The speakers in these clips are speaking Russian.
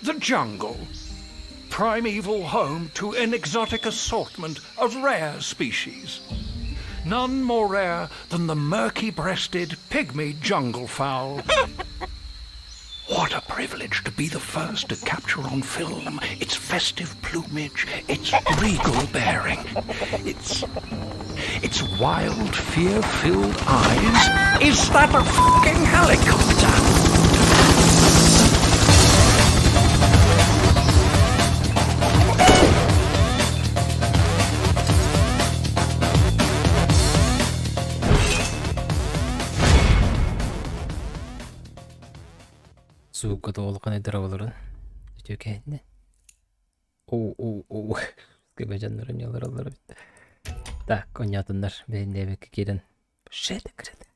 The jungle. Primeval home to an exotic assortment of rare species. None more rare than the murky-breasted pygmy jungle fowl. What a privilege to be the first to capture on film its festive plumage, its regal bearing, its wild, fear-filled eyes. Is that a fucking helicopter? Сука толгон эдер болорун. Жөкенде. Оо. Кебе жаннар нялар. Так, онятындар. Мен дебек кирен. Шет кирет.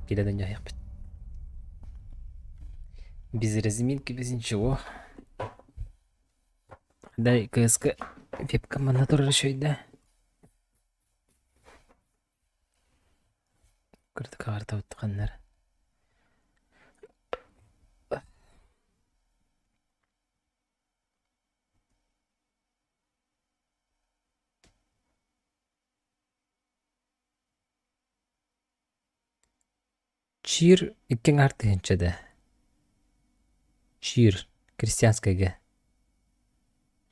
Кирен яяк бит. Без разминки без ничего. Дай КСК веб-камера тоже шойда. Кырды карта өткөндөр. Чир иккен арты хенчеде. Чир крестьянскайга.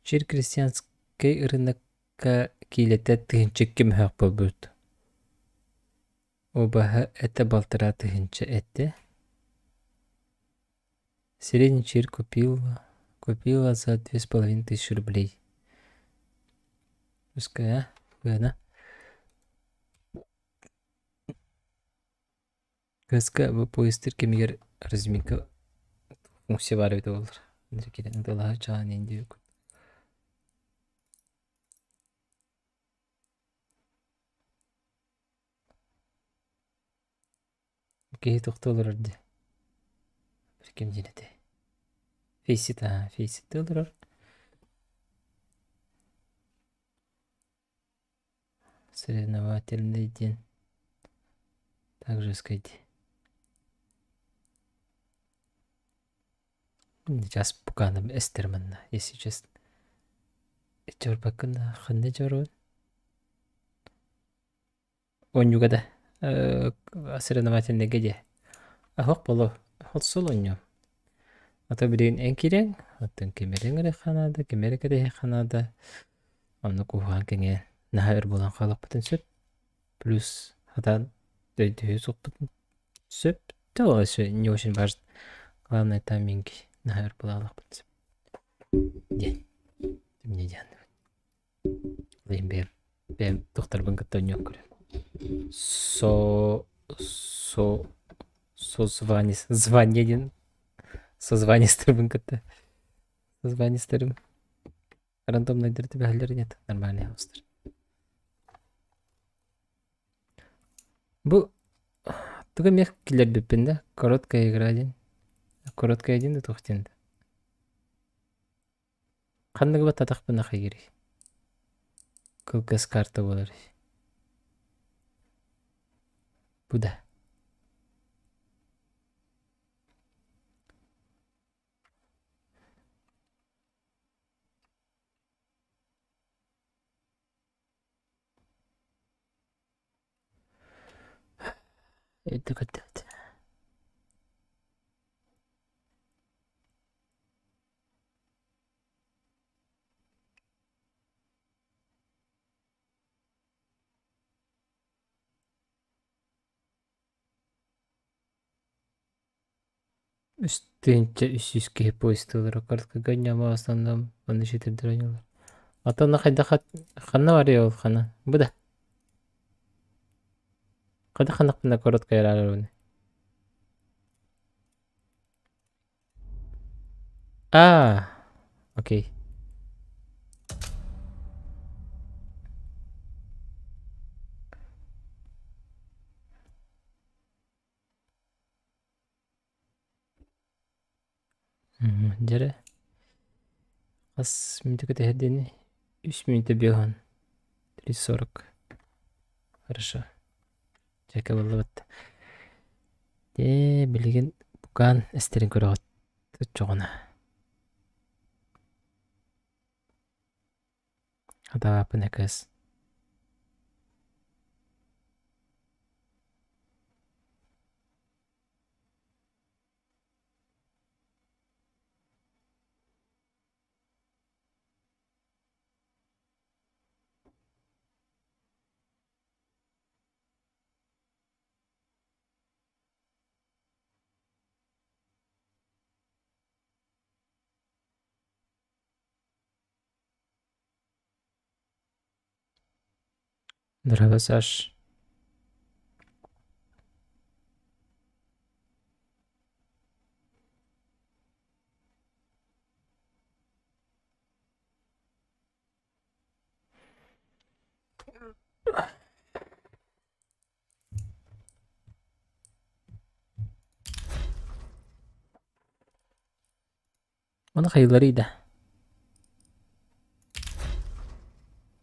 Чир крестьянскай рынокка килете тыгынчыкке мөхөк болбут. Обаха это балтыра тыгынчы этте. Средний чир купила за 2500 рублей. Пускай, а? КСК bu poster kemiger разминка функция бар бит олар. Дирекелен дала чаан инде yok. Кей токтолор ирди. Бир кем денеде. Фейсит олар. Соревновательный день. Также сказать. Сейчас пуканым эстерманна, если честно. Чор бакына ханне жорун. Онюгада. Соревновательный где? Ахок боло. Хотсол оню. Ата бирин энкирен, атын кемерен ханада, кемерекеде ханада. Аны кухан кеңе нахыр болан халык бүтүн сөп. Плюс хадан дөйдө сокпутун сөп. Тоошо не очень важно. Главное тайминг. Нахер булалык бүтүп. Ден. Мне ден. Бем доктор быңгыттан yok көрөм. Созванистер быңгытта. Созванистерим. Рандомный дерти бәлләр нет. Нормальный хостер. Бу туга мех киллер биппенде. Короткая игра один. Короткая один да тохтенде. Кандыгы бат атак бына хайгери. Кылкас карта болар. Буда. Это катать. Üstünce üsüske poistular kartka ganyama asandam onu şetirdir oynuyorlar. Atana kayda xana var ya ol xana. Bu da. Kayda xana buna korotka yaralar onu. Aa. Окей. Жаре. Ас минутка тәһдәне. 3 минута бехан. 3:40. Хорошо. Чека булды. Билген букан эстерин көрөт чогона. Ада апынакас. Дравасаш. Mana хайларида.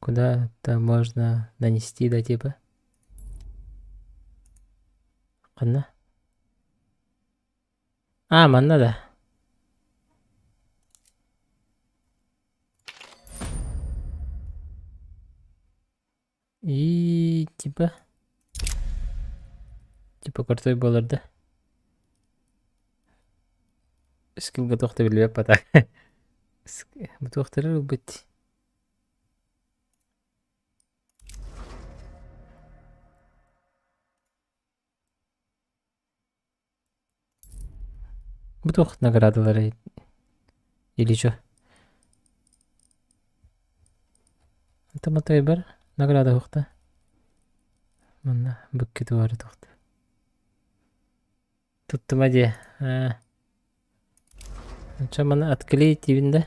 Куда-то можно нанести, да, типа? Кана? Манна да. И типа крутой боларды. Скилга тохта билбеп атак. Бу тохтары бит. Бу тохт наградалары или чё? Это матай бар награда хохта. Манна буккет бар тохта. Туттума де. Чамана отклеить дивинде.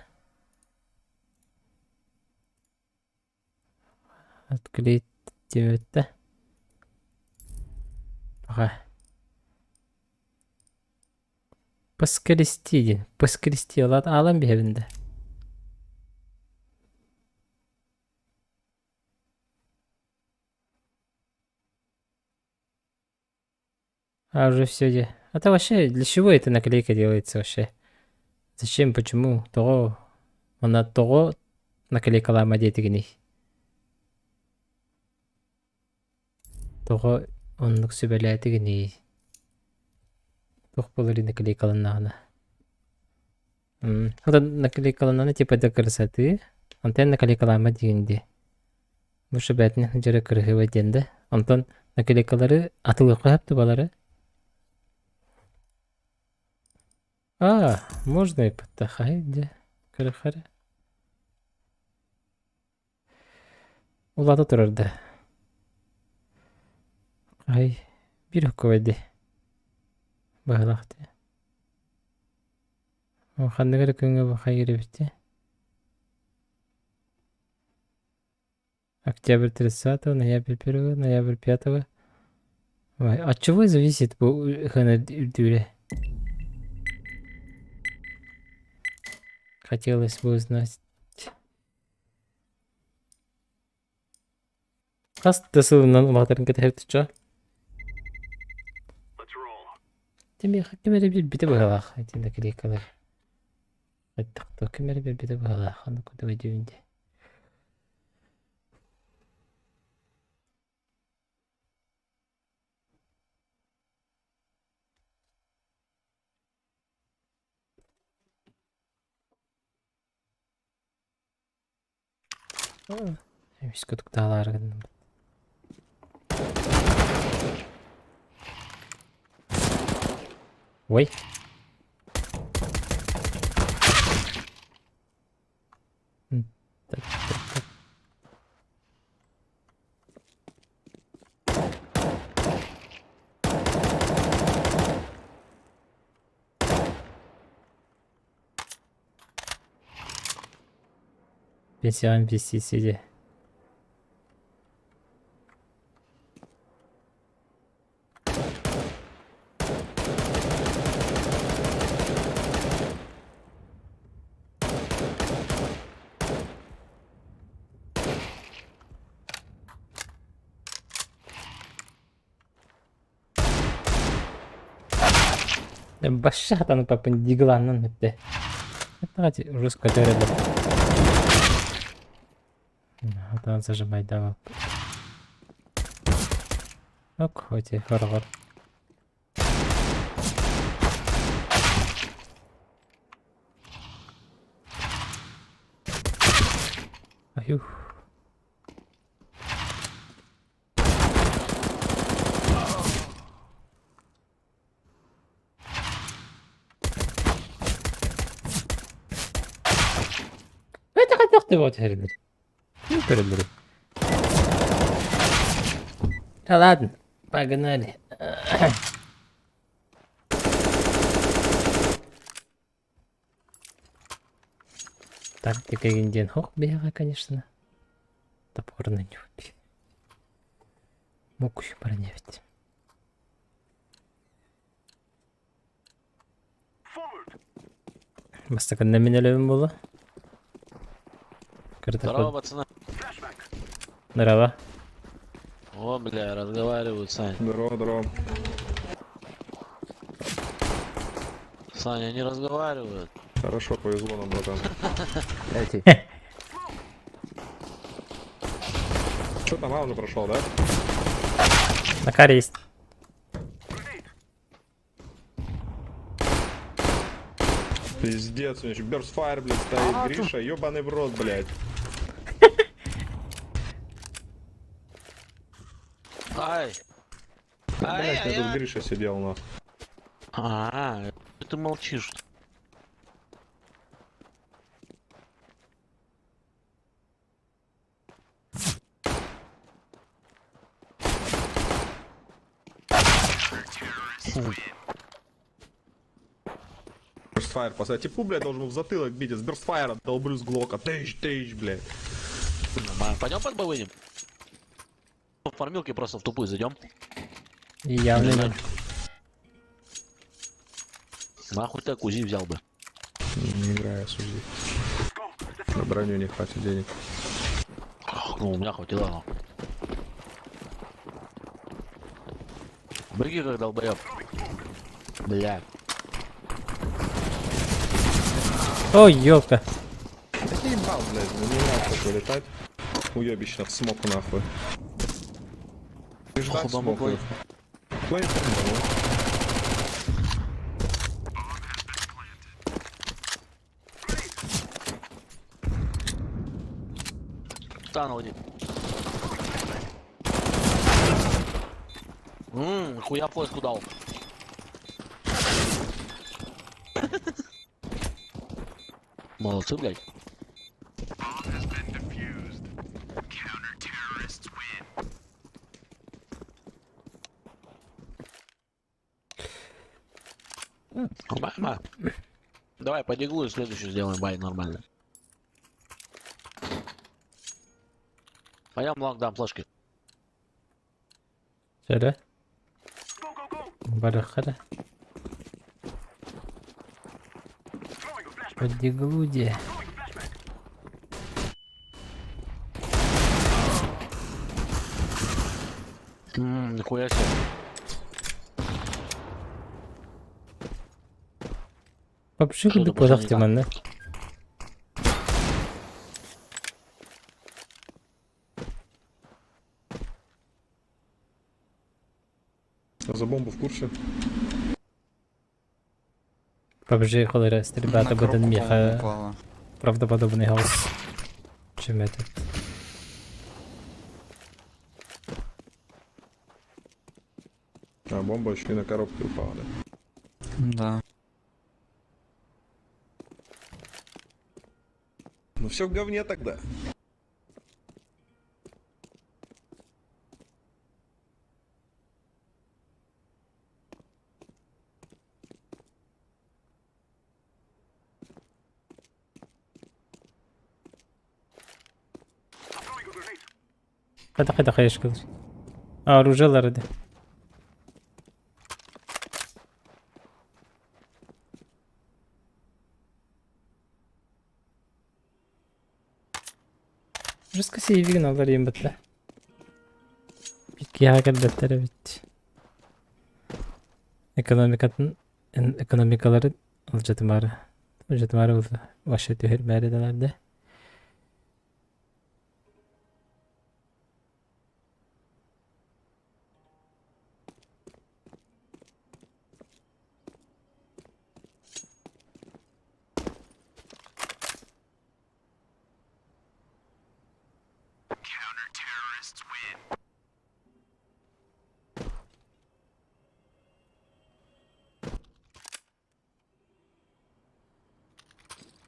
Отклеить дивитте. Ага. Поскрести алам бевинде. Уже все де. Это вообще для чего эта наклейка делается вообще? Зачем, почему? Того наклейкалама дейтигини. Того оннук сөбеләйтигини. Тох болары наклейкаланнагына. Ода наклейкаланнаны типа да красоты. Антен наклейкалама дегенде. Бушы бәтне жара кырыгы денде. Антон наклейкалары атылып калыпты балары. Можно и потахай, где кырыхары. Улады турарды. Ай, бир көйді. Бағылақты. Хандығыры күнгі бұқай еребітті. Октябрь 30, ноябрь 1, ноябрь 5. От чего зависит хана дюре? Хотелось бы узнать. Қас тасылынан ұлақтарын кәтәрді ча? Демей кемері бір біті бағалақ. Айтында клейкалар. Айттақты кемері бір біті бағалақ. Аны көді өйдеуінде. Эмес көтік дағалары кәдім. Ой. Пенсиян писиде. Башы хатаны папын дигланнан өтті. Это ужас көтереді. Хатаны зажимайды ап. Ок, өте хорғыр. Аюх. Это хотел ты вот herifler. Ну, переберу. Да ладно, погнали. Тактика индиан хох бега, конечно. Топорно не убить. Мог еще броневить. Бастакан на меня любим было. Здорово, пацаны. Здорово. О, бля, разговаривают, Сань. Здорово, здорово. Саня, они разговаривают. Хорошо, повезло нам, братан. Что там, уже прошел, да? На каре есть. Пиздец, у него еще Burstfire, блядь, стоит. Гриша, ёбаный в рот, блядь. Ай! Блядь, я тут Гриша сидел, нахуй. Ты молчишь. Burstfire, пацан. Типу, блядь, должен в затылок бить. С Burstfire долблю с Глока. Тыщ, блядь. Пойдем под бой выйдем? В фармилке просто в тупую зайдем. И явно не. Нахуй ты УЗИ взял бы. Не играю, судьи. На броню не хватит денег. Ну, у меня хватило, но. Беги как долбоёб. Бля. Ой, ёлка. Да ебал, блядь, ну не надо так вылетать. Уебищно в смоку, нахуй. И ждать бомбу смоку. плей. Плей, Стану один. Хуя флешку дал. Молодцы, блядь. Нормально. Давай по диглу и следующую сделаем бай нормально. Пойдем лонг дам флешки. Şöyle. Барахара. Поди глуди. Нихуя себе. Вообще Что-то bir пошло kozak не так. timanlı. За бомбу в курсе? PUBG холера стрибати буде по-моему, міха упала. правдоподобний голос. Чим этот? А, бомба еще и на коробке упала, да? Да. Ну все в говне тогда. Қайда қаяшқылар. Оружиелары да. Жесқа сейвиген алар ең бітті. Битке агадаттары бит. Экономикалары алжатымары. Алжатымары болды. Ваша төхер бәрі даларды.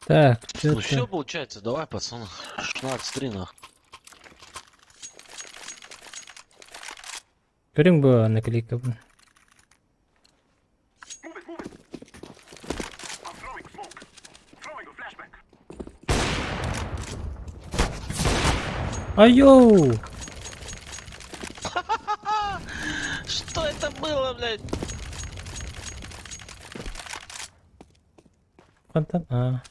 Так, Ну все что-то... получается, давай, пацаны. 16-3 нахуй. Көрің бо наклейка бұл. Айоу! Что это было, блядь? Фонтан... А.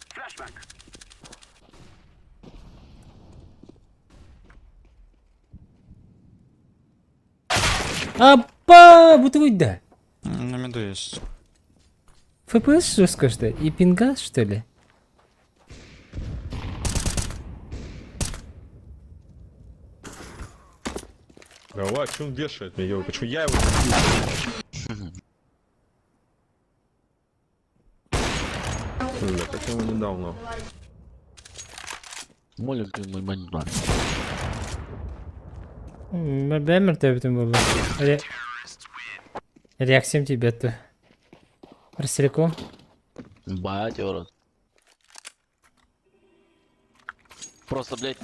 Апа! Бу ты выйда! На меду есть. ФПС жестко что ли? И пинга что ли? Давай, что он вешает меня? Почему я его... Бля, как я его не дал, но. Молик ты мой маньяк. Ben mertebetim buldu. Reaksiyon тебе то. Расселеком. Бать, урод. Просто, блядь,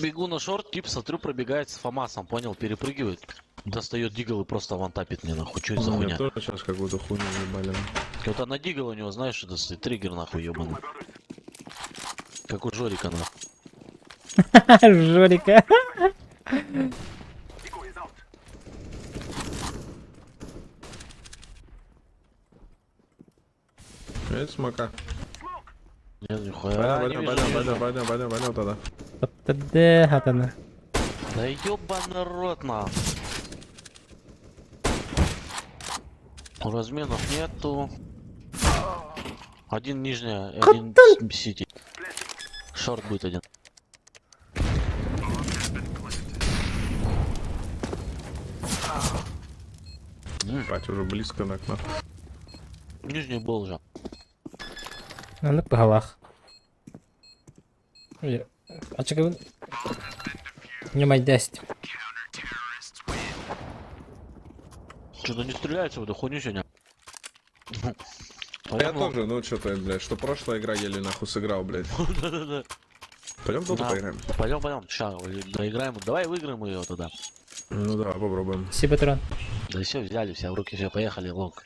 бегу на шорт, тип, смотрю, пробегает с Фомасом, понял, перепрыгивает. Достает дигл и просто вантапит мне, нахуй. Чё это за Мне хуйня? тоже сейчас какую-то хуйню ебали. Вот на дигл у него, знаешь, это стоит триггер, нахуй, ебаный. Как у Жорика, нахуй. Жорика. Это смока. Нет, нихуя не вижу. Пойдем тогда. Подтаде хатана. Да ебаный рот, нахуй. Разменов нету. Один нижняя, один сити. Шорт будет один. Бать, уже близко на окно. Нижний был же. Анық бағалақ. Ачыға не майдасть. Что-то не стреляется в эту хуйню сегодня. Я тоже, ну что-то, блядь, что прошлая игра еле нахуй сыграл, блядь. Да-да-да. Пойдем тут Да. поиграем. Пойдем. Сейчас, доиграем. Давай выиграем ее тогда. Ну давай, попробуем. Сибатрон. Да все, взяли все в руки, все, поехали, лонг.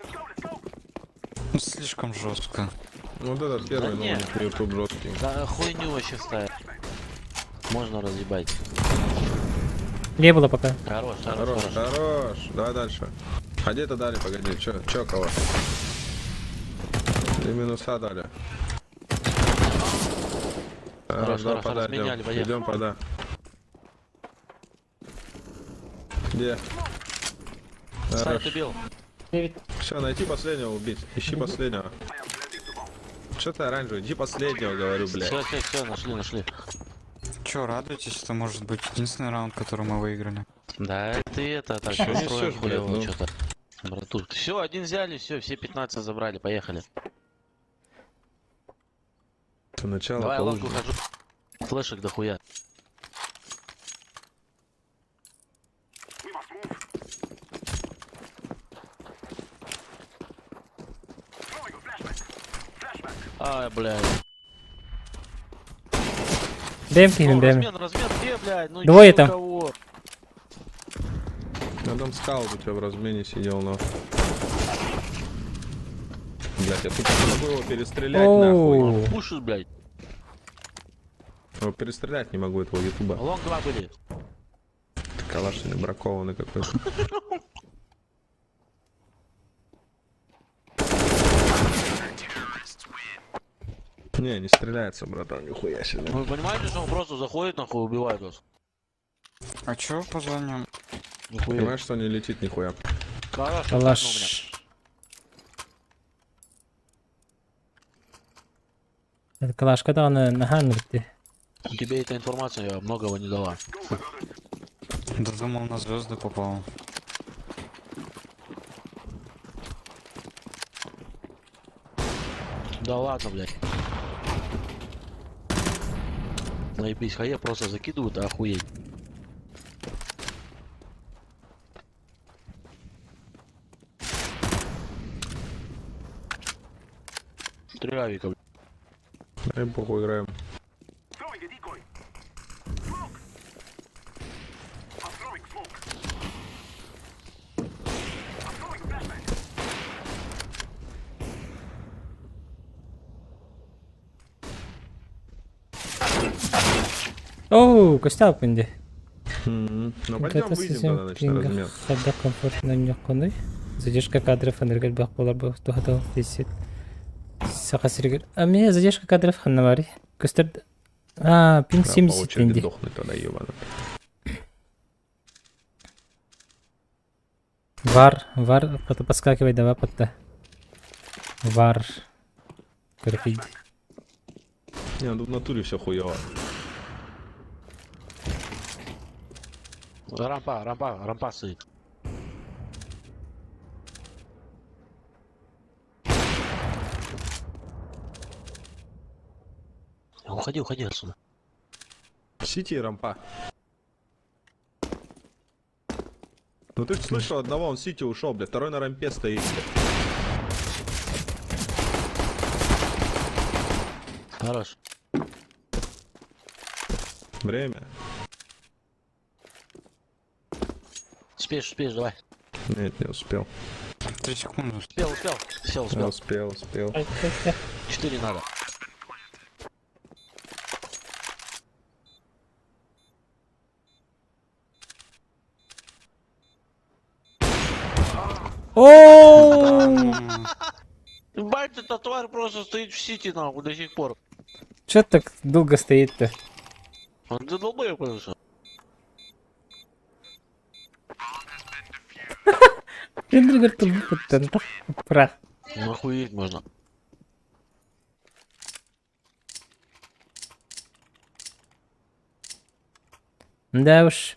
Ну, слишком жестко. Ну вот этот первый, Да ну, не. YouTube жесткий. Да хуйню вообще ставить. Можно разъебать. Не было пока. Хорош. Хорош. Давай дальше. А где-то дали, погоди, чё кого? И минуса дали. Хорош, давай хорош, пода, разменяли, поехали. идем пода. Где? Сайт убил. Все, найти последнего убить. Ищи последнего. Что ты оранжевый? Иди последнего, говорю, блядь. Все, нашли. Чё, радуетесь? Это может быть единственный раунд, который мы выиграли. Да, ты это так Чё настроен несёшь, хуёво блядь, ну? что-то. Братух, все, один взяли, все 15 забрали, поехали. Ты начало Давай, лонг положено. ухожу. Флешек дохуя. Ай, блядь. Демки, Ну, демки. размен, где, блядь? Ну, Двое чё, там. кого? На дом скаут у тебя в размене сидел, но... Блять, я тут не могу его перестрелять, нахуй. Оу. Пушит, блядь. Его перестрелять не могу этого ютуба. Лонг 2 были. калаш не бракованный какой-то. Не стреляется, братан, нихуя себе. Вы понимаете, что он просто заходит, нахуй, убивает вас? А чё по зоне? Нихуя. Понимаешь, что не летит нихуя. Калаш. Калаш. Это калаш, когда он на хан битти. Тебе эта информация многого не дала. Да думал, на звезды попал. Да ладно, блядь. Наебись, хае просто закидывают, а охуеть. Стреляй, Вика, блядь. Дай богу играем. Оу, костяк пинди. Ну пойдем выйдем тогда, значит, на размен. Хадда комфортно не коной. Задержка кадров энергет бах болар бах тухатал десет. Сахасригер. А мне задержка кадров ханнавари. Костер. А, пин Да, по 70 очереди пинди. дохнуть тогда, ебано. Вар, кто-то подскакивай, давай подта. Вар. Кирпич. Не, ну в натуре все хуево. Рампа стоит. Уходи отсюда. Сити и рампа. Ну ты ж слышал одного, он в Сити ушел, блядь, второй на рампе стоит, блядь. Хорош. Время. Успеешь, давай. Нет, не успел. 3 секунды. Успел. Все, Я успел. успел. 4 надо. Ооо! Бать, эта тварь просто стоит в сити, нахуй, до сих пор. Чё так долго стоит-то? Он за долбоёб, конечно. Эндригер тут выпутан. Прах. Ну, охуеть можно. Да уж.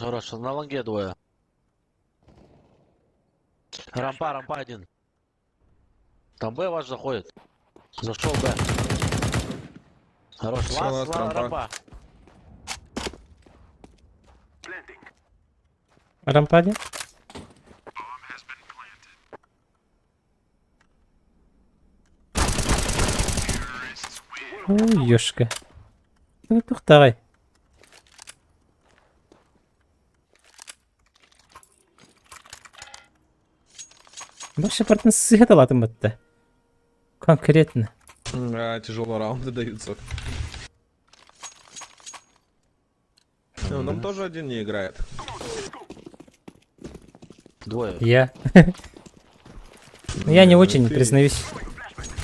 Хорош, на лонге двое. Рампа один. Там Б ваш заходит. Зашел Б. Хорош, Всё, ласт, рампа. рампа. Рампаде? Ой, ёшка. Ну, тухтай. Больше партнер сыграла там это. Конкретно. Тяжело раунды даются. Ну, нам тоже один не играет. Двое. Я. Я не Ну, очень, ты- признаюсь.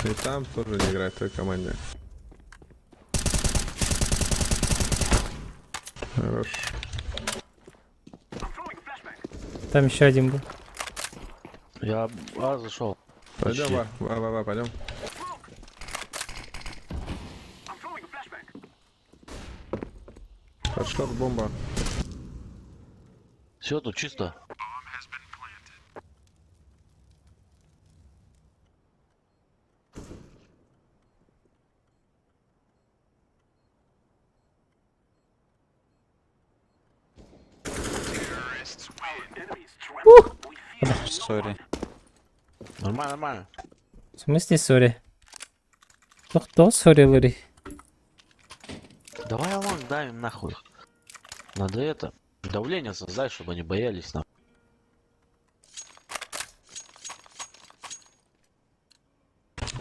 И там тоже не играет в той команде. Хорош. Там еще один был. Я зашел. Пойдем, пойдем. Подшлаг бомба. Все, тут чисто. Сори. Нормально, нормально. В смысле, сори? Кто сори, Лори? Давай лонг давим нахуй. Надо это. Давление создать, чтобы они боялись нахуй.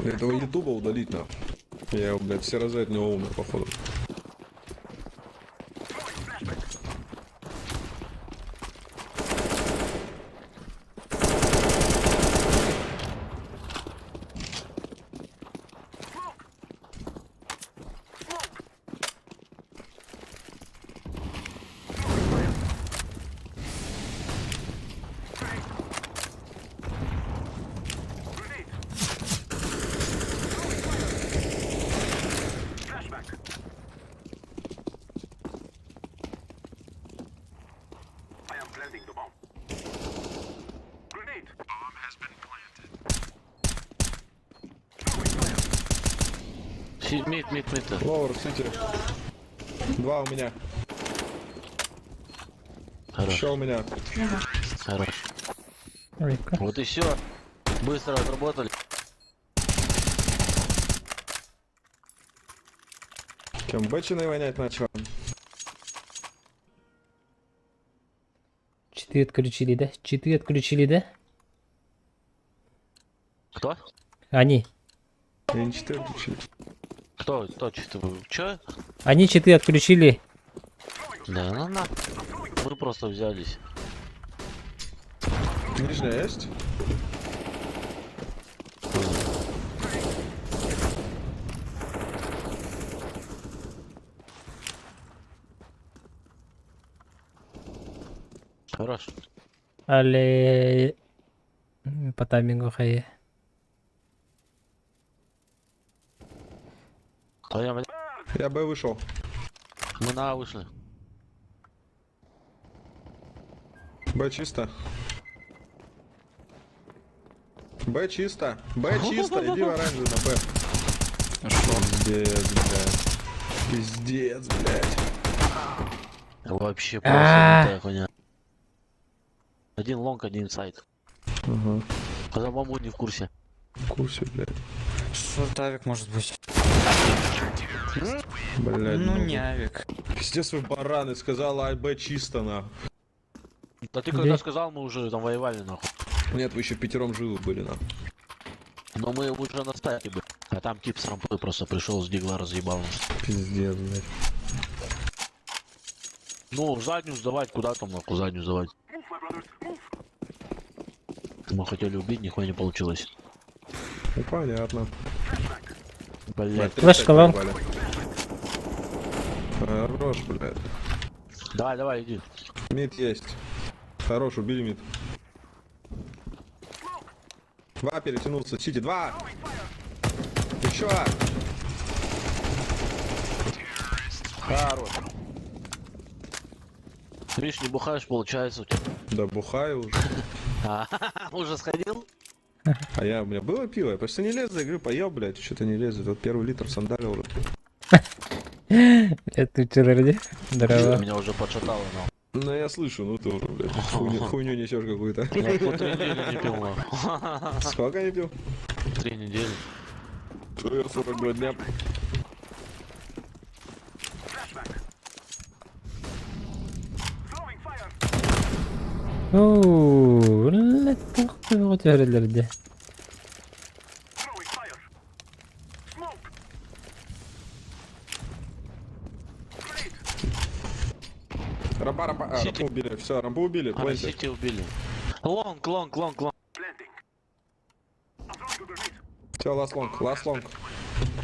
Этого ютуба удалить нахуй. Я его, блядь, все разы от него умер, походу. Мид. Лоуэр, Сити. 2 у меня. Хорош, Еще у меня. хорош. Рика. Вот и все. Быстро отработали. Чем бычиной вонять начал. Читы отключили, да? Читы отключили, да? Кто? Они. Я не 4 включил. Кто что-то? Че? Они читы отключили. Да, на. Мы просто взялись. Нижняя есть? Хорош. Але... По таймингу хае. Я Б вышел. Мы на А вышли. Б чисто. Б чисто. Б чисто. Иди в оранжевый на Б. Пиздец, блядь. Пиздец, блядь. Вообще просто не такая хуйня. Один лонг, один сайт. Ага. По-моему, не в курсе. В курсе, блядь. Что авик может быть? Блядь. Ну не авик. Пиздец вы бараны, сказала АБ чисто, нахуй. Да ты когда сказал, мы уже там воевали нахуй. Нет, вы еще 5 живы были, нахуй. Но мы уже на стаке были. А там тип с рампы просто пришел с дигла, разъебал нас. Пиздец, блядь. Ну, заднюю сдавать, куда там нахуй заднюю сдавать? Мы хотели убить, нихуя не получилось. Ну понятно. Блять. Флешка, лонг. Хорош, блядь. Давай, иди. Мид есть. Хорош, убили мид. 2 перетянулся. Сити, 2! Еще! Хорош. Видишь, не бухаешь, получается у тебя. Да бухаю уже. Уже сходил? А у меня было пиво, я почти не лез за игры, поел, блядь, что-то не лезет. Вот первый литр сандалил уже. Это черди. Здорово. Меня уже подшатало, но. Ну я слышу, ну ты уже, блядь, хуйню несешь какую-то. Я по 3 недели не пил, нахуй. Сколько не пил? 3 недели. Я 42 дня. Ooo, la tahta vad görülürdü. Рампа убили, все, рампу убили, А, плейте. Сити убили. Лонг. Все, ласт лонг.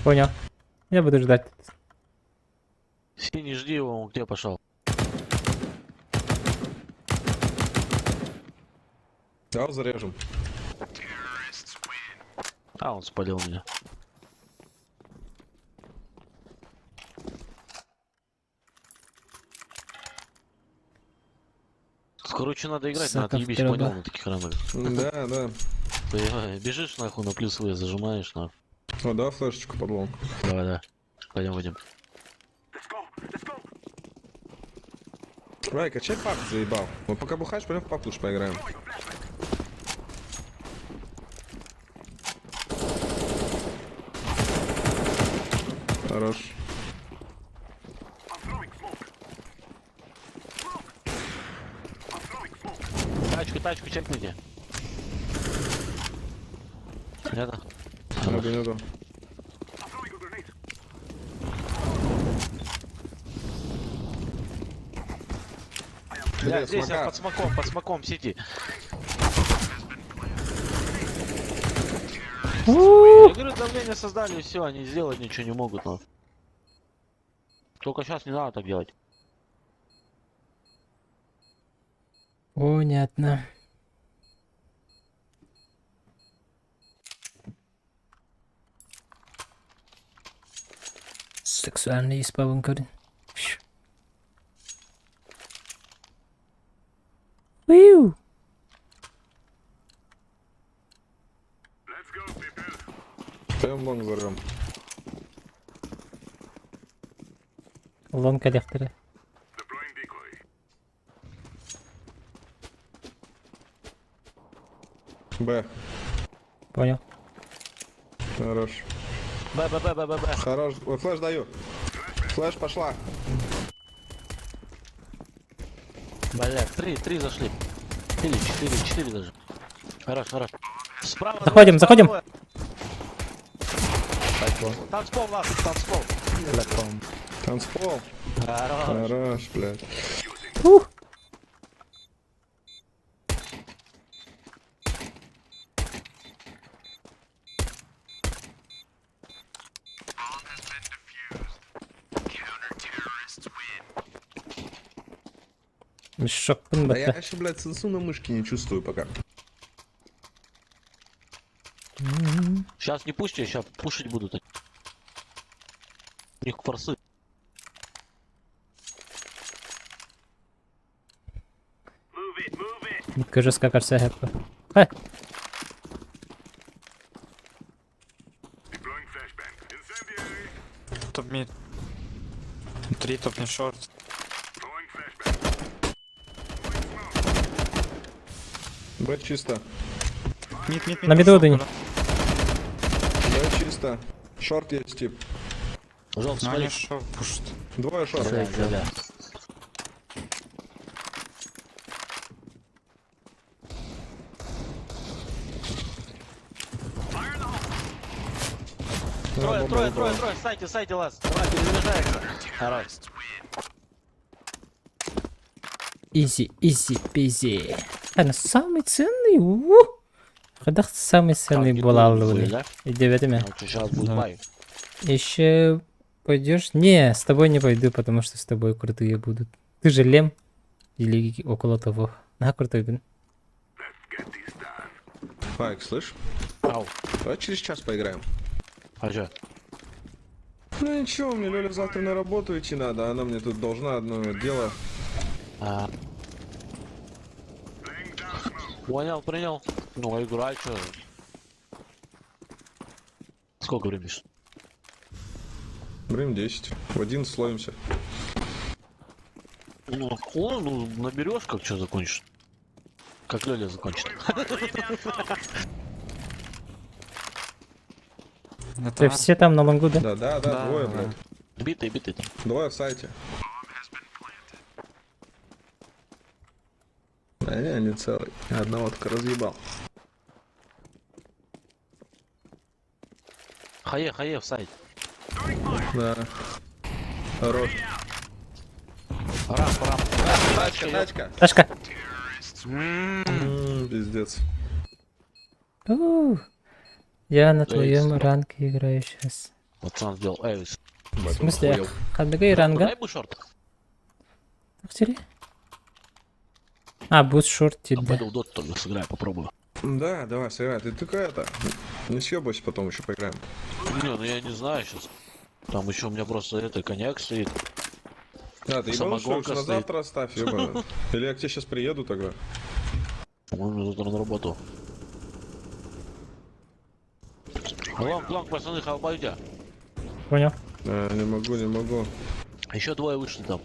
Понял. Я буду ждать. Синий, жди его, он где пошел? Давай зарежем. А, он спалил меня. Короче, надо играть, надо Саков ебись, труба. понял, на таких ранах. Да. Ты бежишь нахуй на плюсовые, зажимаешь нахуй. О, да, флешечку под лонг. Давай. Пойдем. Давай, качай пап, заебал. Мы пока бухаешь, пойдем в пап лучше поиграем. Хорош. Тачку чекните. Это. Нету. Я Где, здесь, я смока? под смоком сиди. Я говорю, давление создали, и все, они сделать ничего не могут. Но. Только сейчас не надо так делать. Понятно. Сексуальный исполн корень. Уиу! Пойдем лонг взорвем. Лон коллекторы. Б. Понял. Хорош. Б. Хорош. Ой, флеш даю. Флеш пошла. Блядь, три зашли. Или четыре даже. Хорош. Справа. Заходим, заходим. Танцпол, ладно, танцпол. Танцпол. Хорош. Хорош, блядь. Ух! Шок А я бата. еще, блядь, сенсу на мышке не чувствую пока. Сейчас не пушьте, сейчас пушить будут. У них форсы. Кажу скакаться гепко. Хе! Топ мид. 3 топ не шорт. Б чисто. Мид. На миду один. Б чисто. Шорт есть тип. Желтый, Ну смотри. они шорт пушат. Двое шорт. Да. Трое, сайте, лаз. Давай, перезаряжается. Хорош. Изи, пизи. Ну самый ценный. Когда самый ценный Так, был не будет, аллы. да? Иди в меня. Вот сейчас будет Да. бай. Еще пойдешь? Не, с тобой не пойду, потому что с тобой крутые будут. Ты же лем. Или около того. На крутой блин. Файк, слышь? Ау. Давай через час поиграем. А чё? Ну ничего, мне Лёля завтра на работу идти надо, она мне тут должна одно дело. А. Понял, принял. Ну, играй, чё? Сколько времени? Время 10. В 11 словимся. Ну, наберешь, как что закончишь. Как Лёля закончит. Это Ты все там на лонгу, да? Да, Да, двое, да. блядь. Битый там. Двое в сайте. А не целый. Одного только разъебал. Хае в сайт. Да. Хорош. Рам. Тачка. Ташка. Пиздец. Я на Да, твоем есть. ранге играю сейчас. Пацан сделал эвис. В смысле? Хадбегай ранга? Дай бы шорт. Ахтери? А, будет шорт А да. пойду в дот только сыграю, попробую. Да, давай, сыграй. Ты только это. Не съебайся, потом еще поиграем. Не, ну я не знаю сейчас. Там еще у меня просто это коньяк стоит. Да, ты ебал, что Самогонка на стоит. завтра оставь, ебаный. Или я к тебе сейчас приеду тогда. По-моему, завтра на работу. Лонг, пацаны, халба идя. Понял. Не могу. Еще двое вышли там.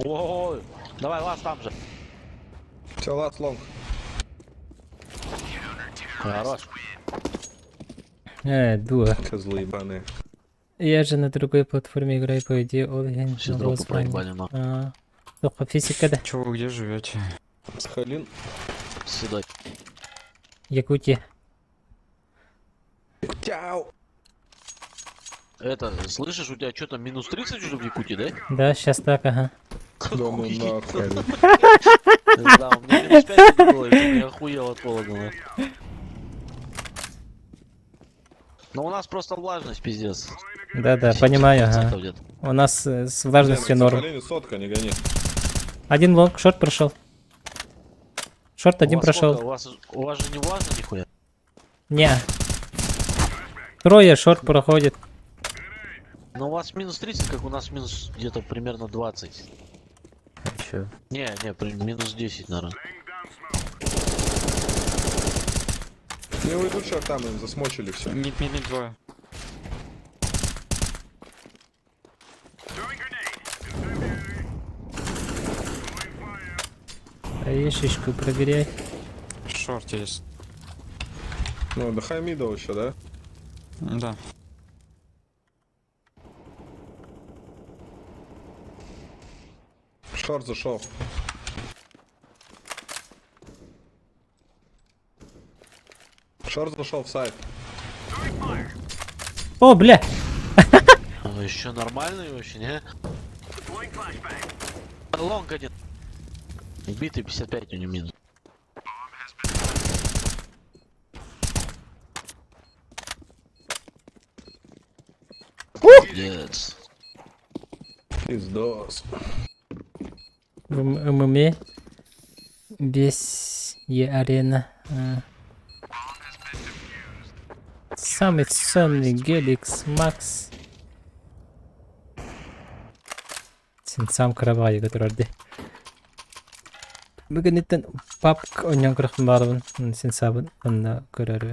Ой, давай, лаз там же. Все, ласт лонг. Хорош. Дуа. Козлы ебаные. Я же на другой платформе играю, по идее, Олген. Все дропы проебали, но. Только физика, да? Чё, вы где живете? Сахалин. Сюда. Якутия. Тяу. Это, слышишь, у тебя что там минус 30 уже в Якутии, да? Да, сейчас так, ага. Да ну нахуй. Да, у меня минус 5 было, и я охуел от холода. Но у нас просто влажность, пиздец. Да, понимаю, 70% ага. где-то. У нас с влажностью норм. Сахалине сотка, не гони. Один лонг, шорт прошел. Шорт один У вас сколько? прошел. У вас же не влажно нихуя? Не. Трое, шорт проходит. Но у вас минус 30, как у нас минус где-то примерно 20. Чё? Не, минус 10, наверное. Не уйдут сейчас там, им засмочили все. Мид, двое. А я шишку проверяй. Шорт есть. Ну, до Хамида еще, да? Да. Шорт зашел. Шорт зашел в сайт. О, бля! Еще нормальный очень, а? Лонг один. Битый 55 у него минус. Пиздец. Пиздос. В ММА без арена. Самый ценный Геликс Макс. Сам кровать, который Бүгін еттен папк оньон кырықтын барлығын сенсабын онна көрөрү.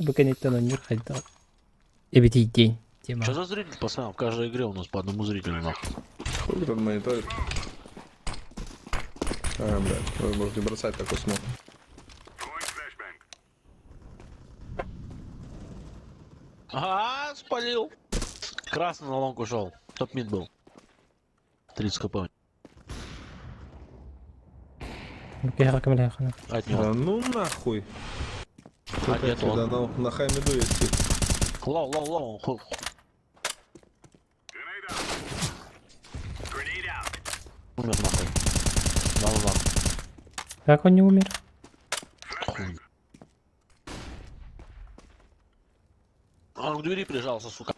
Бүгін еттен оньор хайда. Эбити день. Тема. Что за зритель, пацан? В каждой игре у нас по одному зрителю, нахуй. Хуй тут мониторит. Блядь, вы можете бросать такой смог. Ага, спалил. Красный на лонг ушел. Топ-мид был. 30 кп. Окей, ракомля хана. От него. Да ну нахуй. А нет, Да, он. на Хамиду есть тип. Лоу. Умер нахуй. Да. Как он не умер? Хуй. Он к двери прижался, сука.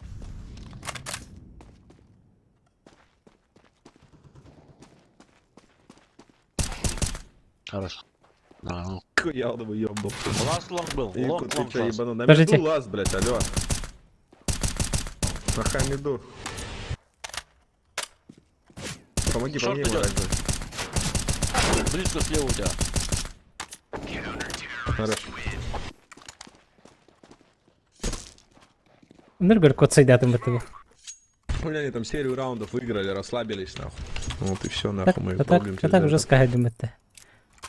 Хорошо. Да, ну. Я его ебнул. Ласт лонг был. Ику, Лонг, ты лонг, чё, ласт. ебану? На Подождите. Миду лаз, блядь, алё. На Хамиду. Помоги Шорт ему идёт. раньше. Близко слева у тебя. Хорошо. Ныргар кот сайдатым этого. Бля, они там серию раундов выиграли, расслабились, нахуй. Вот и все, нахуй, мы проблем Так уже скажем это.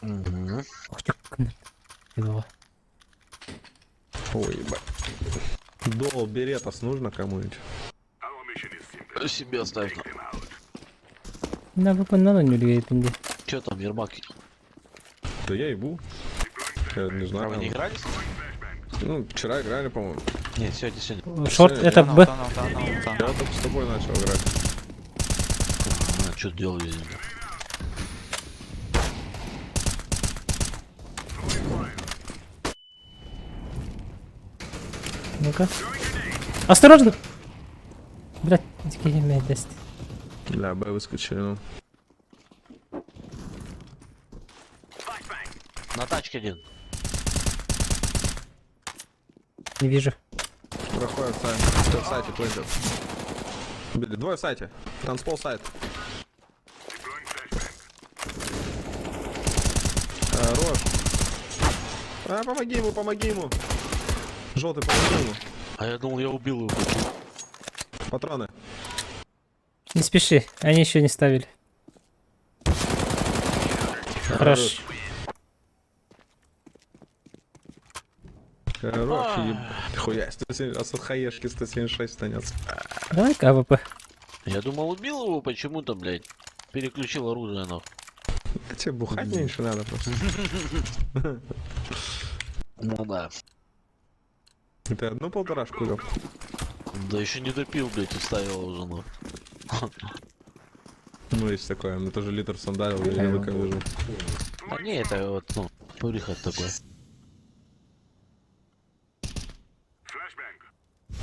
Угу. Ох ты, его. Ой, ебать. Дол, беретас нужно кому-нибудь? Себе оставь. На выполнено не влияет инди. Че там, Ермак? Да я ебу. Я не А знаю. вы не игрались? Ну, вчера играли, по-моему. Нет, сегодня. Шорт это Б. Я только с тобой начал играть. Что делаю здесь? Ну-ка. Осторожно! Блять, дикий имеет даст. Бля, Б выскочили, ну. На тачке один. Не вижу. Проходит сайт. Все в сайте, плентер. Били, двое в сайте. Танцпол сайт. Хорош. Помоги ему. Желтый, помоги ему. А я думал, я убил его. Патроны. Не спеши, они еще не ставили. Хорош. Хорош, хуя, 170, а с хаешки 176 станется. Давай-ка АВП. Я думал, убил его почему-то, блядь. Переключил оружие, нахуй. Тебе бухать меньше надо просто. Ну да. Ты одну полторашку вёл? Да еще не допил, блядь, и ставил уже, ну. Ну, есть такое, мне тоже литр сандалил, я не выкажу. А не, это вот, ну, приход такой.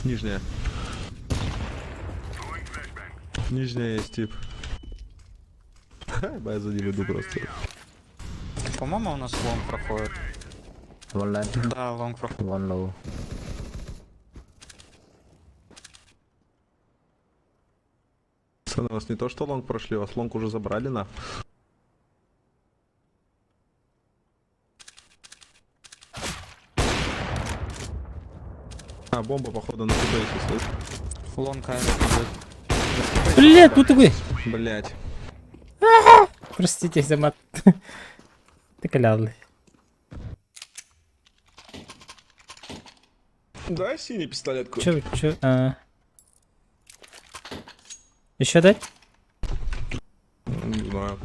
Нижняя. Нижняя есть тип. Ха, я за ним иду просто. По-моему, у нас лонг проходит. One line, Да, лонг проходит. one low. Пацаны, у вас не то что лонг прошли, вас лонг уже забрали на. А, бомба, походу, на тубейсе стоит. Лонг идет. Бля, тут такой. Блять. Простите за мат. Ты калявый. Да, синий пистолет. Чё? Еще дать? Не знаю.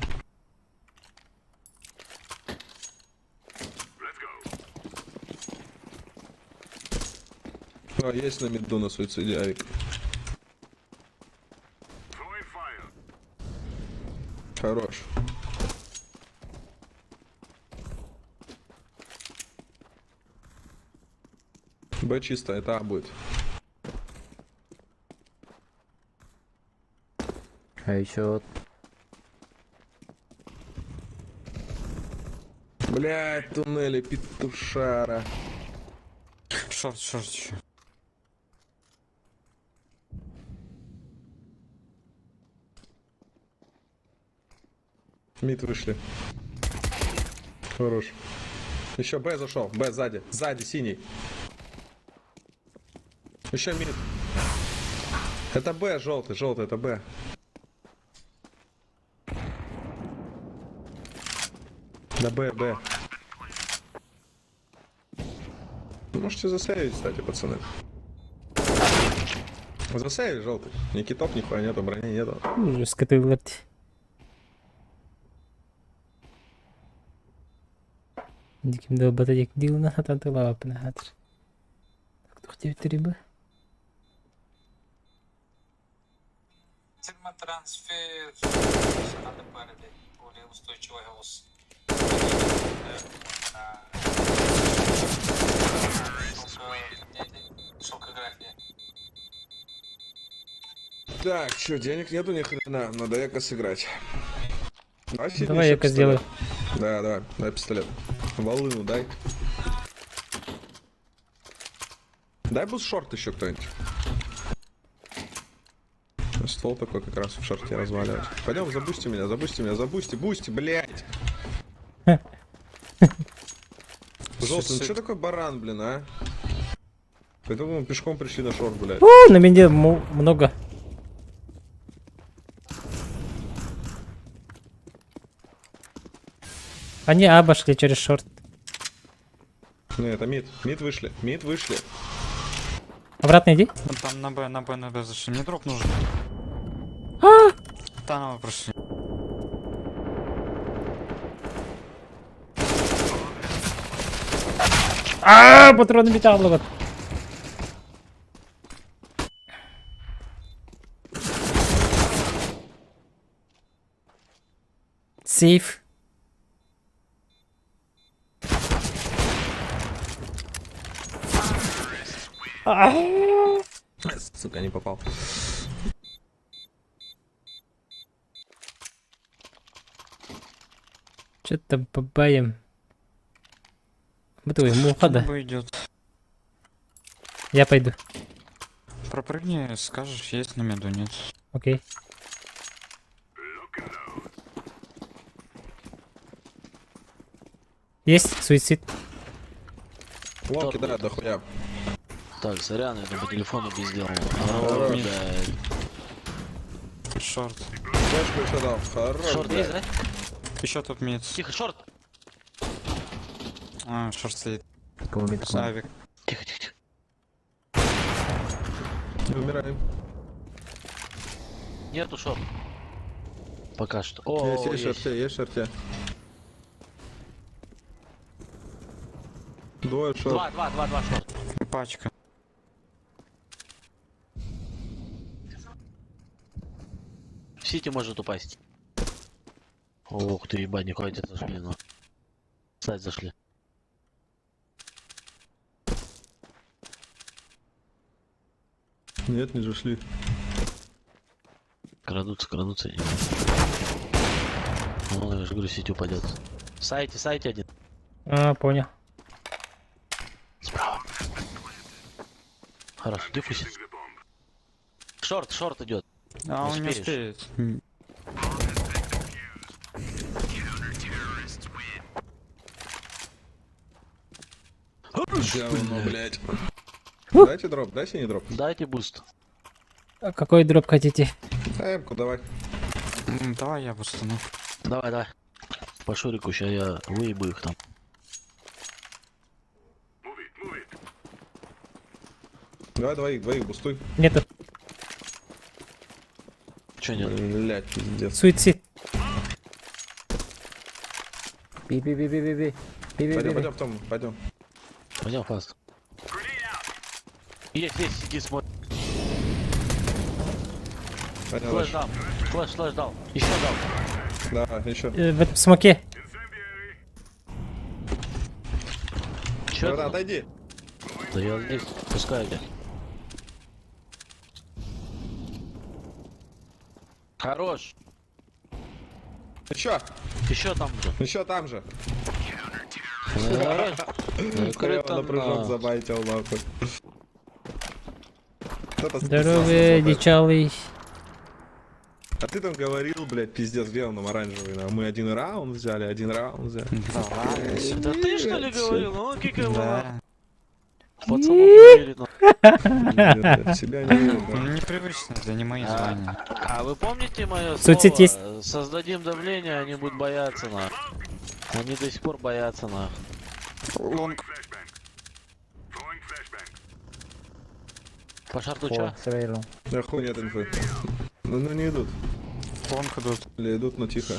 А, есть на миду на суициде авик. Хорош. Б чисто, это А будет. А еще Блять, туннели петушара. Шорт еще. Мид вышли. Хорош. Еще Б зашел. Б сзади. Сзади синий. Еще мид. Это Б, желтый, это Б. Да Б. Можете засейвить, кстати, пацаны. Засейвить, желтый. Ни китов, ни хуя нету, брони нету. Скоты вылет. Диким долбатадик дилна хатанты лапы на хатр. Кто хотел трибы? Термотрансфер надо парить более устойчивый голос. Шелкография. Так, что, денег нету ни хрена, надо эко сыграть. А синий Давай еще эко пистолет. сделаю. Да, давай, дай пистолет. Волыну дай. Дай бус шорт еще кто-нибудь. Ствол такой как раз в шорте разваливать. Пойдем, забусти меня, бусти, блядь. Желтый, ну что такой баран, блин, а? Поэтому мы пешком пришли на шорт, блядь. На меня много. Они обошли через шорт. Не, это мид вышли. Обратно иди. Там на Б зашли. Мне дроп нужен. Там мы прошли. Патроны металла вот. Сейф. Сука, не попал. Что там побаем? Бытовый муха, да? Б идет. Я пойду. Пропрыгни, скажешь, есть на меду, нет. Окей. Есть суицид. Локи, да, дохуя. Так, сорян, я там по телефону пиздел. Хорош. Блядь. Шорт. Флешку еще дал. Хорош, Шорт есть, блядь. да? Еще тут мид. Тихо, шорт. А, шорт стоит. Кому мид? Савик. Тихо, тихо, тихо. Умираем. Нету шорт. Пока что. О, Есть есть. шорте, есть шорте. Двое шорт. Два шорт. Пачка. В сити может упасть. Ух ты, ебать, нихуя где зашли, ну. Сайт зашли. Нет, не зашли. Крадутся. Ну, я же говорю, сеть упадет. В сайте один. А, понял. Справа. Хорошо, диффусит. Шорт идет. А он не успеешь. успеет. Говно, блядь. Дайте дроп, дай синий дроп. Дайте буст. А какой дроп хотите? Эмку давай. Давай я бустану. Давай. По шурику, сейчас я выебу их там. Давай двоих бустуй. Нету. Че нет? Блядь, пиздец. Суицид. Би. Пойдем, Том, пойдем. Пойдем фаст. Есть, сиди, смотри. Пойдем Флэш дальше. дал. Флэш дал. Еще дал. Да, еще. В этом смоке. Че Да, ты? отойди. Да я здесь. Пускай идет. Хорош. Еще Еще там же. Еще там же. Хорош. Закрыто На прыжок на. забайтил, нахуй. Кто-то Здоровье, списался, дичалый. А ты там говорил, блядь, пиздец, веном оранжевый. Да. Мы один раунд взяли. Да ладно. Да ты что ли говорил? Ну, кикай Да. Пацанов не верит. Нет, себя не верю, да. Ну, непривычно, это не мои звания. А вы помните мое Суицид слово? есть. Создадим давление, они будут бояться нас. Они до сих пор боятся нас. Лонг. По шарту О, чё? срейру. Да хуй нет инфы. Ну не идут. Лонг идут. Или идут, но тихо.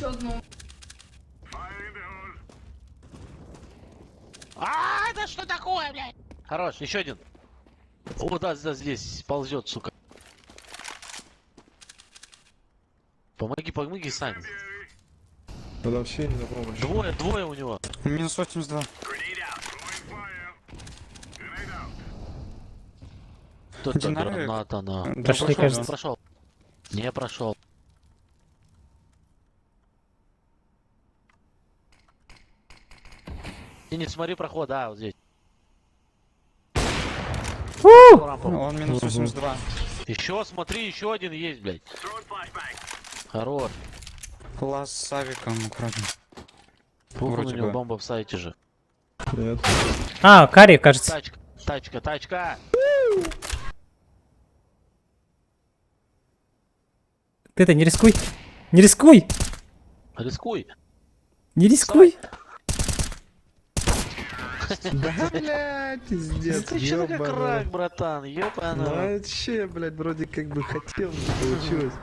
А, это что такое, блядь? Хорош, еще один. О, да, здесь ползет, сука. Помоги, Сань. Ну там все не на помощь. Двое у него. Минус 82. Кто-то Динамик? граната на. Прошли, кажется. Прошел. Не прошел. Ты не смотри проход, да, вот здесь. Рампу. Он минус 82. Еще смотри, еще один есть, блядь. Хорош. Лаз с Савиком аккуратно. Похуй, Вроде у него бы. бомба в сайте же. Нет. А, Карри, кажется. Тачка. Ты-то не рискуй. Не рискуй. Рискуй. Не рискуй. Да, блядь, пиздец, Ты что как ёбаный. рак, братан, Ну ёпана. вообще, блядь, вроде как бы хотел, не получилось.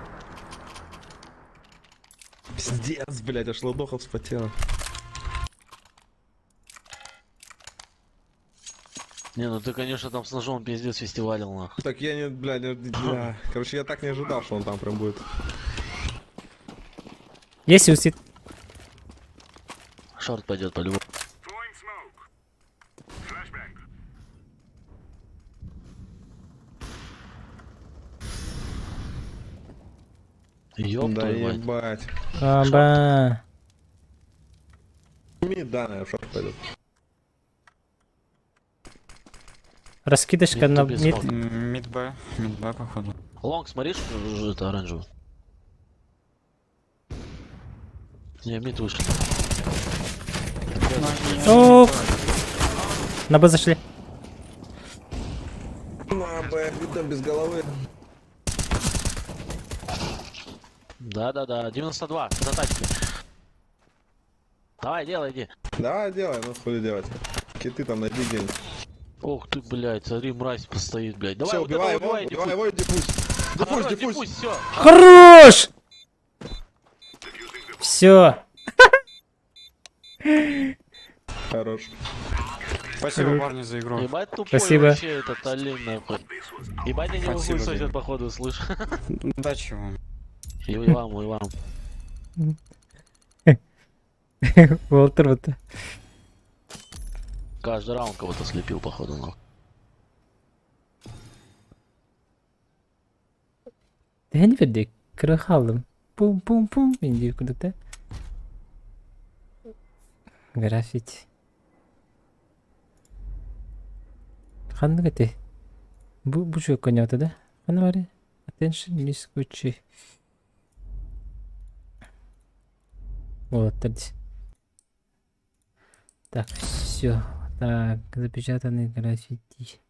Пиздец, блядь, аж ладоха вспотела. Не, ну ты, конечно, там с ножом пиздец фестивалил, нахуй. Так я не, блядь, да. Короче, я так не ожидал, что он там прям будет. Есть суицид. Шорт пойдет по-любому. Ёб Да твою мать. ебать. Аба. Мид, да, наверное, в шорт пойдет. Раскидышка на Никто без мид. смог. Мид Б, походу. Лонг, смотришь, это оранжевый? Не, мид вышел. Ох. На Б зашли. На, Б, там без головы. Да, 92, за тачкой. Давай, делай, иди. Давай, делай, ну хули делать. Киты там найди где-нибудь. Ох ты, блядь, смотри, мразь постоит, блядь. Давай, Все, вот убивай этого его, убивай, убивай его и диффуз. Диффуз, диффуз. все. Хорош! Все. Хорош. Спасибо, парни, за игру. Ебать тупой Спасибо. вообще этот олень, нахуй. Ебать я не могу Спасибо, сосет, Дим. походу, слышь. Удачи вам. И вам, и вам. Уолтер вот. Каждый раунд кого-то слепил, походу, нахуй. Hani verdik. Kırık aldım. Pum pum pum. İndi yukarıda. Grafiti. Kandı gati. Bu şu konuda da. Hani var ya. Attention miss Gucci. Вот, так. Так, все. Так, запечатанные граффити.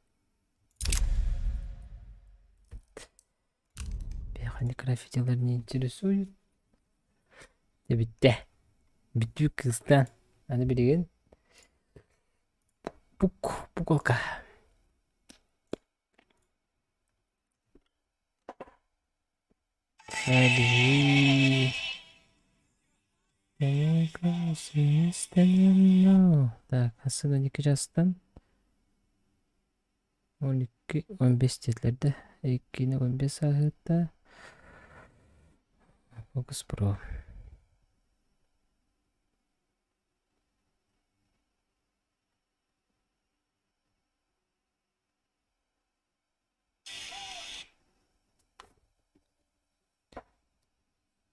Hani grafitiler ne интересуют? Ya bitti. Bitti kızdan. Hani bilin. Pukolka. Hadi. Так, asıl 12 Cas'tan 12-15 dedilerdi. 2'ni 15 saatte Focus Pro.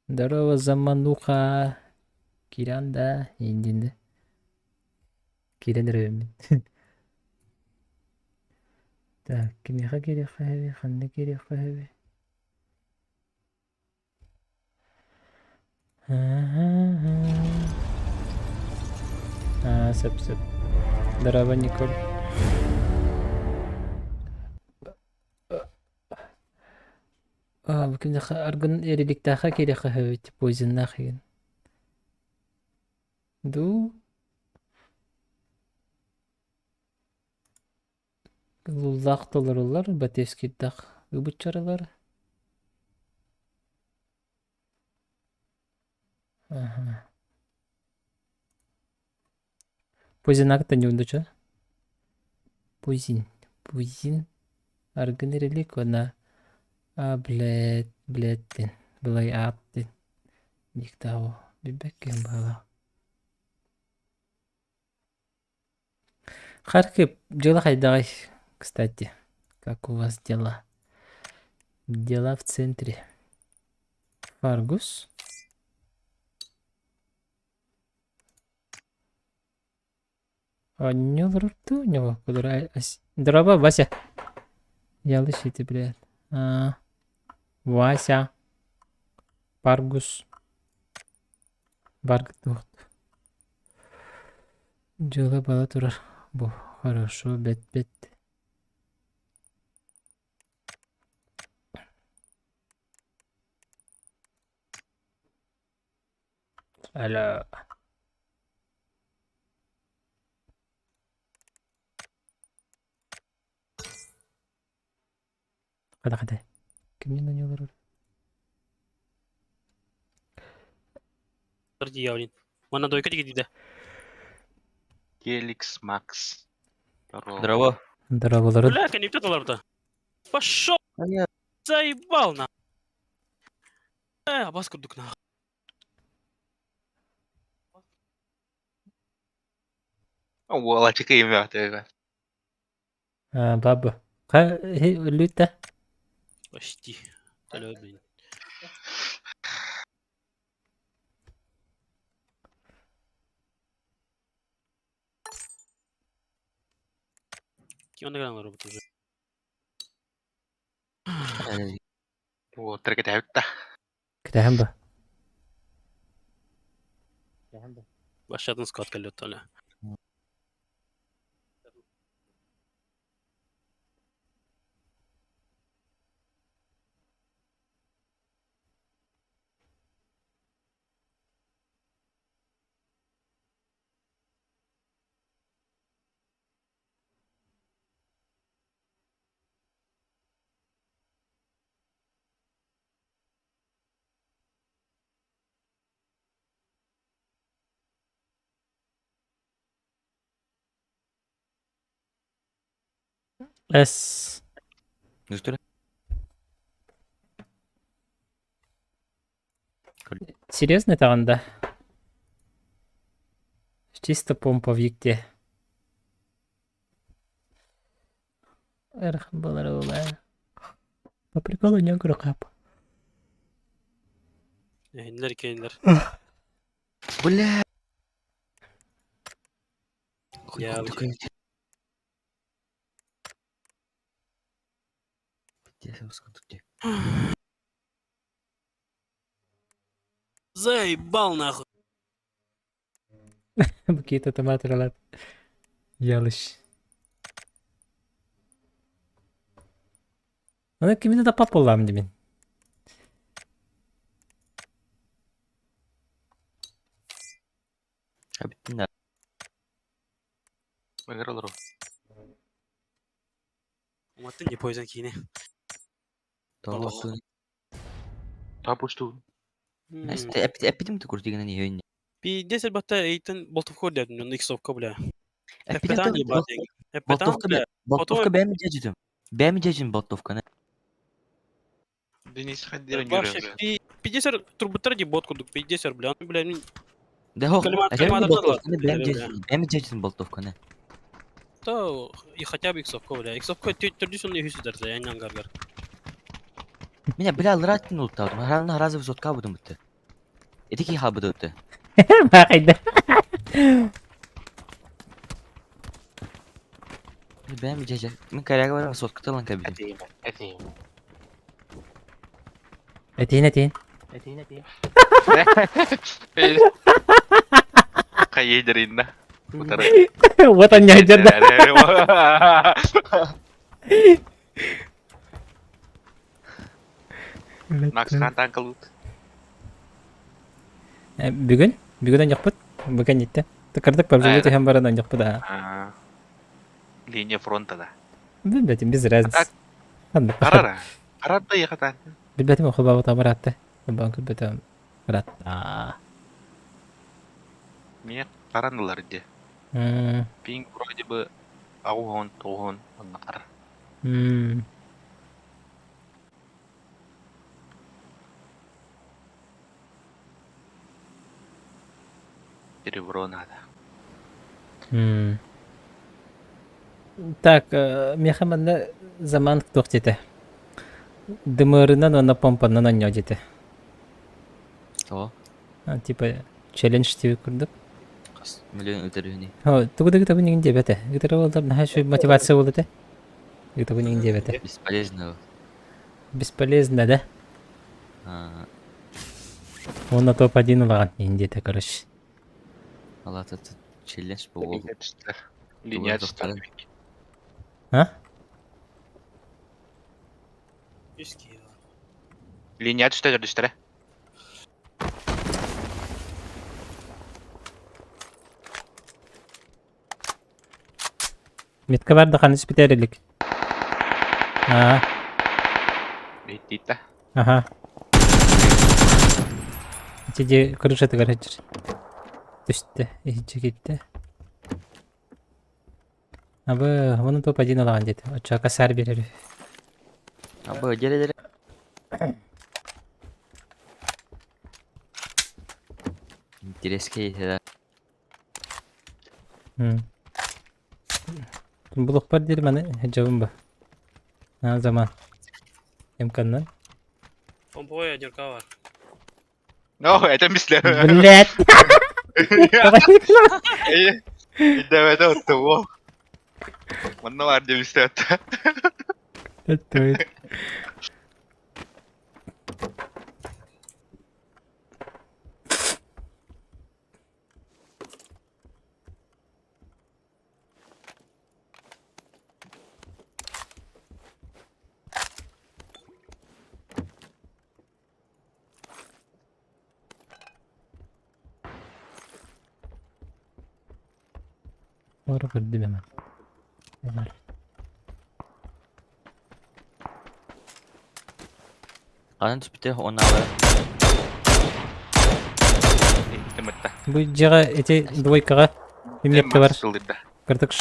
Здорово, замануха. Киран да индинде. Киран рövüm. Так, кимеха керек хаве, ханны керек хаве. Сеп. Здорово, Николь. Букин аргын эриликтаха керек хаве, поизин нахин. Ду. Луллах толырылар, батевскиддах ыбычарылар. Ага. Поизин акта не ундача? Поизин. Аргын эрилик вана. Блядь. Былай аттин. Диктау. Бибеккен бала. Харьков, дела хайдай, кстати. Как у вас дела? Дела в центре. Фаргус. А не вруту у него. Здорово, Вася. Ялыш эти, блядь. Вася. Фаргус. Баргтухт. Дела бала турар. Бу, хорошо, бет. Алло. Када. Кимнен ойнолор? Дiyavrin. Bana doyka dedi. Геликс Макс. Здорово. Здорово, Бля, не кто то Пошел! Заебал на. Абас курдук на. Ủa là chưa kìm rồi, được rồi. Баба. Люта. Почти. Алло, блин. Кем на робот уже? Ủa, trời cái đẹp ta. Кдамба. Başladınız katkı lütfen. Эс. Üstüne. Серьезно тагында? Чисто помповикте. Эх, было. По приколу не кап. Eğinler keyinler. Бля. Ya заебал нахуй. Какие-то томаты ролат. Ялыш. Аны кимине да пап болам демен. Bitti ne? Выиграл. Umatın ya poison kiyini. Doğru. Тапушту. İşte epidim de kurdu yine niye oynuyor? Bir desel batta eğitim boltov derdim onu ikisi of kabul. Epidim Epetan de ya bat. Epetan bile. Boltovka beğenmeyeceğim. Beğenmeyeceğim Boltovka ne? Денис ходил, не Вообще, рёбся. 50 турбутар не бот кудук, 50 бля, ну бля, De ho. Kalimat Boltovka ne? da- Beğenmeyeceğim Boltovka ne? то и хотя бы иксовка, бля. Иксовка традиционный хюсидер за янyan гаргар. Меня бля лратин ултаудum. Herhalde razı bir sotka budum bitti. Edeki ha budu bitti. Макайда. Beğenmeyeceğim. Ben kararga var ama sotka talan kabili. Это ему. Этин. Каедерин, да? Вот он не одет. Наксан танкалут. Бүгүн жакпыт. Бүгүн жетти. Тыкырдык бабжылы hem баран жакпыт. Линия фронта, да. Билбетим без разницы. Карара. Карата ехать. Билбетим охуба табаратты. Банк бетем. Ратта. Мне карандылар де. Пинг вроде бы аугон, тогон, нар. Перебро надо. Так, мехаманна заман тоқтеті. Дымырынан оны помпанан он жете. O. Типа челлендж тип курдук. Milyon ötürüğünü. Тугуда гыта бунин дебете. Гыта болдар на шу мотивация болду. Гыта бунин дебете. Бесполезно. Бесполезно, да? Он на топ-1 улаган индете, короче. Allah tut. Challenge bu oldu. Линия Doğru, doktorum. А? Иски. Линия что düştüre? Метка бар да ханыс битерелик. Биtti. Ага. Içece kırışatı garajır. Düştü. İyice gitti. Abi onun topa din olan dedi. Açığa kasar bir herif. Abi acele Direske yeter. Buluk var değil bana. Cevabım bu. Ne zaman? İmkanlar. Помповая дерка var. Ну, это мисля. Блять. Это вот того. Mana var diye mисля. Evet. Orada kırdım hemen. Var. Anın bitti onu alır. Темата. Bu cığa eti двойкаға. Мемлекте бар. Кырдык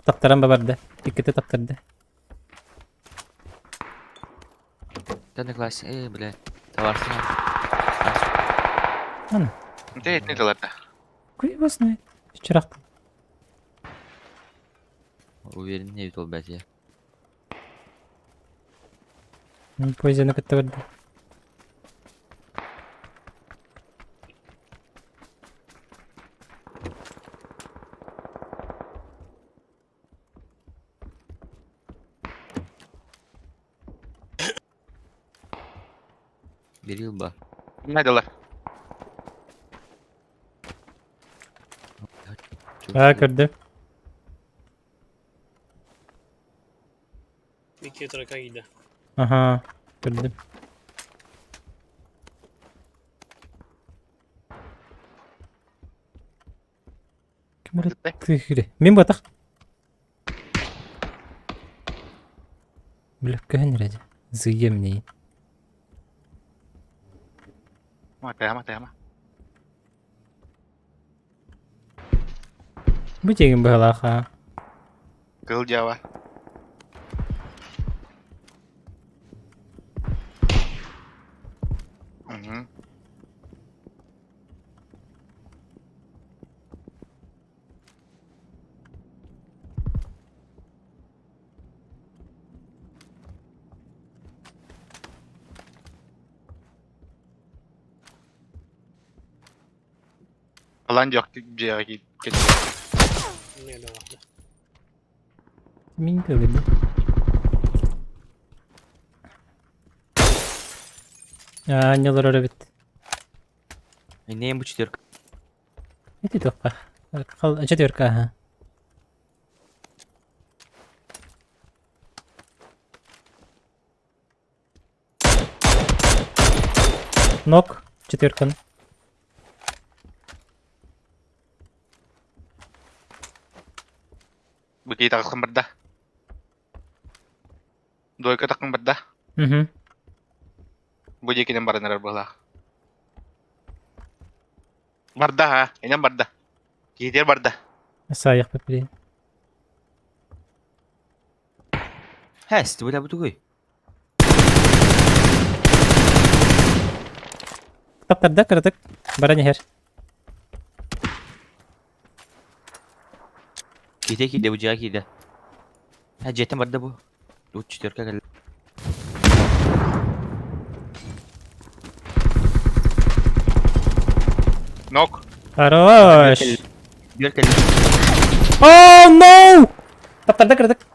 Таптаран бабарды. Иккете таптарды. Тәнді класс, блядь. Товарсың. Ана. Де етнеділерді? Куй его знает. Вчерахты. Уверен, не бит ол бәт, я. Поезияны көтті барды. Bir yıl ba. Нәділер? Көрді. İki traka gidiyor. Aha. Көрдім. Кім ұрады? Түйхірі. Мен батақ. Біліп көхін рәді. Зүйе мінейін. Тема. Бұл тегін бұғалаға. Кыл жава. Alan yok bir yere git. Ne de vardı. Мен көгілді. Анялар ора бит. Нейм bu четверка. Эти тоққа. Четверка, ага. Нок. Четверканы. Bagi takım berda. Dua ke takım berda. Buji kini barang belah. Barda ha, ini barda. Kidir barda. Саяқ пепелейін. Hästi, bu da bu tuğuy. Таптарда кірдік. Баран ехер. Kide bu ciğer kide. Ha jetim var da bu. Bu четверка geldi. Nok. Хорош. Четверка geldi. Oh no! Таптарда кірдік.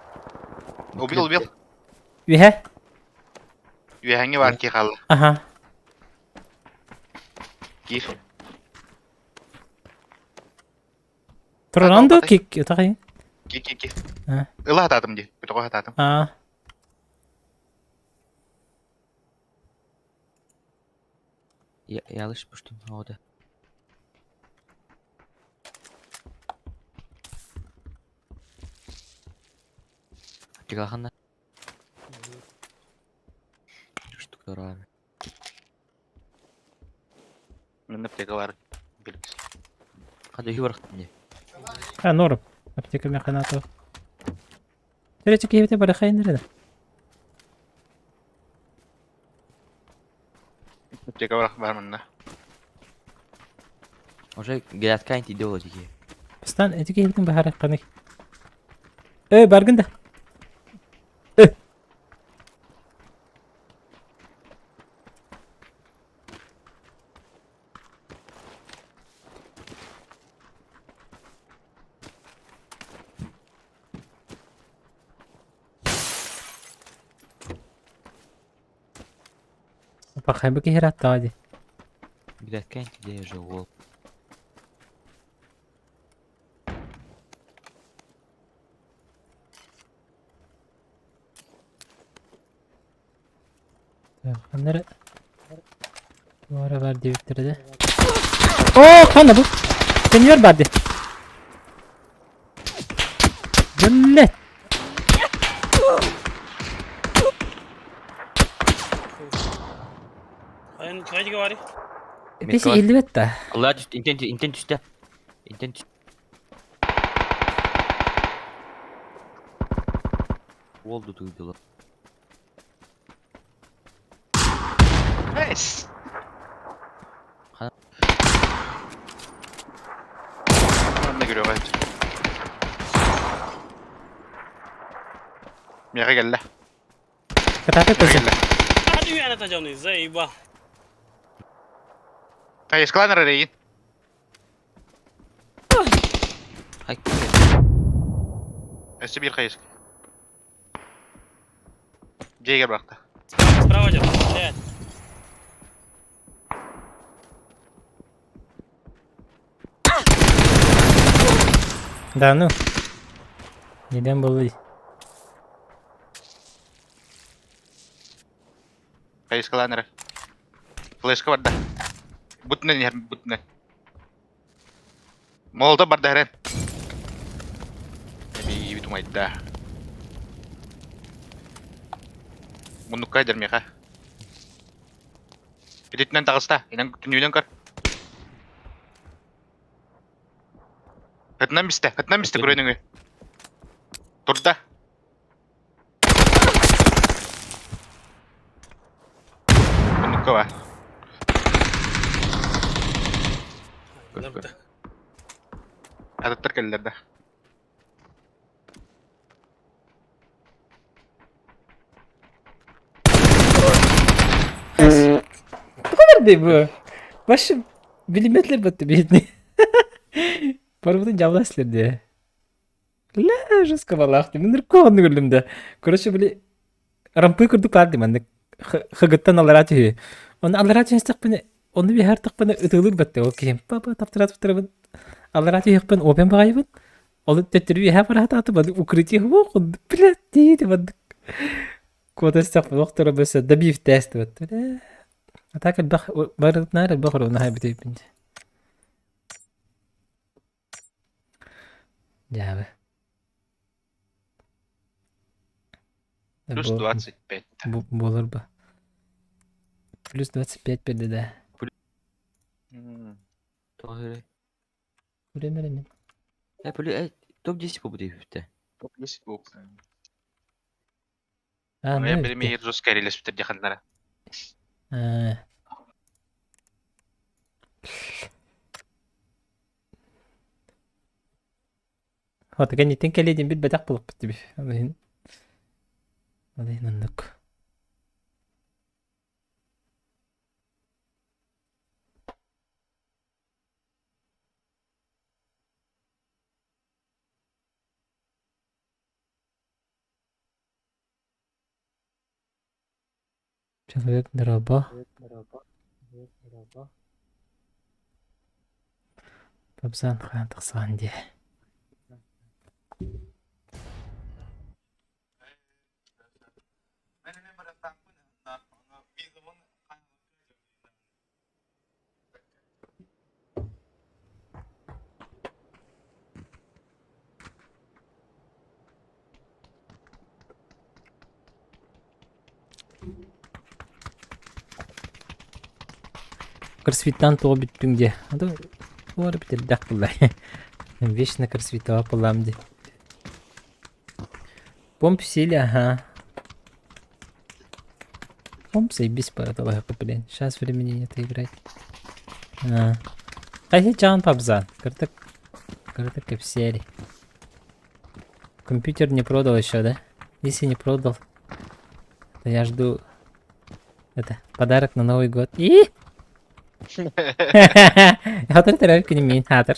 Убил. Вихе? Hangi var ki kaldı? Ага. Gir. Туранды кик. Отағай. Gir. Ha. Ilah hatadım di. Betul hatadım. А. Yanlış puştum orada. Çıkalım. Что abi. Benim de var. Bilgis. Hadi yuvarlak ne? А, норм. Аптека механатов. Теоретик евте барахай нерede? Cek var bende. Уже говорят, какая-нибудь идеология. Пистан этики евтен бахара канык. Баргында. Bakayım bu ki hatta hadi. Говорят, какая-нибудь идея же лол. Kanları bu ara verdi bitirdi. Oo kanı bu. Senior verdi. Güllet. Ayın kaç var ya? Peki 50 bette. Allah düştü, intent üstte. İntent üstte. Oldu duydular. Nice. Ben de görüyor gayet. Miyaka geldi. Kata Miyaka geldi. Hadi bir anlatacağım ازاي بقى. Kayıs kalan arayın. Hay. Esi bir kayıs. Jaeger bıraktı. Справа идет. Блядь. Да ну. Neden böyle? Kayıs kalan ara. Flash'ka vardı. Butne yer butne. Molda vardı heren. Ebi bitu mayda. Munuk kaydır miyaka. Piditnan takasta. Inang tunyulang kar. Katnan biste kuroy nungi. Turda. Munuk ka ba? Nerede? Atattır kellerde. Nerede bu? Başım milimetre battı beni. Парватын жабыласыздар де. Ла, жестко балақты. Мен рукавны көрдім де. Короче, біле, рампы көрдік барды мен. Хыгыттан алараты хүй. Оны алараты жастық біне, оны би хартық біне ұтылыр бәтті. Ол кейім, папа, таптырабын. Алараты хүйіқпен опен бағайбын. Ол төттірі би хәпар хататы бады. Укрытие хүй, құнды, блядь, дейді бады. Кодастақ бады, оқтыра бөсі, дабив тәсті бады. Атакал барытнары бақыр оны хай бітейіп бінде. Java. Плюс 25. Болар ба. Плюс 25 берді да. Doğru. Көремер мен. Böyle top 10 bu değil işte. Топ-10 bu. А, Я ну. білмей Рускарилес бітір жақындары. Вот كان يتنك لي دين بيت بدق بلق بتبي. هذين. هذين عندك. Человек дроба. Пабзан хан тахсан ди. Красвитан то биттің де. Ады олар бітер дақ бұлай. Вечно красвитава пылам де. Помп сели, ага. Помп заебись по этого, блин. Сейчас времени нет играть. Кайсы чан пабзан. Картак в серии. Компьютер не продал еще, да? Если не продал, то я жду это подарок на Новый год. И хатır tarafı kimin hатır?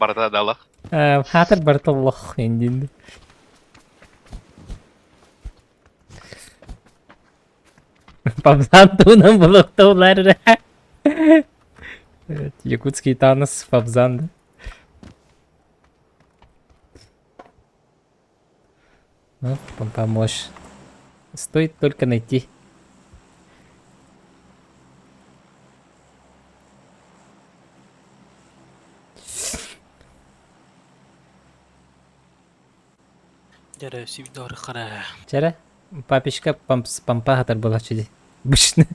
Barda dala. Hатır bartollah indin. Пабзан туnan buluktular. Evet, якутский танос Пабзан. Ну, помочь. Стоит только найти. Жарай, сивидары қара. Чара, папишка пампа хатар была чуди. Бышны.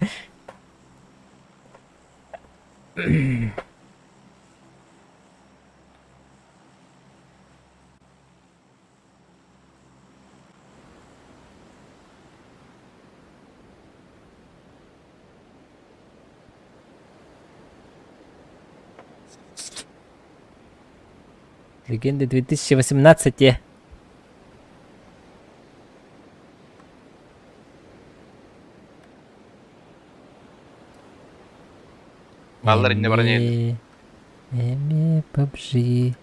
Легенды 2018. Балдар инде бар не. Эми PUBG.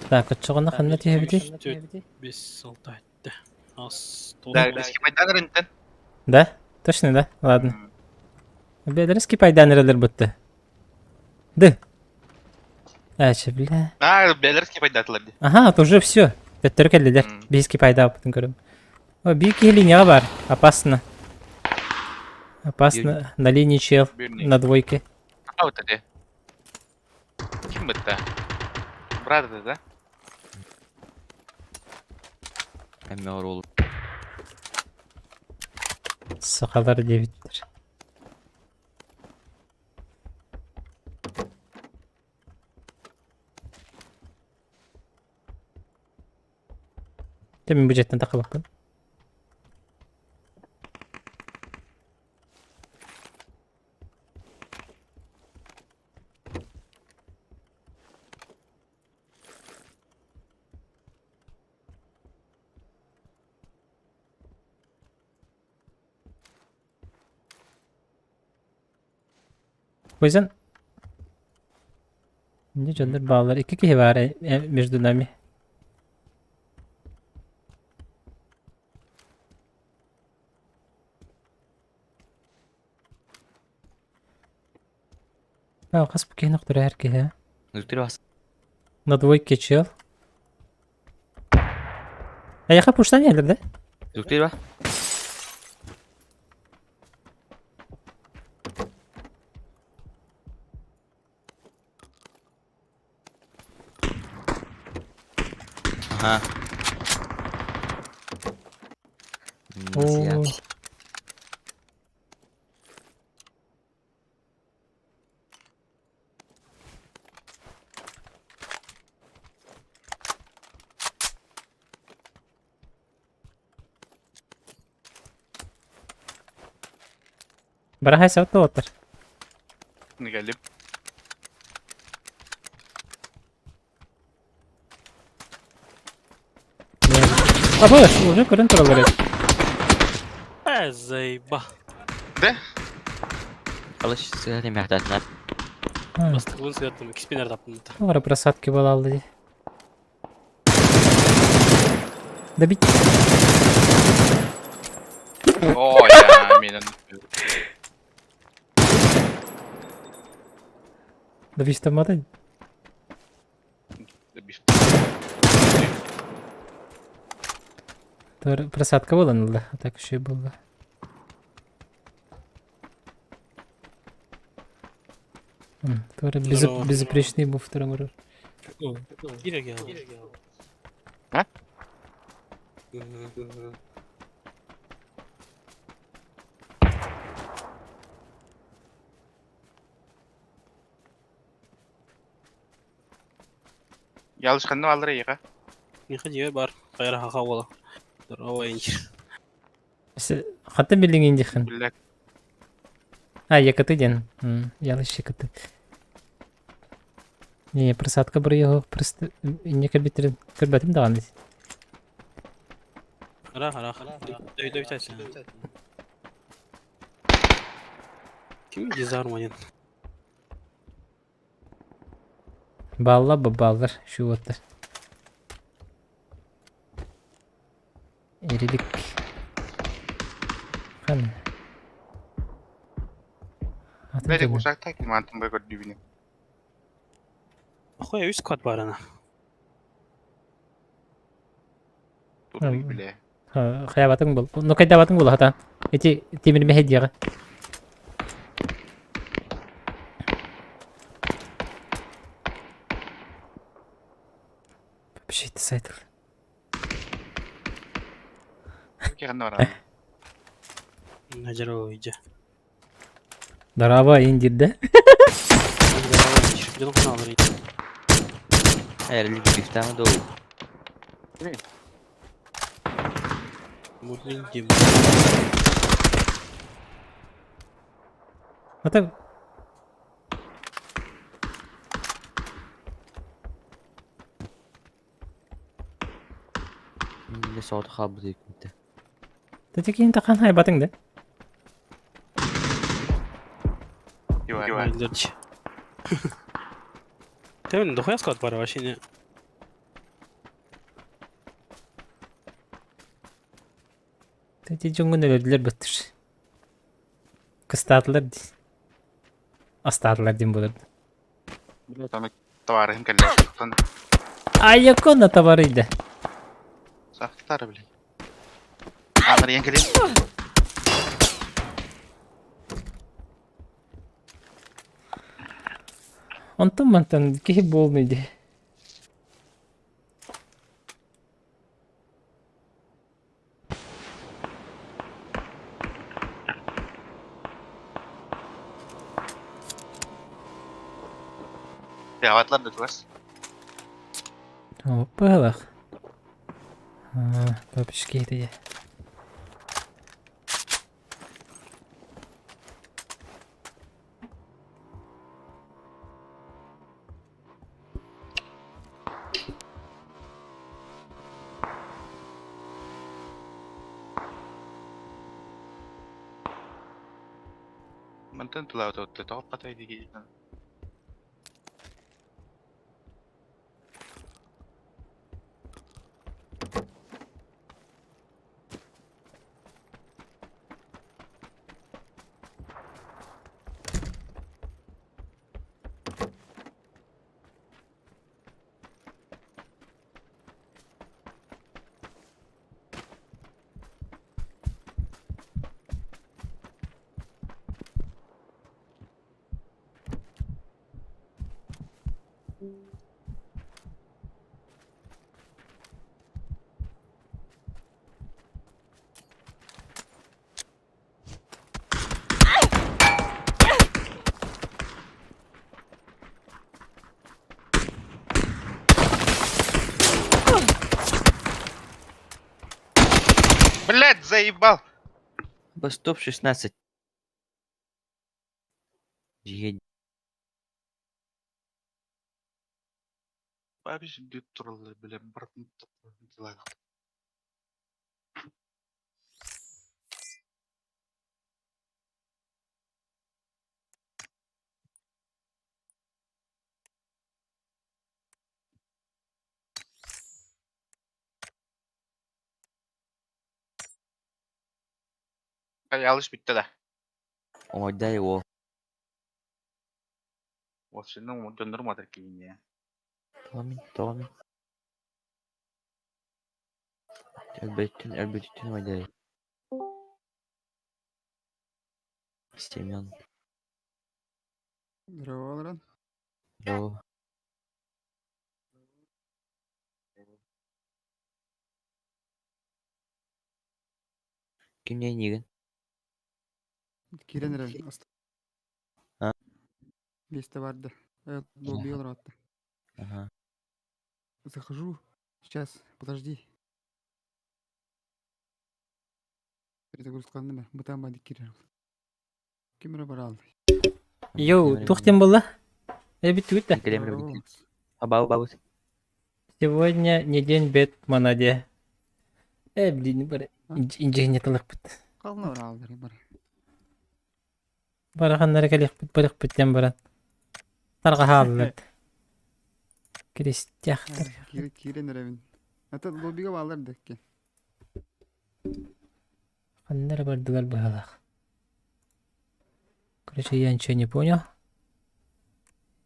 Так, отчоғына қанна түйебіде? 5-6 айтты. Аз Да, скипайдан рентен. Да? Точно, да? Ладно. Бедрес кипайдан релер бұтты. Ды. Әші, бля. Белер скипайдатылар ди. Ага, это уже все. Это только лидер. Без кипайда опытын көрім. О, бейкі линия бар. Опасно. Опасно. На линии чел. На двойке. А вот это. Ким это? Брат это, да? Әмме ар олып. Сақалар дебиттер. Мен бұл жеттен тақы бақпын. Koysan. Ne candır bağlar. İki kişi var между нами. Қас бұл кейін ұқтыры әрке, ә? Зүктері бас. На двойке чел. Аяқа пуштан елдір, да? Зүктері ба? Ага. Nasıl ya? Барахай сауытта отыр. Не gelip. Абы, уже көрін тұра көреді. Заеба. Да? Қалыш сығатын мәқтатынар. Бастығын сыйаттым, киспенер таптым. Олар просадки бола алды де. Да бит. О, я менен. Да бит тамады. Просадка бола налды, а так еще и было. Тоже безупречный был второй раз. Керек я. А? Ялышқанды алдыр еға. Неха жебе бар. Қайра хақа бола. Здорово, инчир. Хаты билин индихан. Білек. А, якыты ден. Ялыш якыты. Не, просадка бір его просто не кабитрин. Кырбатым даған дес. Қара. Дөйді өйтәсін. Кім дезар манен? Баллар, şu отыр. Eridik. Хан. Бәдек ұшақта кел мантым бай көрді біне. Қой, өз код бар ана. Тұрды біле. Қаябатың бол. Ну қайда батың бол хата. Эти темірме хедияға. Пішейті сайтыл. Кеғанды бар. Нәжер ойды. Дараба индирді. Жон қана алыр еді. Әрлі бифтамы доу. Мұтлин дем. Ата. Öyle soğudu kabul edildi. Dedi ki intikan haybatın de. Yok. Öldürücü. Temin de koyas kat para var şimdi. Dedi cungun öldüler bitir. Kıstadılar di. Astadılar diyeyim bulurdu. Там товары калляшкан. Ay yakın da tavarıydı. Сахтар, блин. Анар янкелин. Ondan ki bolmuydu. Пиаватлар да туас. Hoppa bak. Köpüşkeydi ya. Мантен тулаа тот тоопатай диги. Блядь, заебал! Стоп 16. Жиген. Бабиш дит туралы билем бартын тылага. Алыш битти да. Oyda o. Osunu döndürmadır ki yine. Tamam. Elbette oyda. İstemiyorum. Здорово, Лоран. Yo. Kimden yiyin? Кирен Рен. Ha? Листа Варда. Лобби Ротта. Aha. Захожу. Сейчас, подожди. Перезагрузка нема. Бутан бади Кирен. Кимера баралды. Yo, тухтем была. Битвит да. Gelemiyorum. Бабу. Сегодня не день Бэтмена, блин, бар. Инженер не талах бит. Қалны баралды. Бар. Бараханнары келек бит, барах биттен баран. Тарга халлар. Кристиахтар. Кирен Рен. Это лоббига балдар деккен. Ханнары бардылар баалах. Короче, я ничего не понял.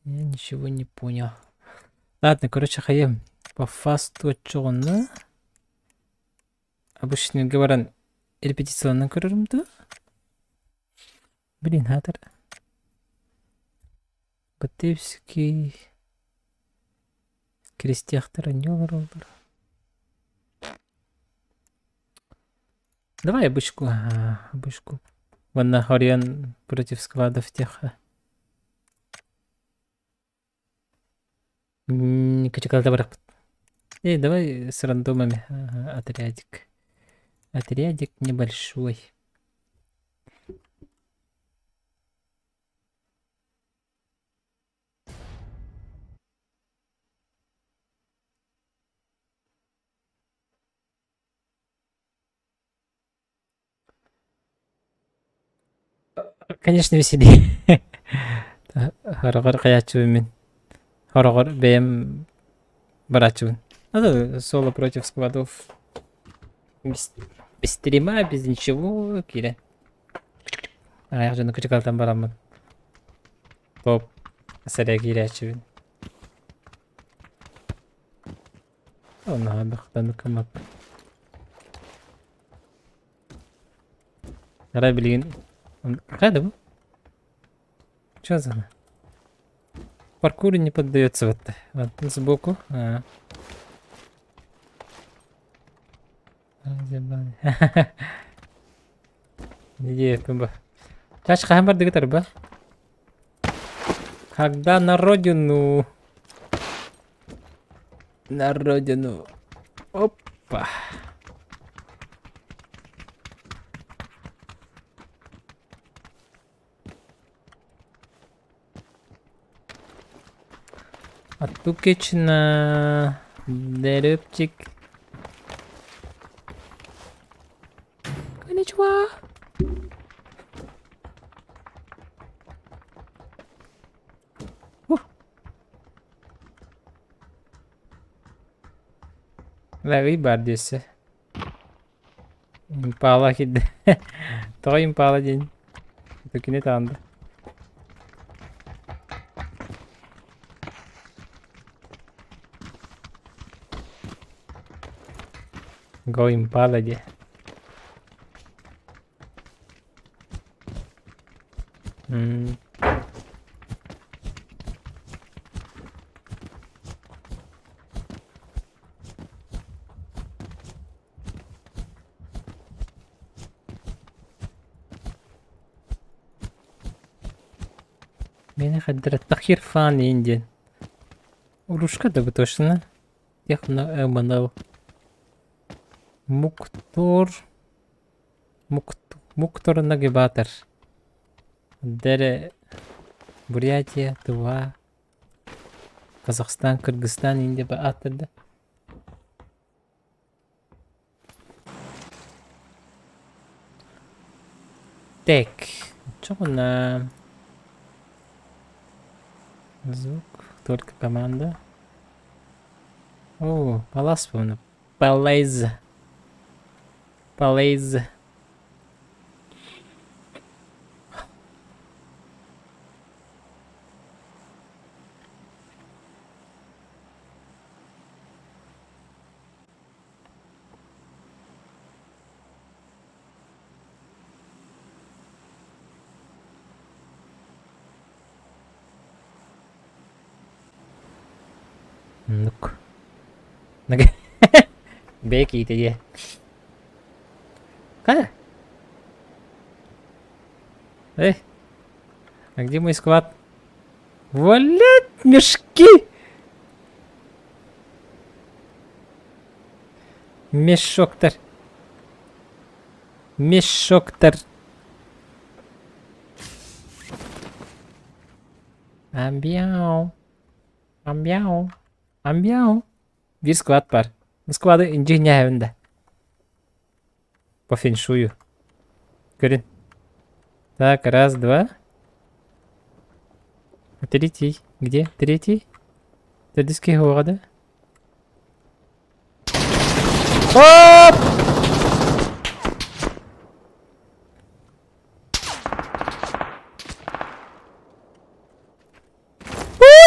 Я ничего не понял. Ладно, короче, хаем по фасту отчёгонна. Обычно говорят, репетиционно көрөрүмдү. Блин, хатыр. Батевский. Крестьяхтар не олар. Давай обычку. Обычку. Ванна Хориан против складов тех. Качекалда барах. Давай с рандомами. Отрядик. Отрядик небольшой. Конечно, веселее. Хорогор каячубын мен. Хорогор бэм барачубын. Надо соло против сквадов. Без стрима, без ничего, кире. Аяк жана күчүк барамын. Топ сария кирячубын. Она бахтан камак. Ара билген. Кайда бу? Чё за? Паркур не поддается вот. Вот сбоку. Иди, тумба. Чаш хамбар дегтер ба. Когда на родину. На родину. Опа. Атукечна деревчик. Коничва. Леви бардисе. Импала кидде. Той импала день. Тукине танды. Go Impala де. Мені қадір тахир фан инден. Урушка да бы точно. Техно эманал. Муктор нагибатор. Дере Бурятия, Тува, Казахстан, Кыргызстан, Индия ба атырды. Так, что на звук, только команда. О, палас, по-моему. Палейз. Палейз. Ну-ка. Беки тебе. Куда? Эй, а где мой склад? Валять мешки! Мешоктор. Мешоктор. Амбяу. Амбяу. Амбяу. Bir squad var. Bu squad'ı ince evinde. По феншую. Görün. Так, раз, два. А третий? Где? Третий? Третий города. Оп!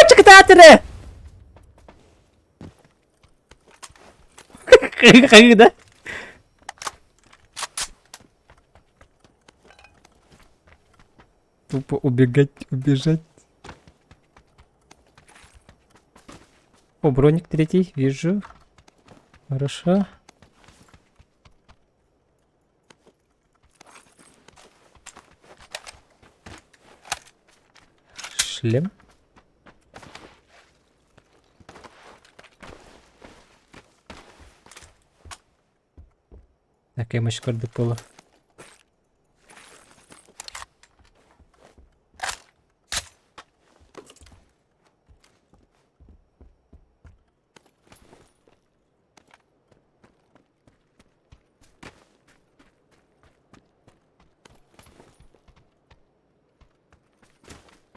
Чекататоры! Когда? Тупо убегать, убежать. О, броник третий, вижу. Хорошо. Шлем. Так, я мочкар пола.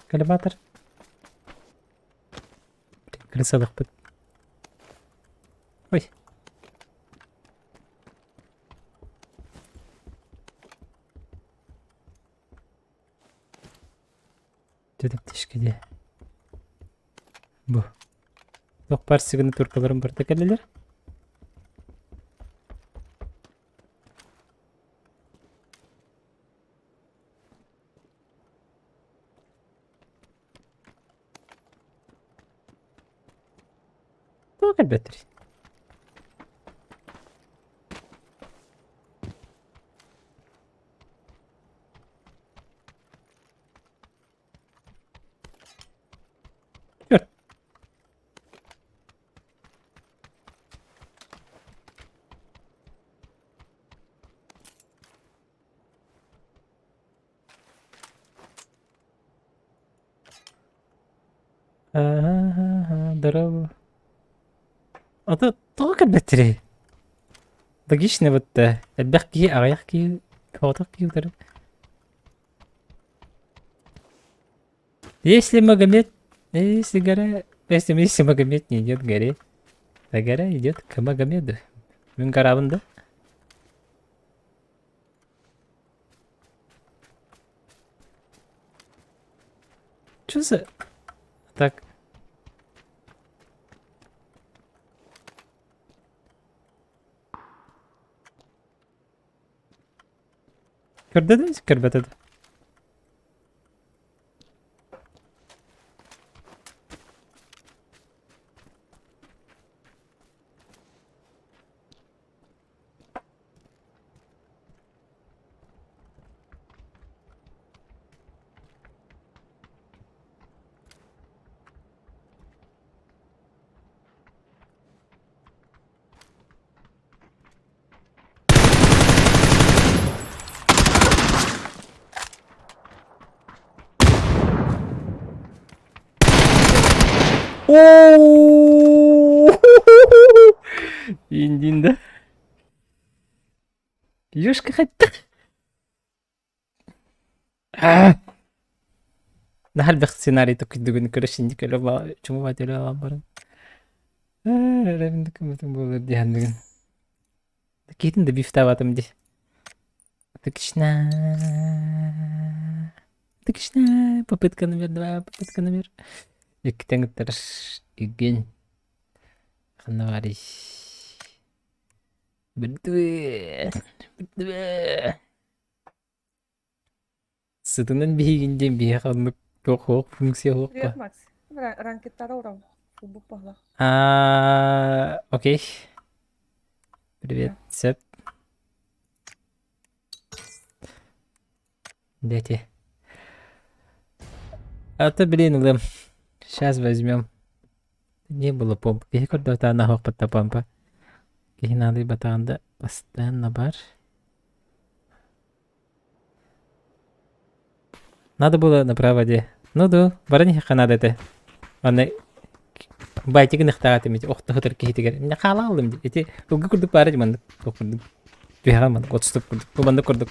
Колебатор. Крысалых под. Ой. Dedim teşkili. Bu. Yok var signaturkalarım burada gelirler. Yok elbette. Gör. Здорово. Это только быстрее. Логично вот البحكي أغيحكي خاطركي وتر. Если Магомед, если гора, если Магомед не идет к горе, то гора идет к Магомеду. Мен гарабында. Чё за... Так. Көрдіңіз? Көрбәтеді. Индинда. Ёшка хоть. Нахал бих сценарий только дүгүн көрөшүн дикеле ба чуму бателе алам барын. Ревиндик мутун болор дияндыгын. Кетин да бифта батым ди. Тыкшна. Попытка номер 2, попытка номер. Ikkitен гыттарыш игген. Ханавари. Бирдүбе. Сытынан бейгинден бейе қалынып хоқ функция хоқ Привет, Макс. Ранки Тарором. Фубук погла. Окей. Привет, Сэп. Дети. А-то, блин, Лэм. Сейчас возьмем. Не было помпы. Куда-то она хопата помпа. Надо батанда постоянно бар. Надо было на проводе. Ну да, барани ханада это. Она байтик нахтагат имеет. Ох, тохтер кихитигер. Не халалым. Эти угу курдук баради ман. Курдук. Бега ман. Отступ курдук. Банда курдук.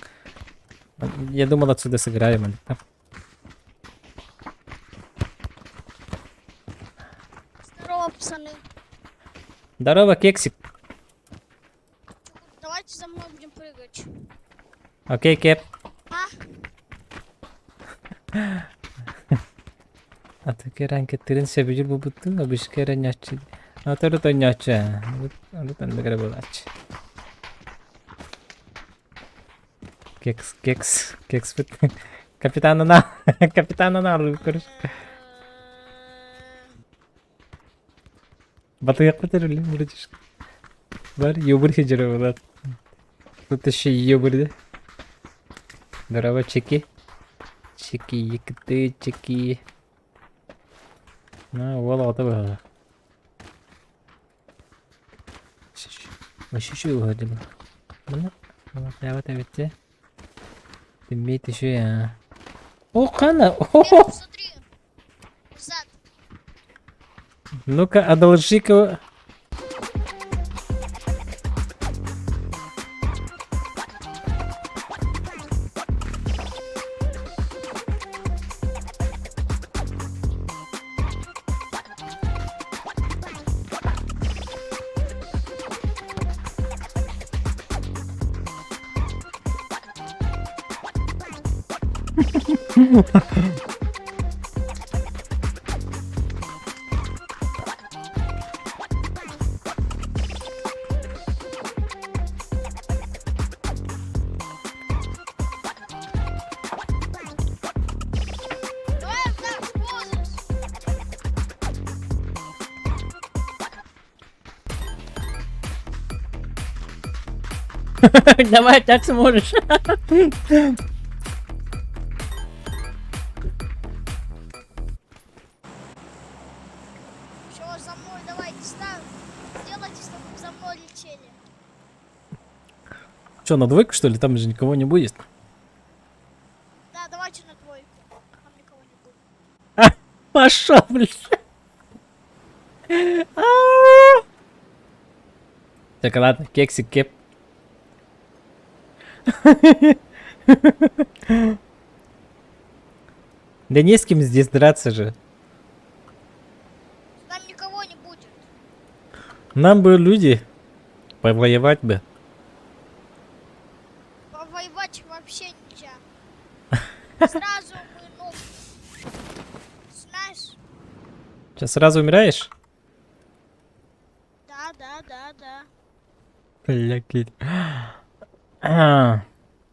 Я думал отсюда сыграем ман. Здорово, пацаны. Здорово, кексик. Давайте за мной будем прыгать. Окей, Кеп. А ты керанке тырын себежил бубуттун, обыш керан ячы. А тору то няча. Вот он дагара болач. Кекс бит. Капитанына алып көрүш. Батыяк көтөрүлү бурчуш. Бар ёбур хижера болот. Тут еще ёбурды. Здорово, чеки. Чеки, якты, чеки. На, вала отаба. Шишу уходим. Mana? Lewat evet. Dimit şu ya. O kana. Смотри. Зад. Ну-ка, одолжи-ка. Давай так, возраст. Давай, так сможешь. Все, за мной давайте ставь. Сделайте, чтобы за мной летели. Че, на двойку, что ли? Там же никого не будет. Да, давайте на двойку. Там никого не будет. Пошел, блин. Так, ладно, кексик, кеп. Да не с кем здесь драться же. Там никого не будет. Нам бы люди повоевать бы. Воевать вообще нельзя. Сразу мы, ну, знаешь? Сейчас сразу умираешь? Да, да, да, да. Бля, Кирилл.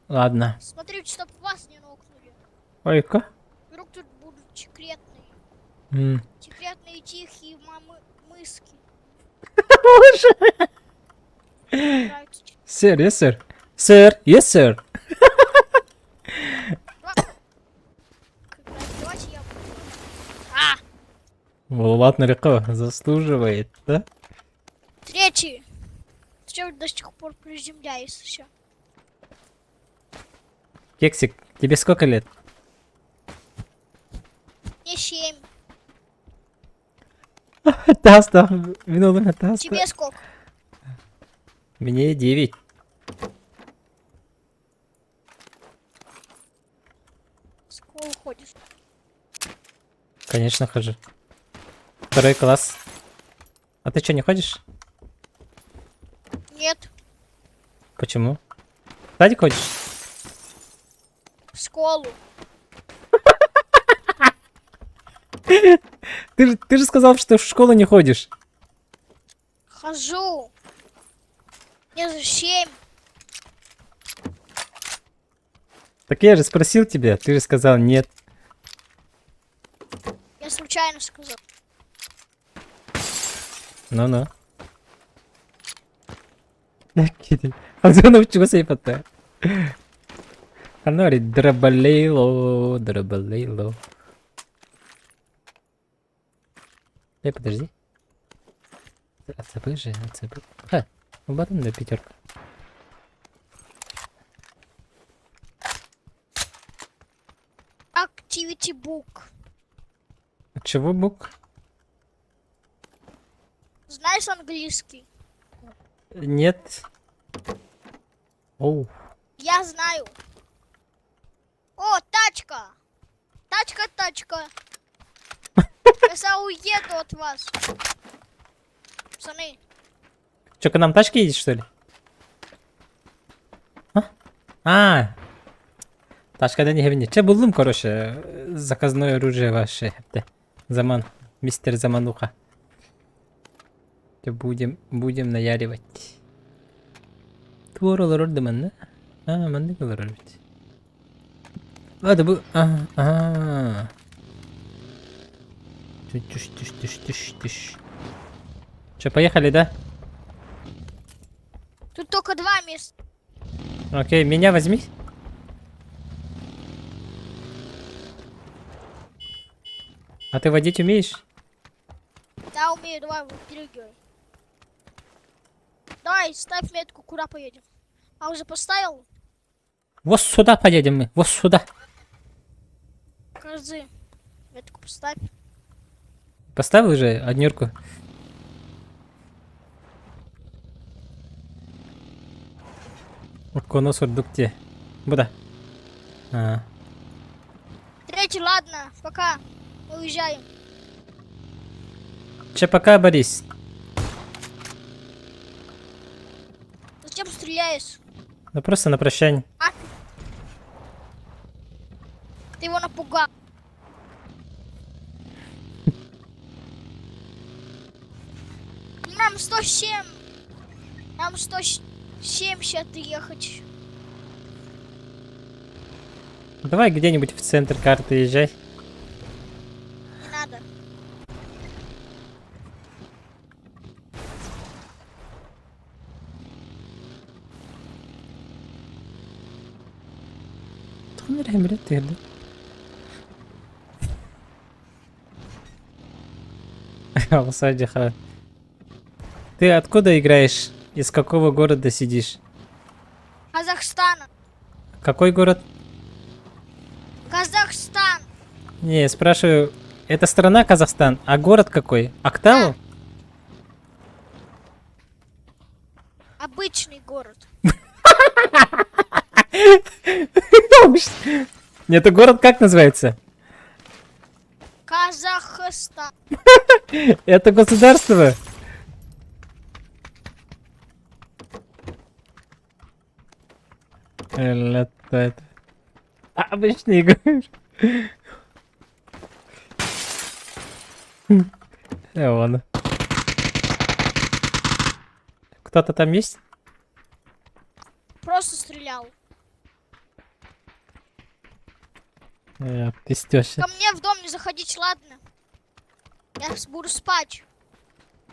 Ладно. Смотрите, чтоб вас не нокнули. Ой-ка. Вдруг тут будут секретные. М. Секретные тихие мыски. Нравится. Sir, yes, sir. Sir, yes, sir. Давайте я буду. Влад Нарико заслуживает, да? Третий. Что до сих пор приземляюсь еще? Кексик, тебе сколько лет? Мне 7. Таста, минулого таста. Тебе сколько? Мне 9. В школу ходишь? Конечно, хожу. 2 класс. А ты что, не ходишь? Нет. Почему? В садик ходишь? В школу. Ты же сказал, что в школу не ходишь. Хожу. Мне за 7. Так я же спросил тебя, ты же сказал нет. Я случайно сказал. Ну-ну. Кирилл, а кто научился и потом? Она говорит, драбалейло, драбалейло. Эй, подожди. АЦБ же, АЦБ. Ха, батон на 5. Activity book. Чего бук? Знаешь английский? Нет. Оу. Я знаю. О, тачка. Тачка, тачка. Я уеду от вас. Пацаны. Чё, к нам тачки едет, что ли? А, тачка да не гевни. Че булдум, короче, заказное оружие ваше. Заман, мистер Замануха. Будем наяривать. Туоролор орды манда? А, манда калар ведь. Ладно, bu... Ага. Тыш. Че, поехали, да? Тут только 2 места. Окей, меня возьми. А ты водить умеешь? Да, умею, давай, выпрыгивай. Давай, ставь метку, куда поедем. А уже поставил? Вот сюда поедем мы, вот сюда. Каждый. Метку поставь. Поставил уже однерку. Конос ордукте. Буда. Третий, ладно, пока. Мы уезжаем. Че пока, Борис? Зачем стреляешь? Ну просто на прощание. А? Ты его напугал. Нам 107. Нам 170 ехать. Давай где-нибудь в центр карты езжай. Не надо. Алсадиха. Ты откуда играешь? Из какого города сидишь? Казахстана. Какой город? Казахстан. Не, спрашиваю, это страна Казахстан, а город какой? Актау? Обычный город. Нет, это город как называется? Казахстан. Это государство? Это... Обычный город. Ладно. Кто-то там есть? Просто стрелял. Пиздёшь. Ко мне в дом не заходить, ладно? Я буду спать.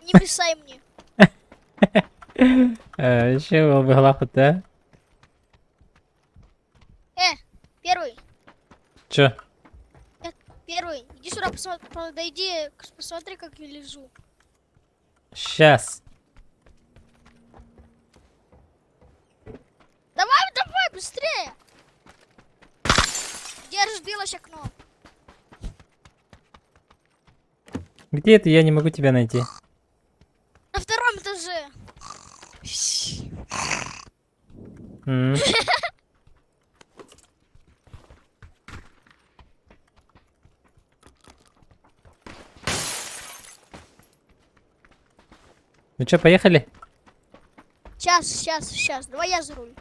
Не писай мне. Еще был бы главный, да? Первый. Чё? Первый. Иди сюда, подойди, посмотри, как я лежу. Сейчас. Давай, быстрее. Где разбилось окно? Где это? Я не могу тебя найти. На втором этаже. Ну чё, поехали? Сейчас. Давай я за руль.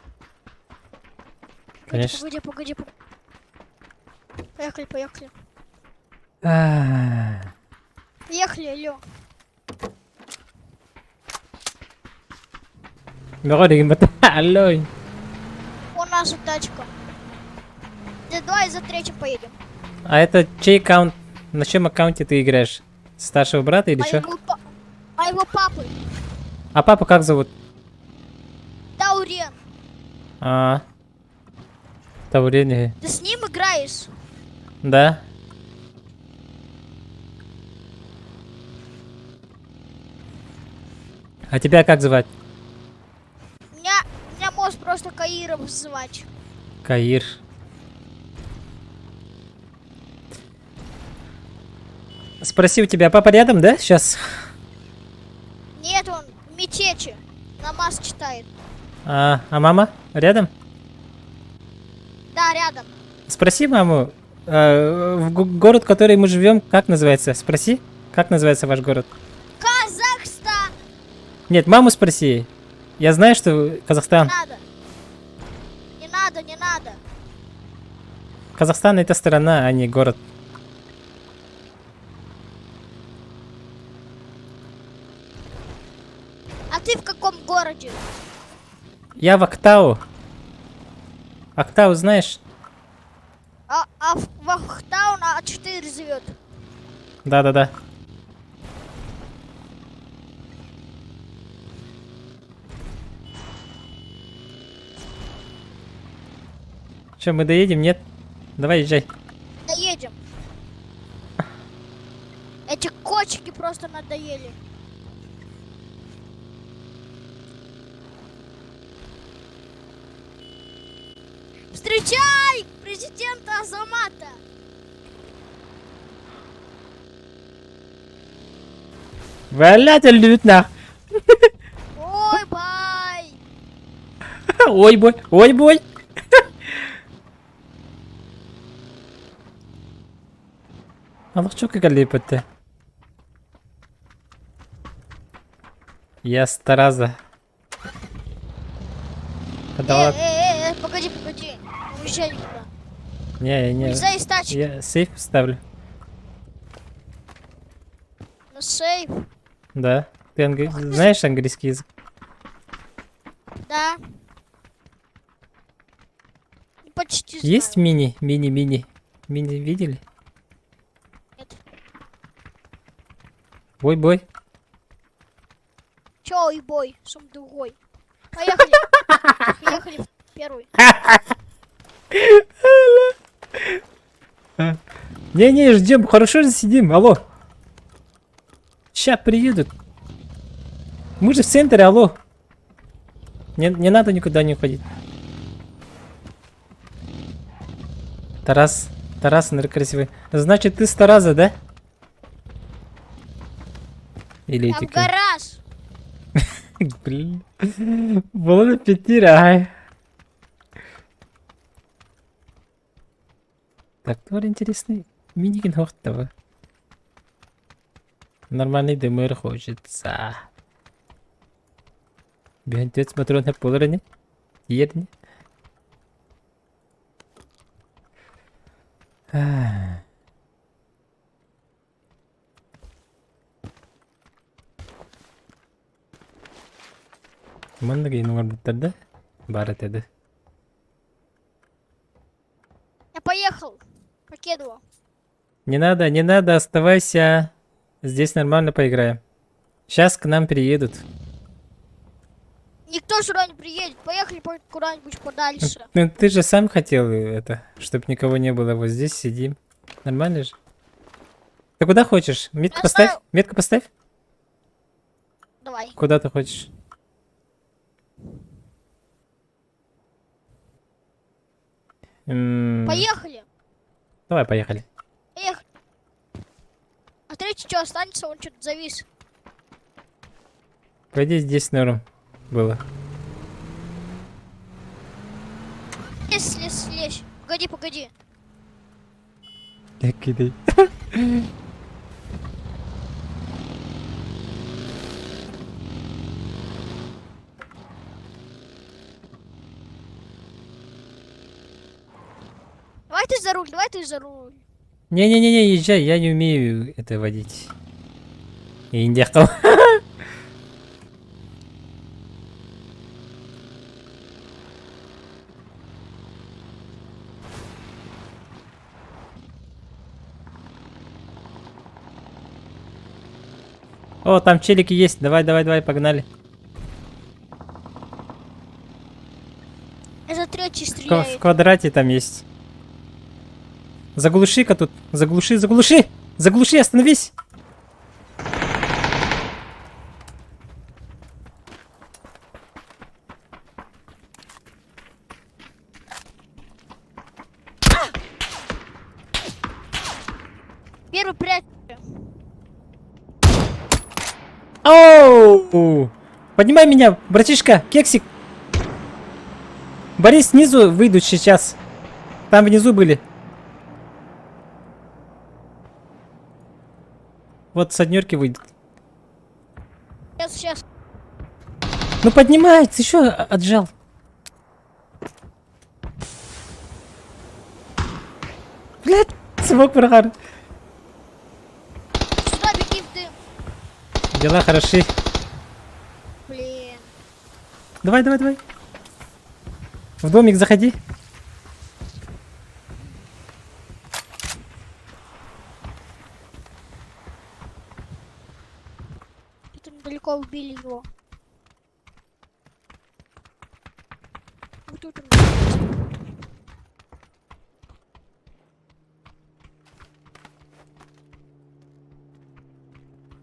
Конечно. Погоди. Поехали. Поехали, алло. Говори, алло. Вон наша тачка. Давай за третьим поедем. А это чей аккаунт? На чем аккаунте ты играешь? Старшего брата или что? Моего папы. А папа как зовут? Таурен. Таурен. Ты с ним играешь? Да. А тебя как звать? Меня можешь просто Каиром звать. Каир. Спроси, у тебя папа рядом, да, сейчас? Нет, он в мечети. Намаз читает. А мама рядом? Да, рядом. Спроси маму, город, в который мы живем, как называется? Спроси, как называется ваш город? Казахстан. Нет, маму спроси. Я знаю, что Казахстан. Не надо. Казахстан это страна, а не город. А ты в каком городе? Я в Актау. Актау знаешь? А в Ахтау на А4 живет. Да. Че, мы доедем, нет? Давай, езжай. Доедем. Эти кочки просто надоели. Встречай президента Азамата. Валять, лютна. Ой, бай. Ой, бой. Allah çok галипоте. Я стараза. Погоди. Не уезжай никуда. Не, Нельзя из тачки. я сейф ставлю. На сейф. Да. Ты знаешь английский язык? Да. Почти Есть знаю. мини? Мини видели? Нет. Бой. Чё, и бой, сам другой. Поехали. Поехали в первый. Не, ждем, хорошо же сидим, алло. Ща приедут. Мы же в центре, алло. Не надо никуда не уходить. Тарас, наверное, красивый. Значит, ты с Тараза, да? Или Там эти... гараж. Блин. Было пятира. Так, тоже интересный. Минигин хохтава. Нормальный дымыр хочется. Бегать смотрю на полроне. Ерни. Mana gini nomor betul Барат это. Я поехал. Покедывал. Не надо, оставайся. Здесь нормально поиграем. Сейчас к нам приедут. Никто сюда не приедет. Поехали куда-нибудь подальше. Ну, ты же сам хотел это, чтобы никого не было. Вот здесь сидим. Нормально же? Ты куда хочешь? Метку Я поставь. знаю. Метку поставь. Давай. Куда ты хочешь? Поехали. Давай, поехали. Поехали. А третий что, останется? Он что-то завис. Пойди здесь норм было. Слезь. Погоди. Кидай. Давай ты за руль. Не, езжай, я не умею это водить. И не ехал. О, там челики есть. Давай, погнали. Это третий В стреляет. квадрате там есть. Заглуши-ка тут. Заглуши. Заглуши, остановись. Первый прячь. Оу! Поднимай меня, братишка, кексик. Борис, снизу выйдут сейчас. Там внизу были. Вот с однерки выйдут. Сейчас. Ну поднимай, ты еще отжал. Блядь, смог прохар. Сюда беги в дым. Дела хороши. Блин. Давай. В домик заходи. Это недалеко убили его. Вот тут он.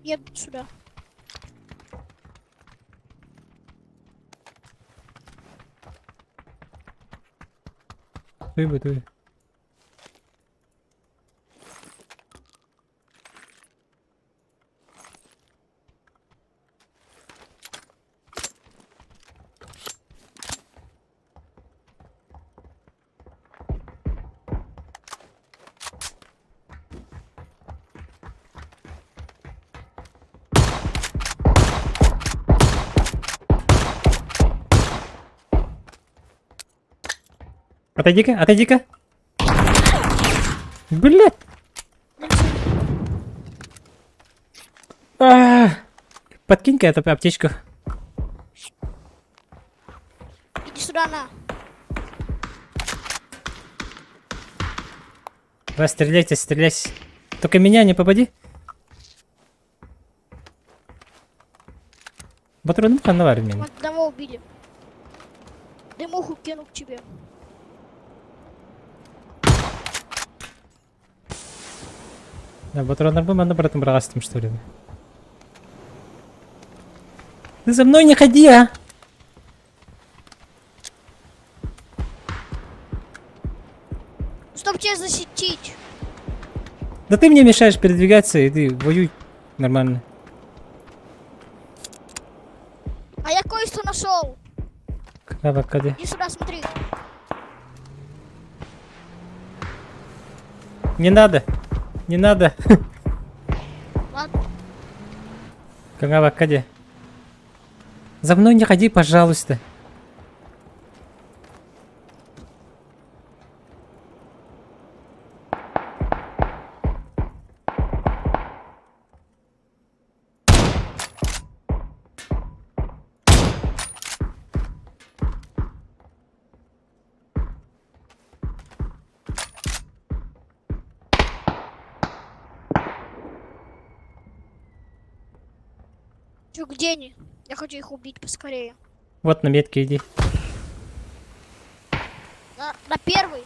Едут сюда. Дуй. Отойди-ка. Блядь! Подкинь-ка эту аптечку. Иди сюда, на. Давай, стреляйте. Только меня не попади. Батроном ханавар меня. Вот одного убили. Дымуху кину к тебе. Да, батронlar был, надо братом брастым, что ли. Ты за мной не ходи, а! Чтоб тебя защитить. Да ты мне мешаешь передвигаться, и ты воюй нормально. А я кое-что нашел. Кавакаде. Иди сюда, смотри. Не надо. Не надо. Ладно. Кавакаде. За мной не ходи, пожалуйста. Чё, где они? Я хочу их убить поскорее. Вот на метке иди. На первый.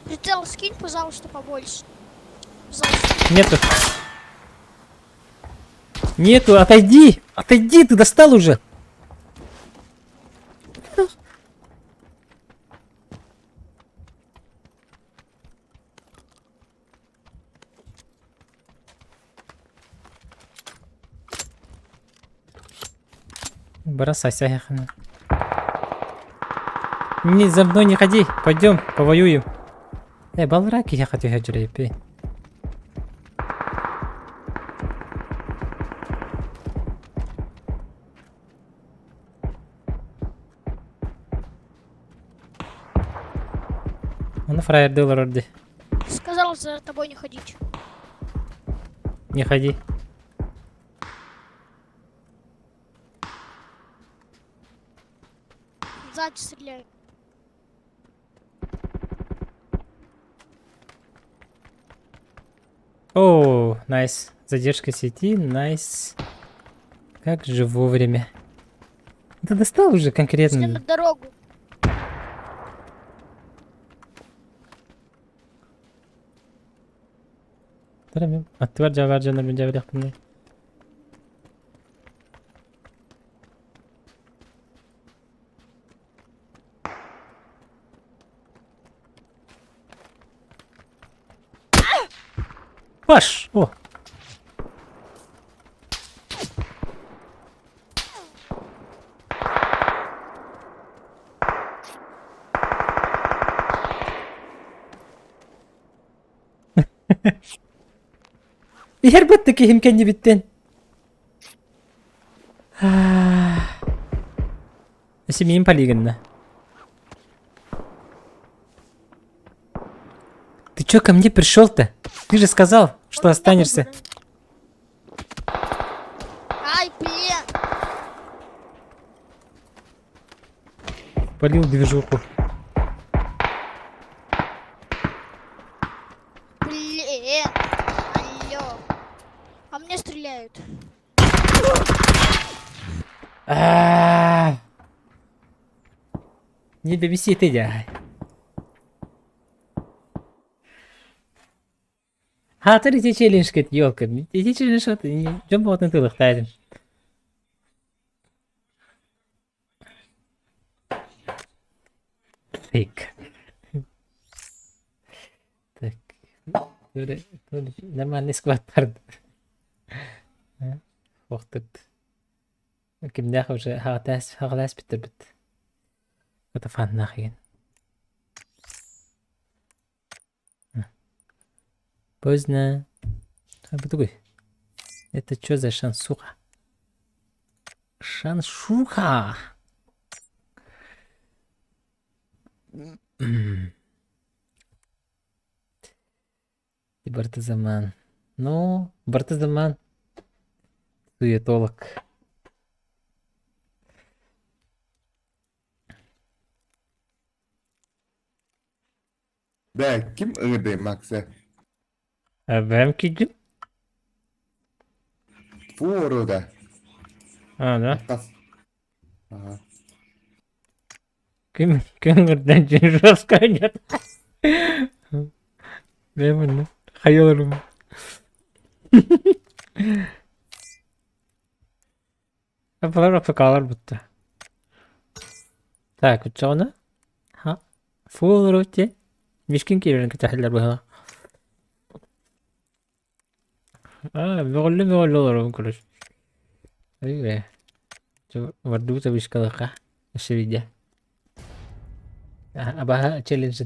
Прицел скинь, пожалуйста, побольше. Пожалуйста. Нету. Нету, отойди! Отойди, ты достал уже! Бросайся, Яхана. Не, за мной не ходи, пойдем, повоюем. Балраки я хочу хаджрейпи. Он фраер дыл вроде. Сказал за тобой не ходить. Не ходи. Сзади стреляй. О, найс. Задержка сети, найс. Как же вовремя. Ты достал уже Если конкретно. на дорогу. Attıvar cevher canlar cevher yapın. Baş. O. Elbette ki imkanı bitten. Семьим полигонно. Ты чё ко мне пришел-то? Ты же сказал, что останешься. Ай, блин. Полил движуху. Блин. Алло. По мне стреляют. Не бебиси ты, я. Hatır içi challenge ket yok. İçi challenge ket. Jump botun tılıktaydım. Fake. Так. Böyle нормальный склад vardı. Вақтыт. Кимдах уже хағалас бітір біт. Это фан нахуй. Поздно. Бутугой. Это что за шансуха? Шансуха! Бартазаман. Ну, Бартазаман. Суетолог. Да, Ким Ыды, Макса. Ben kim? Фурода. Да. Ага. Kim oradan Cinrovska нет. Ben bunu hayalım. Апалар апакалар бутта. Так, учёна. Ха. Фулроте. Мишкин кирен китахиллер баха. بقول كلش. ايوه. شو ودوته بيشكلها الشريجة. أباها تشالنج.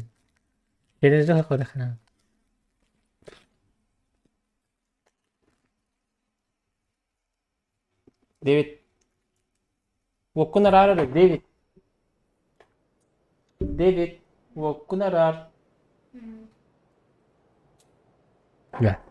تشالنج هاخد احنا. ديفيد. وكنا رار ديفيد. ديفيد وكنا رار. لا.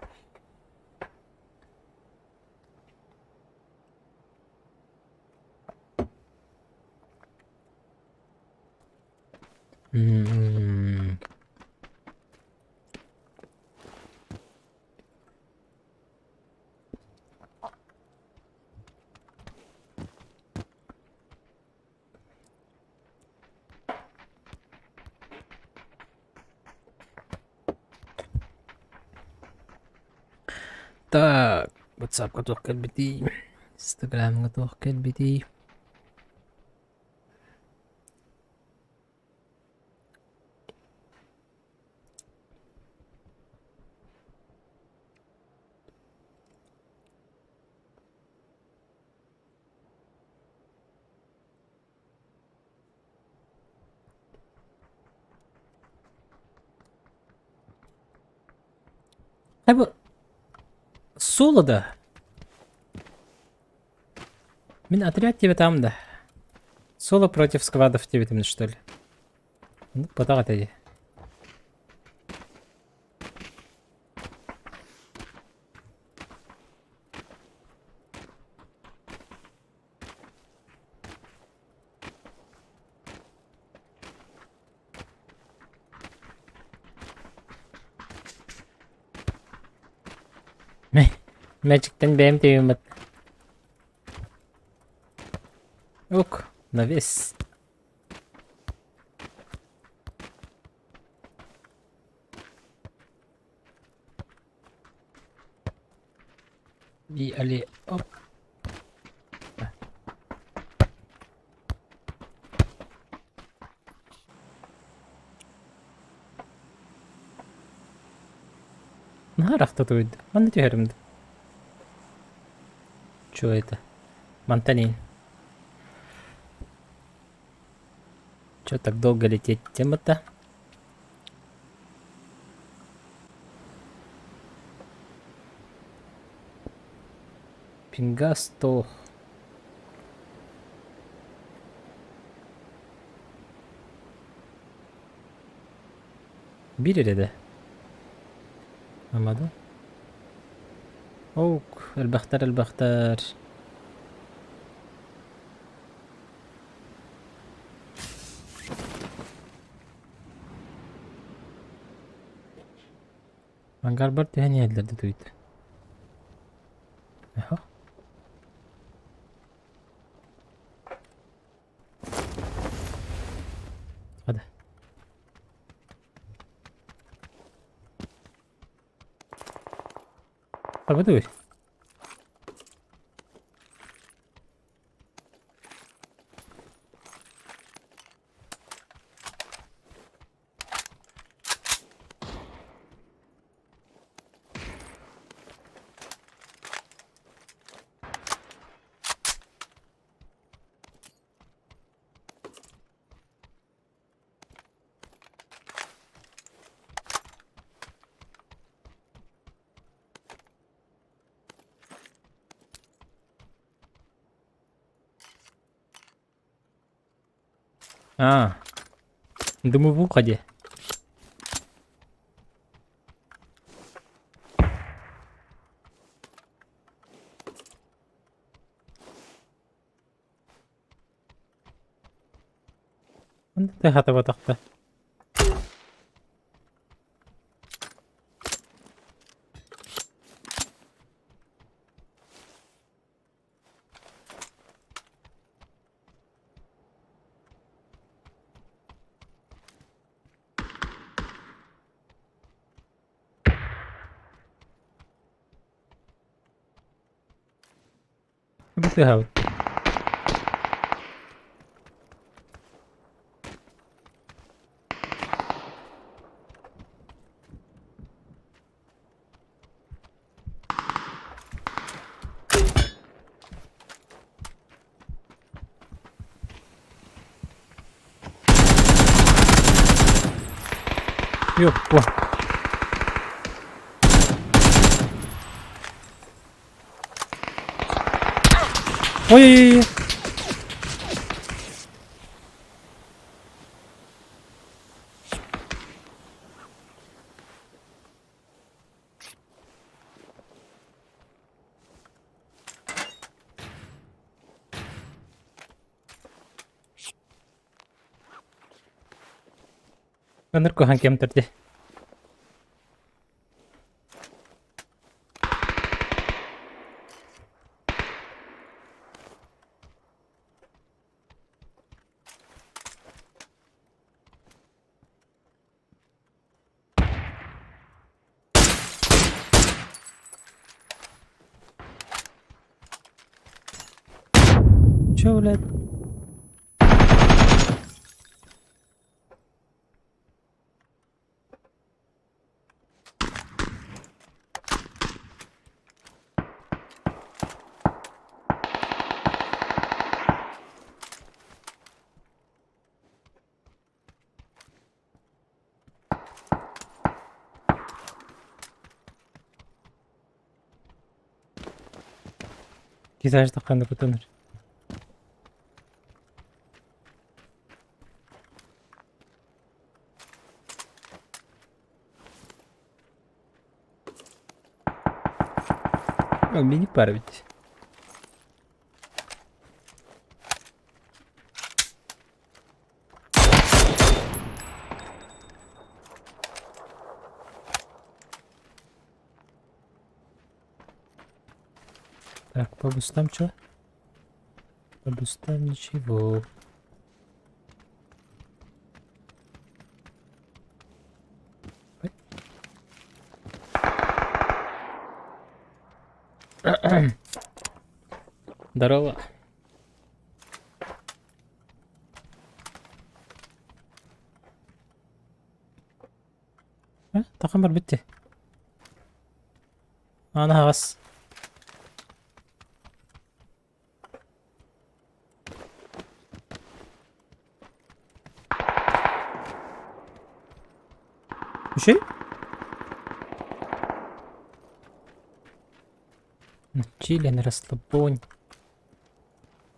Так, WhatsApp готов к LBT, Instagram готов к LBT. Соло да. Мин отряд тебе там да. Соло против сквадов тебе там что ли? Ну, потом отойди. Magic-тен benim teyim bak. Yok, навес. И али, оп. Нахарах татует. Ман тюремд. Чё это? Монтанин. Чё так долго лететь? Тема-то? Пинга 100. Bir de. Anladın? اوك البختار البختار. Hangar bar tühen yerlerde duydu. Aha. Hadi. Hadi duy. Думаю, в уходе. Ты хата батакта. Ты хават. Ёппа. Ой-ой-ой. Bener kok hakim terjadi. Чё, блядь? Кизаж таққанды көтөнір. Мені парвить. Так, по бустам что? По бустам ничего. Здорово. Тақам бар бітті. Ана ағас. Үшей? Чили на расслабонь.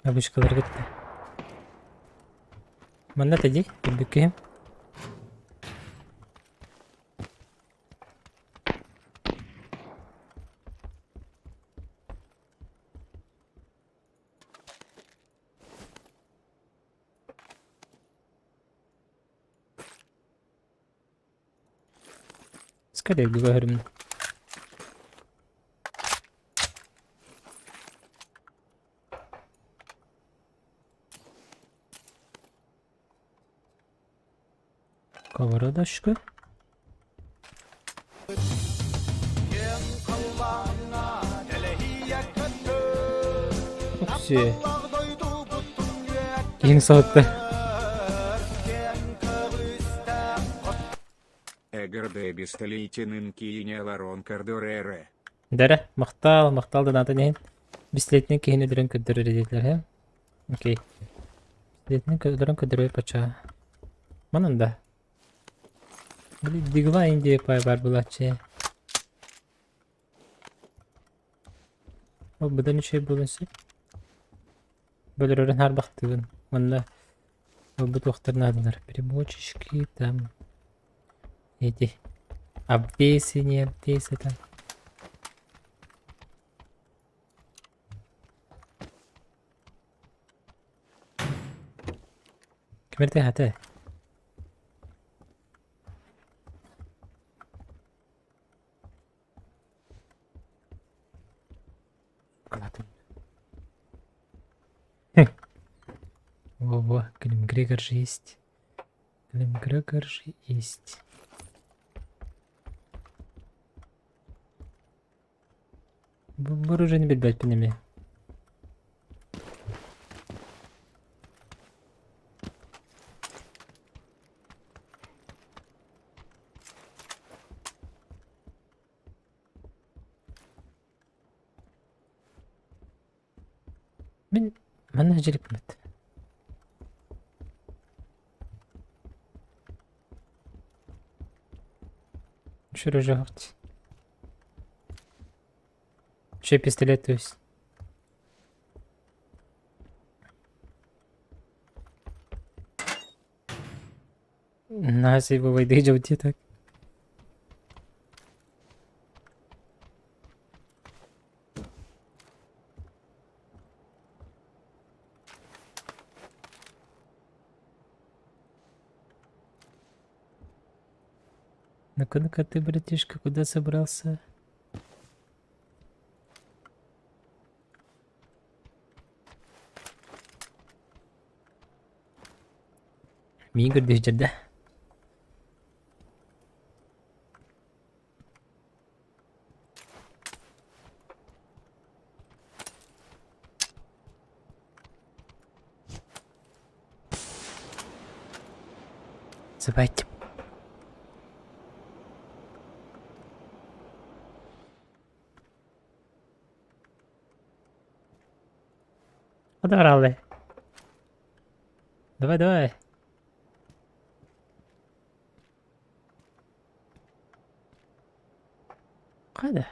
Обычкалар кетті. Манда тәдей, үлбеккейім. Скорее говорим. Ковородочка. Все. Ең сауытты. Эгерде бистолейтинын кийине ларон кардорере. Дәрі, мақтал донаты нейін. Бистелетінен кейін өдірін көдірі редетлер, хе? Окей. Бистелетінен өдірін көдірі пача. Манында. Блин, дигла индия пай бар булачы. О, бұда нече болынсы? Бөлірерін har бақтығын. Манда Бутохтар надо, перемочечки там. Эти обвесы, не обвесы там. كملت هاته во, Глимгрегор же есть. Глимгрегор же есть. Вооружение бить по ними. من منهج الكمت شو رجعت شي пистолет есть Наси его выйдет где так Ну-ка, ты, братишка, куда собрался? Мигр деждет, да? Забайте. Подобрали. Давай. Куда?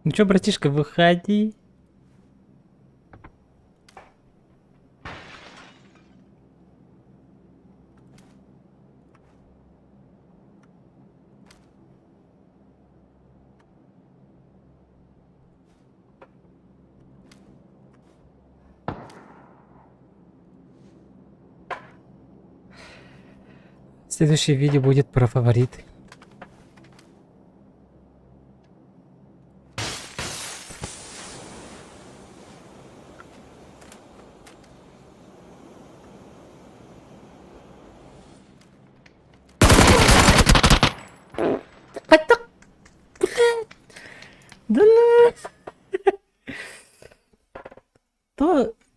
Ну чё, братишка, выходи. Следующее видео будет про фавориты. Да ну.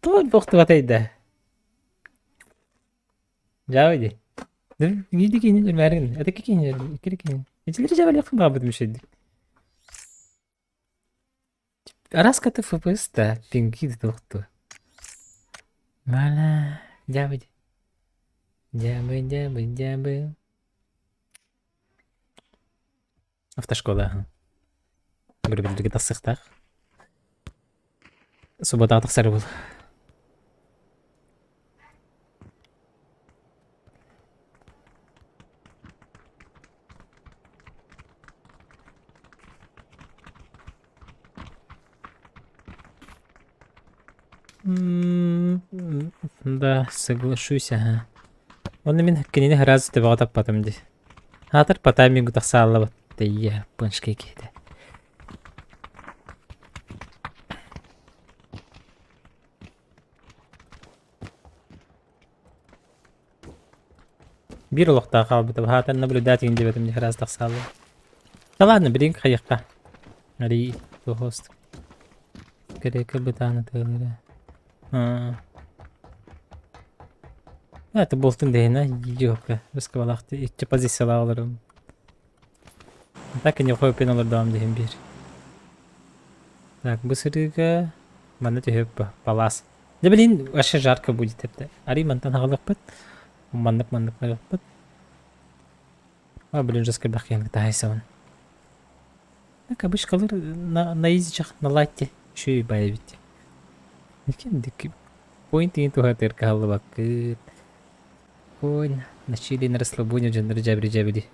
То бохтыватайды. Жабыйды. Види кинер мәрин. Это кинер, кинер. Эти жабали яқын ба будем шедик. Раскаты ФПС та пинги дохту. Мала, жабыйды. Жабы. Автошкола. Гөрбелдеге тасыктак. Суббота тахсары бул. Да, соглашусь, ага. Он мен кенене разы деп атап батым ди. Атыр по таймингу тахсаллы батты, я пыншке кейді. Bir olukta kalbıdı. Hatan naблюдатель debetim de biraz taksalı. Ладно, берем каяққа. Ари, то хост. Gerek bir tane tığırı. Это болтун дейін, жоқ. Біз кавалақты итчі позициялы алырым. Так и не қойып пен олардан дейін бір. Так, бұл сырыға мана түйіп палас. Да блин, вообще жарко будет тепті. Ари мантан ағылық бұд. Мандық ағылық бұд. Блин, жескір бақиянғы тағайсауын. Так, обыш қалыр на изи жақ, на лайтте. Еще и байбетте. Екендік поинтин туға тырка алды бақыт. Ой, начали на расслабоне жанры жабри.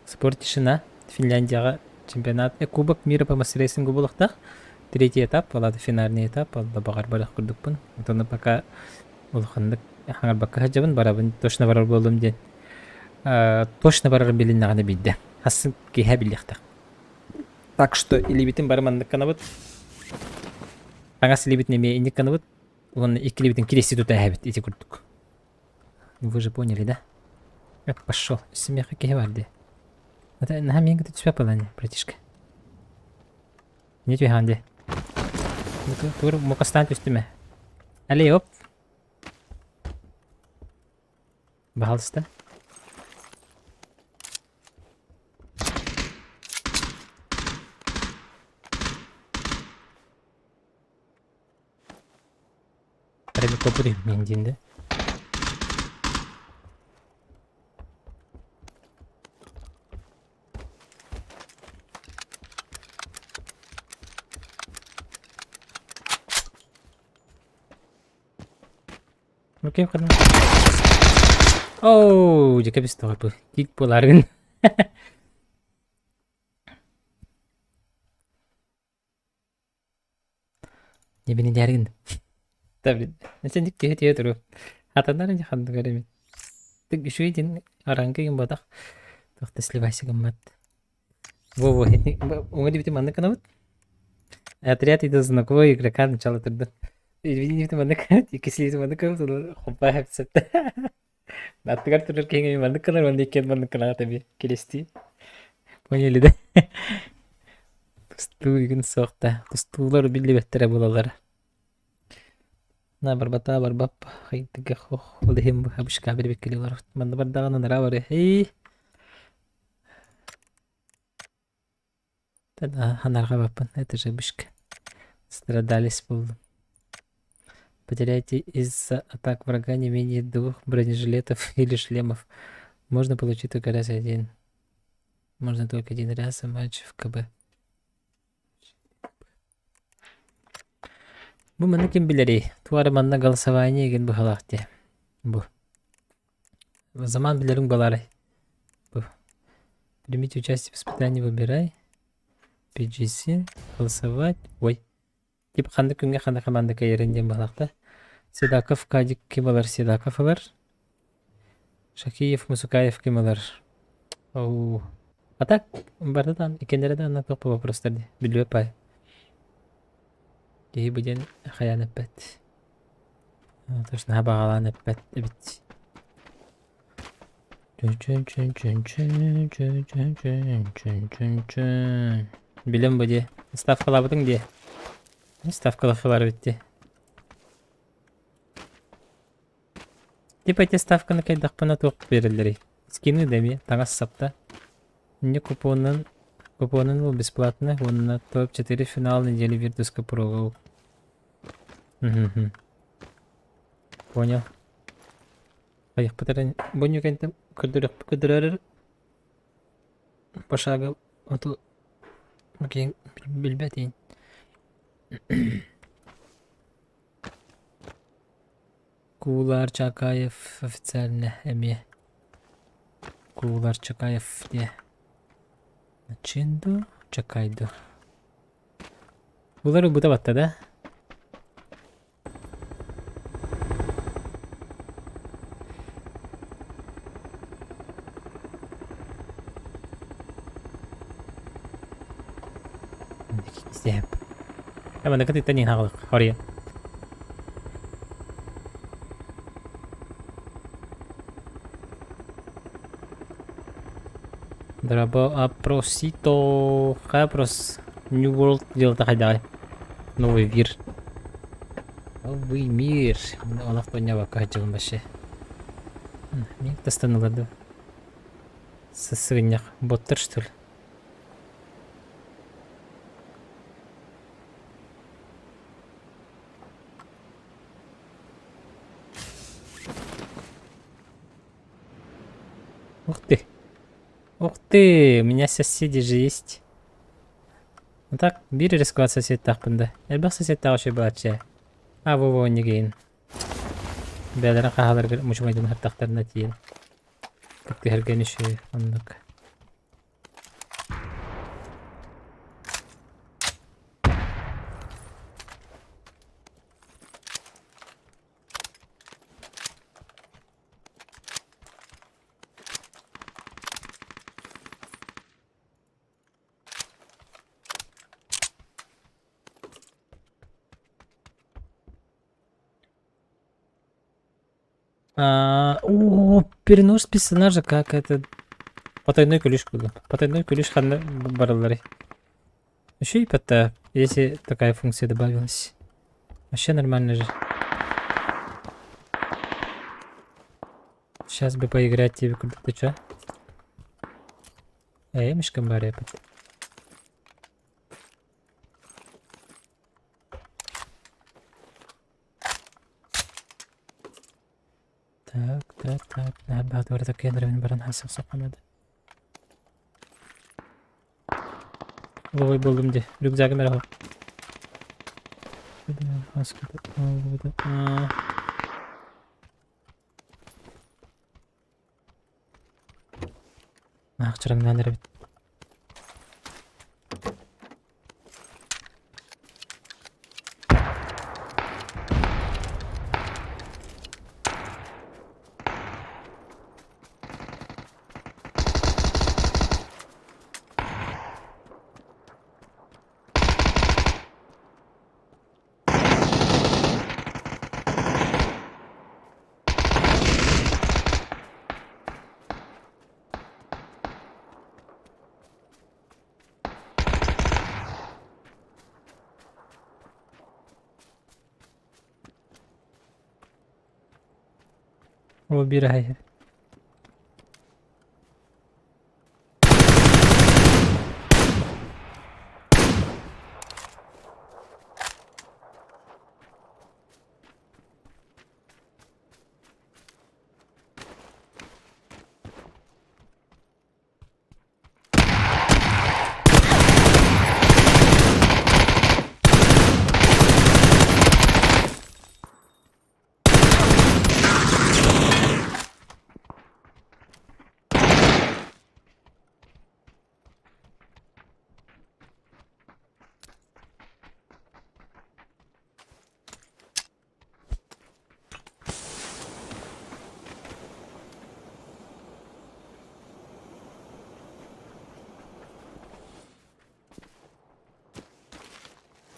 Спорт тишина. Финляндияға чемпионат. Кубок мира по массрейсингу болықтақ. Третий этап, алады финальный этап. Алда бағар барақ күрдікпін. Отоны пока олықындық хаңар баққа хаджабын барабын. Точно барар болдым ден. Точно барар белін нағаны бейді. Хасын кейхә біліқтақ. Так что илибитин бармандык канабыт. Аңас илибит неме индик канабыт. Он iki илибитин кирести тут әбит ити күрдүк. Вы же поняли, да? Как пошел. Семьяха кехварди. Это на мен где тебя плане, братишка. Не твой ханди. Тур мукастан үстүмө. Али оп. Бахалста. Треба попри мендинде. Okey, kadang. Oh, jika bisa tahu apa, kick polarin. Ya beni diarin. Tabii. Sen dik diye turu. Hatanlar aja kan dengerin. Tek isu ini orang kayak yang botak. Tuh tesli bahasa gemat. Во, ini unggal di mana kan? Отряд itu знакомый игрока начала труда. Извини, в mana kan? Если в mana kan, то хопа хапсет. Наттыгар турар кеңе mana kan, mana iкен mana kan tabii. Келести. Поняли, да? Тусту игін соқта. Тустулар билли беттере болалар. На барбата барбап хайдыга хох олдехим хабышка бир бекелилар. Манда бардаганы нара бар. Эй. Тогда ханарга бапын. Это же бышка. Страдались полным. Потеряйте из-за атак врага не менее 2 бронежилетов или шлемов. Можно получить только раз один. Можно только один раз матч в КБ. Bu mana kim bilir? Tuarı manna голосование egen bu halakti. Bu. O zaman bilirim голары. Bu. Примите участие в испытании, выбирай. PGC. Голосовать. Ой. Тип қанды күнге қанды команда кайренден балақта. Седаков, Кадик кемалар Седаков алар. Шакиев, Мусукаев кемалар. Оу. А так, бардадан, икендерден на топ вопростарды. Билбей пай. Дей буден хаян эппет. Точно хабагалан эппет эбит. Билем буде. Ставкала бутың де. Ставкала хабар битти. Типа эти ставканы кайдак пана тоқ берилдери. Скины деме, таңас сапта. Не купонын был бесплатно. Он на топ-4 финал недели Virtus.pro прогал. Понял. Аяқ патаран боню кайнтам күдірер. Пошагал. Оту. Окей, билбетейін. Кулар Чакаев официально эме. Кулар Чакаев де. Начинду Чакайду. Кулар бута батта, да? Istihap. Ama dekat itu nih hal Korea. Дробо опросито. Хапрос. New World дело-то хайдай. Новый мир. Новый мир. Она в поняла, как это вообще. Мне достануло, да? Со свиньях. Боттер, что ли? Ух ты. Ух ты, у меня соседи же есть. Ну так, бери рисковать сосед так бында. Элбах сосед так вообще бача. А во не гейн. Бәләрен кахалар мушмайдан хаттактарына тиен. Китте хәргән ише андык. Перенос персонажа как это потайной ключ было. Потайной ключ бараллары. Еще и пота, если такая функция добавилась. Вообще нормально же. Сейчас бы поиграть тебе куда-то, чё? Мешком баре. Так. بعد ورد كيدر من برن حسب صقمد. Ой, buldum de. Rükzakım merhaba. Akçarım neler bit. Выбирай.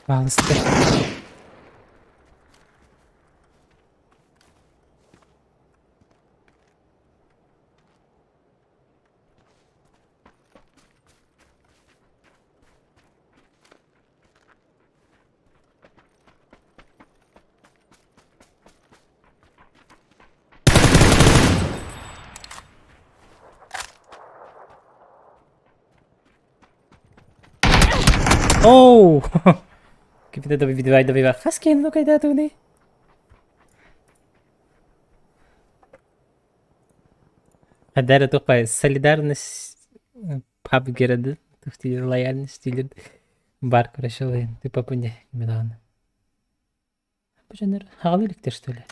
Bağlıstı. Oh! Кипи да добивай. Хаскин, ну кайда туди? Кадара тупая солидарность пап герады. Туфти лояльность или бар крашилы. Ты попуне Милан. Почему халилик ты что ли?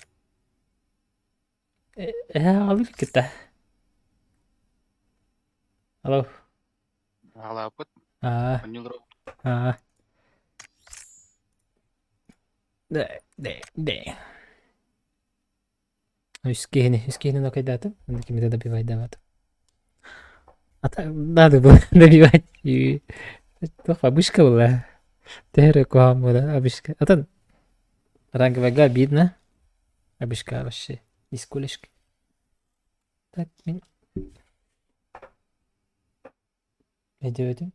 Халилик это. Алло. Алло, пот. Да. Искини, но когда-то, надо кем-то добивать давать. А так надо было добивать и... Только обычка была. Терекуа была обычка. А там ранговая обидно. Обычка вообще. Из кулешки. Так, Ne diyordum?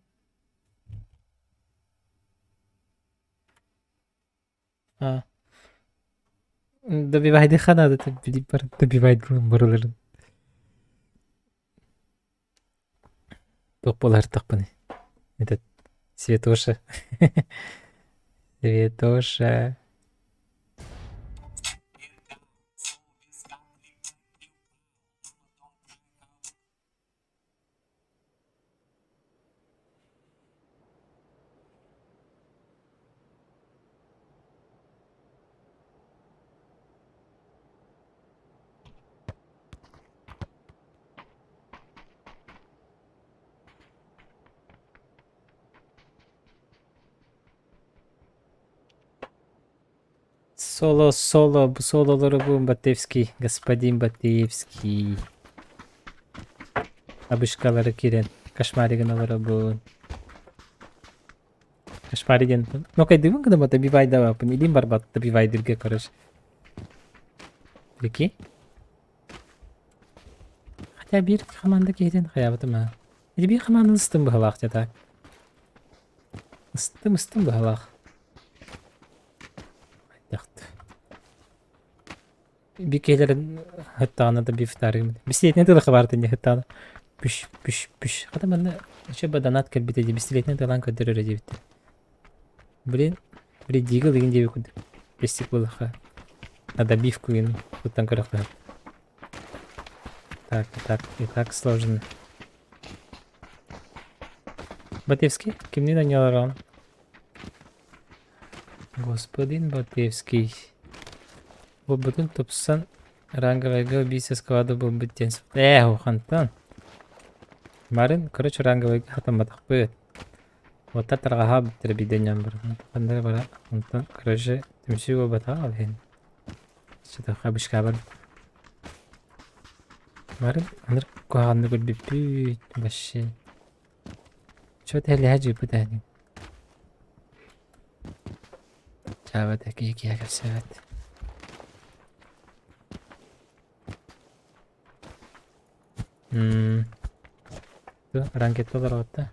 Ha. Добивай ханада tabii бар. Добивай buraların. Топалар тапаны. Этот Светоша. Светоша. Соло, bu soloları bu Batevski, господин Batevski. Абышкалары кирен, кошмаригналары bu. Кошмариген. Ну кай дымын гына добивай давай, понедим барбат добивай дырге, короче. Прикинь? Хотя bir команда кирен хаябытым ha. Эди bir команда ыстым бахалак так. Ыстым бахалак. Яқты. Bir keylerin hatta da bir ftarım. Bisikletine de xabardı ne hatta. Püş. Hatta ben de şu badanat kalbi dedi bisikletine de lan kadar öyle bitti. Блин, дигл деген деп өкінді. Бестік болды ха. Надо бивку ин. Туттан көріп қойып. Так, и так сложно. Батевский? Кімнен ойналар он? Господин Батевский. Бұл бүтін топсан ранговайға убийца склада бұл бүттен. Ухантан. Марын, короче, ранговайға хатаматақ бұйт. Вот это рага биттербиденьям бар. Бандер бара. Онтан, короче, тимши го батал хен. Что-то хабышка бар. Марын, аныр куаганды гөл биппит вообще. Что-то хели хаджи бутани. Чава такие кия касат. Ту, ранкетто бар отта.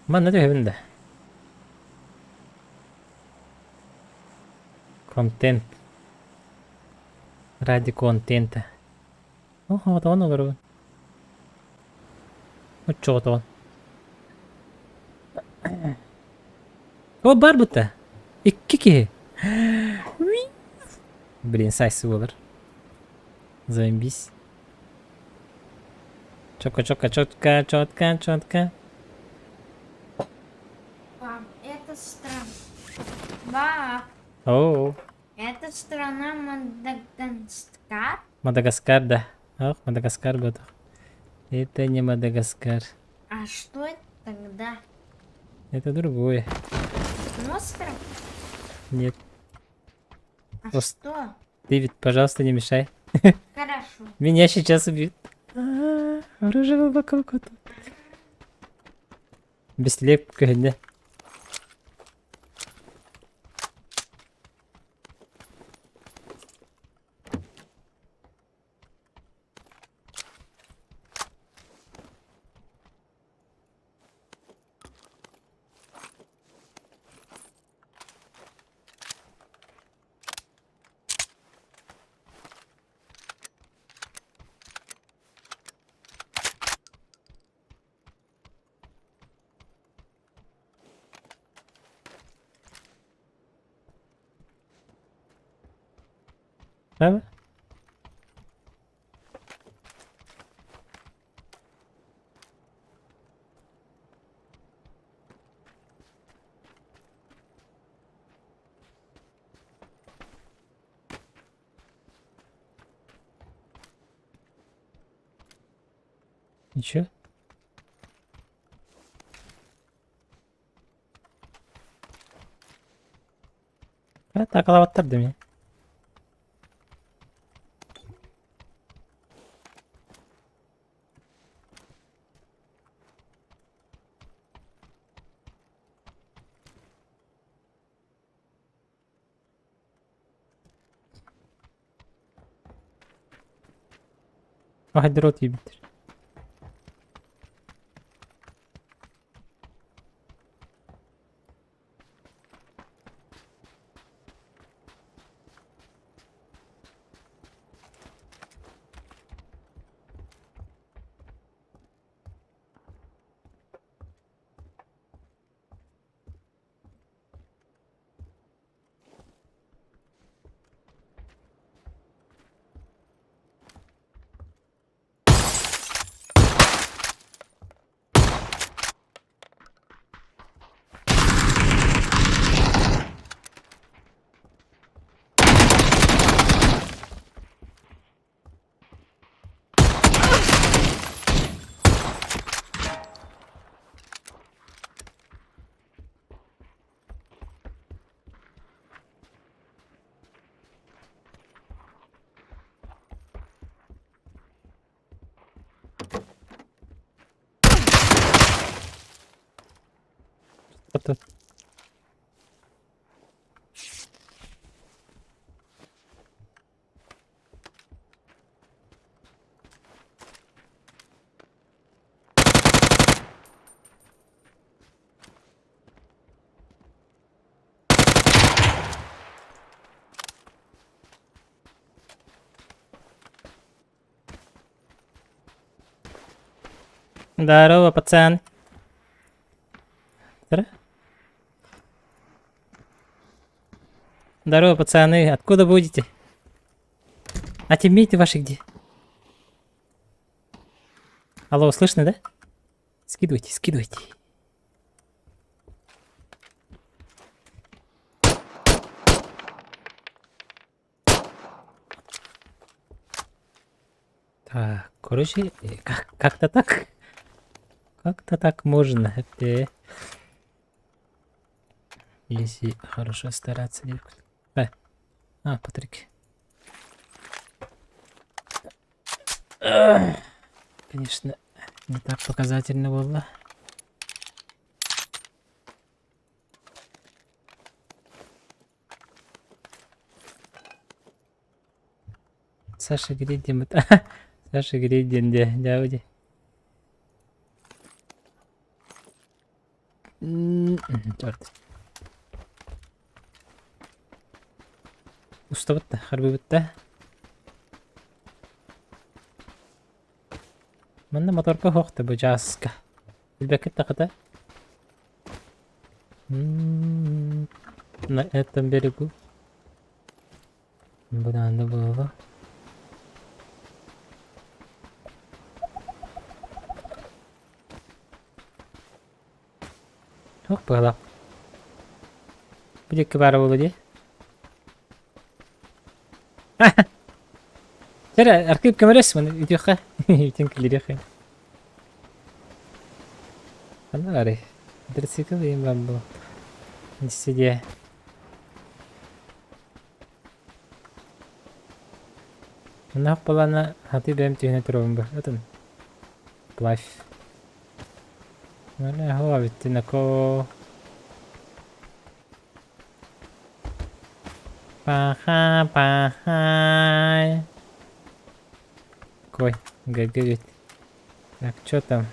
Man ne diyor evinde? Content. Ради контента. Вот он говорю. Вот что-то он. О, барбута. И кики. Блин, сайсы olur. Заебись. Четко. Это страна. Ба, О, это страна Мадагаскар. Мадагаскар, да. Ох, Мадагаскар был. Это не Мадагаскар. А что это тогда? Это другое. Остров? Нет. А что? Дэвид, пожалуйста, не мешай. Хорошо. Меня сейчас убьют. Оружие вокруг. Быстрее көгенде. Правда? Ничего. Так, алаваттар деме. واحد دروت يبتر. Тобто. Здорово, пацан. Здорово, пацаны. Откуда будете? А тиммейты ваши где? Алло, слышно, да? Скидывайте, скидывайте. Так, короче, как-то так. Как-то так можно. Если хорошо стараться. Патрик. Конечно, не так показательно было. Саша Гридин. Саша Гридин, да. Черт. Usta bitti, harbi bitti. Manda motorga ho'qdi bu jaska. Bilbekit taqada. На этом берегу. Надо было. Hoppala. Bir var oldu. ترى اركب كاميرا اسمه فيديو خا يمكن اللي يخي انا عارف درسي كذا يمبو نسيجي انا انا هاتي بمتي هنا ترومبا اتن لايف انا هو بتنكو Пахай. Ой, горит. Так, что там?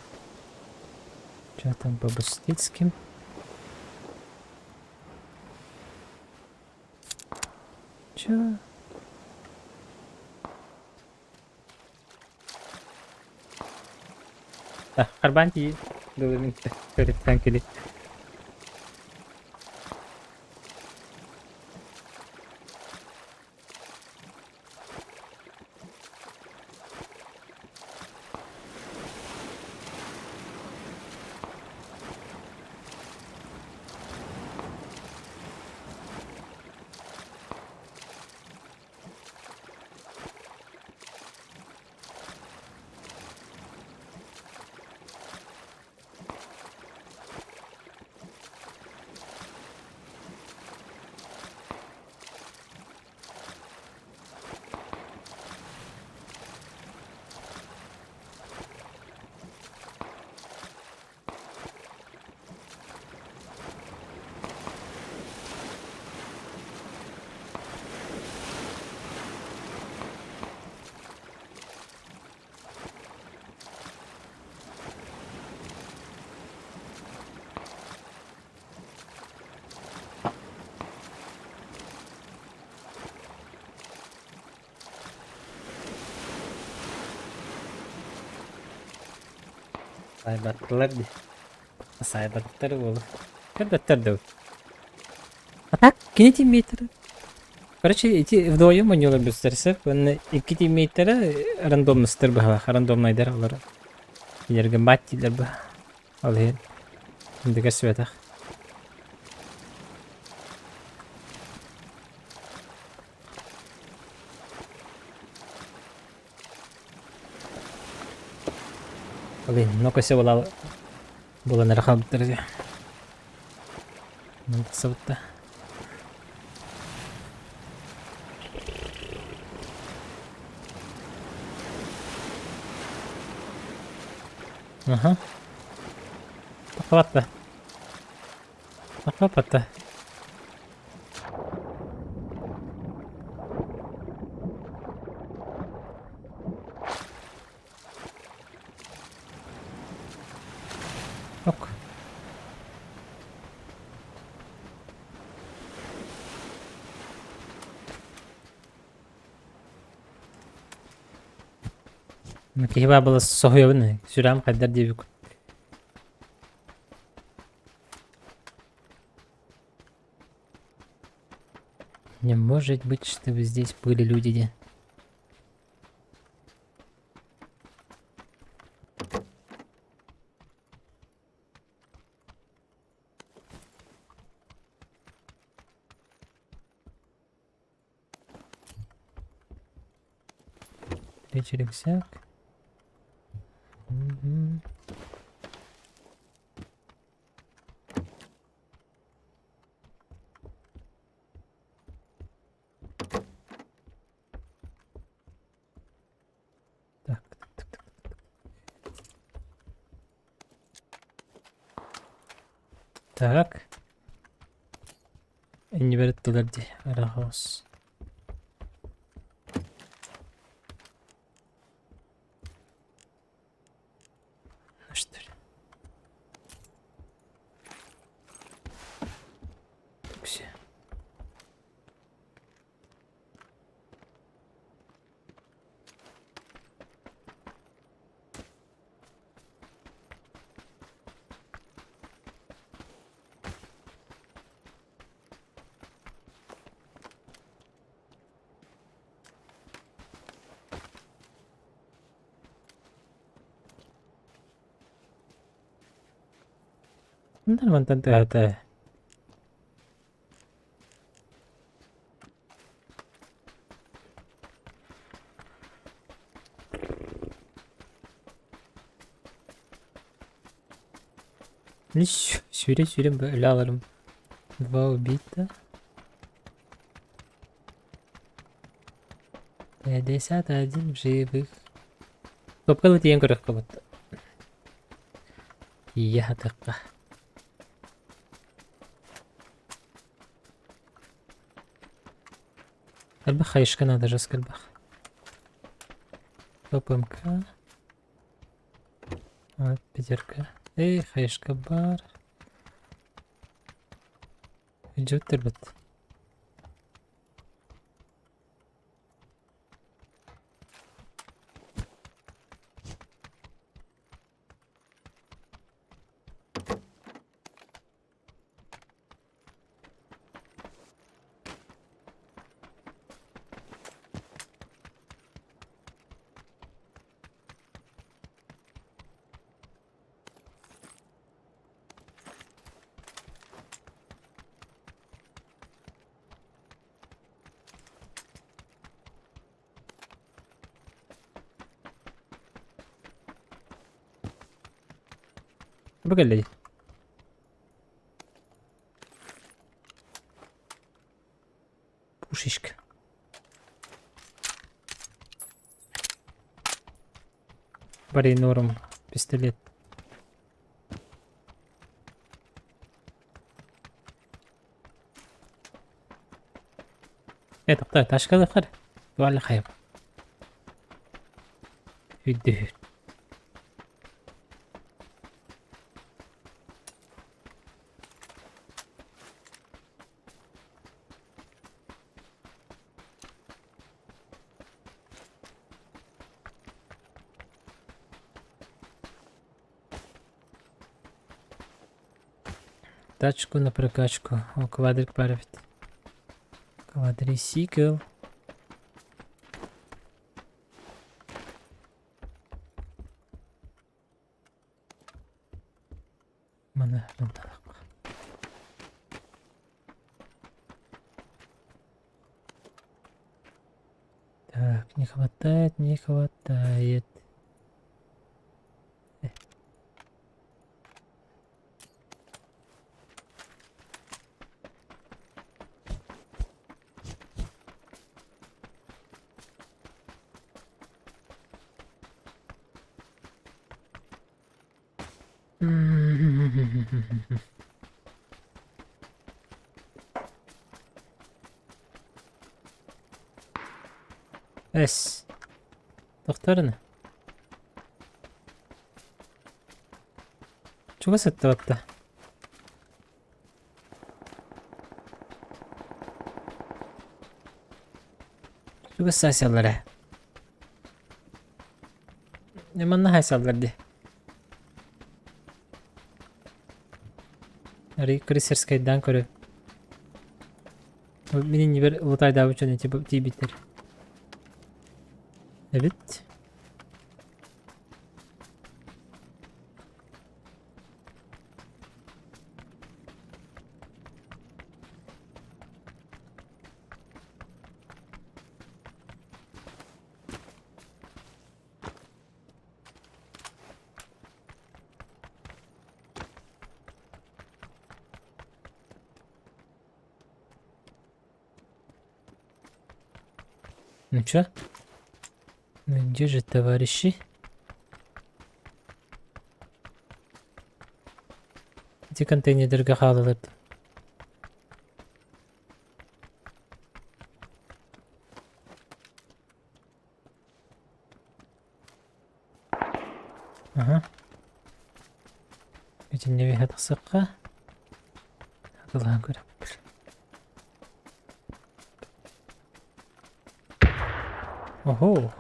Что там по Бустицким? Чё? Харбанти. Довольно-таки. Перед танкели. Saybattılar diye. Saybattılar oğlum. Elbette de. А так, кинь тиммейтеры. Короче, эти вдвоем они любят стерсек. Iki тиммейтеры рандомно стер бахала. Рандомно айдар алар. Илерге маттилер ба. Алын. Индеге светах. Алын, но-ка се была нарахал бітірді. Мантысы бітті. Ага. Похватта. Похватта. Ок. Хіба було согойовне, сюрам каддар дивик. Не может быть, чтобы здесь были люди. Рюкзак. Угу. Так. Так. Не берет туда, где Рахос. Что ли? Все. Нормально, это. Сюрем böyle alırım. 2 убито. 51 живых. Попало тем кого-то. Я такая. البخ يشكن هذا جسك البخ توبمكا بيجركا اي خيش كبار الجو تربط بقول لي بوشيشك بري نورم пистолет. طب تاش كذا خير ولا خير يدهن тачку на прокачку. О, квадрик парит. Квадрисикл. Mana. Так, не хватает, не хватает. Эс. Тоқтарына. Чуга сәтті бапта? Чуга сәсялары. Неманна хайсаларды. Ари крисерскайдан көрі. Менің небір ұлытайда өчіне тейбеттер. Evet. Ну чё? Ну где же товарищи? Эти контейнердерге калдыларды. Ага. Эти не вихат сакка. Акылган көрөм. Ого.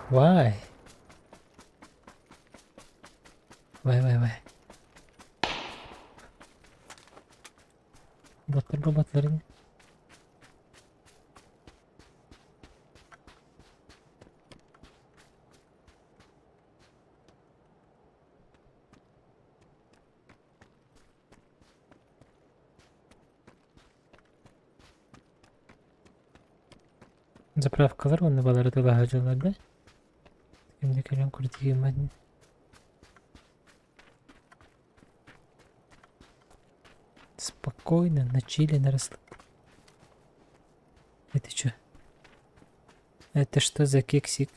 Why? Why? Robotların. Заправкалар оны балары тыла хажаларды. Кемде келен күрдіге мәдін. Спокойно, на чили, на расслаблении. Это что? Это что за кексик?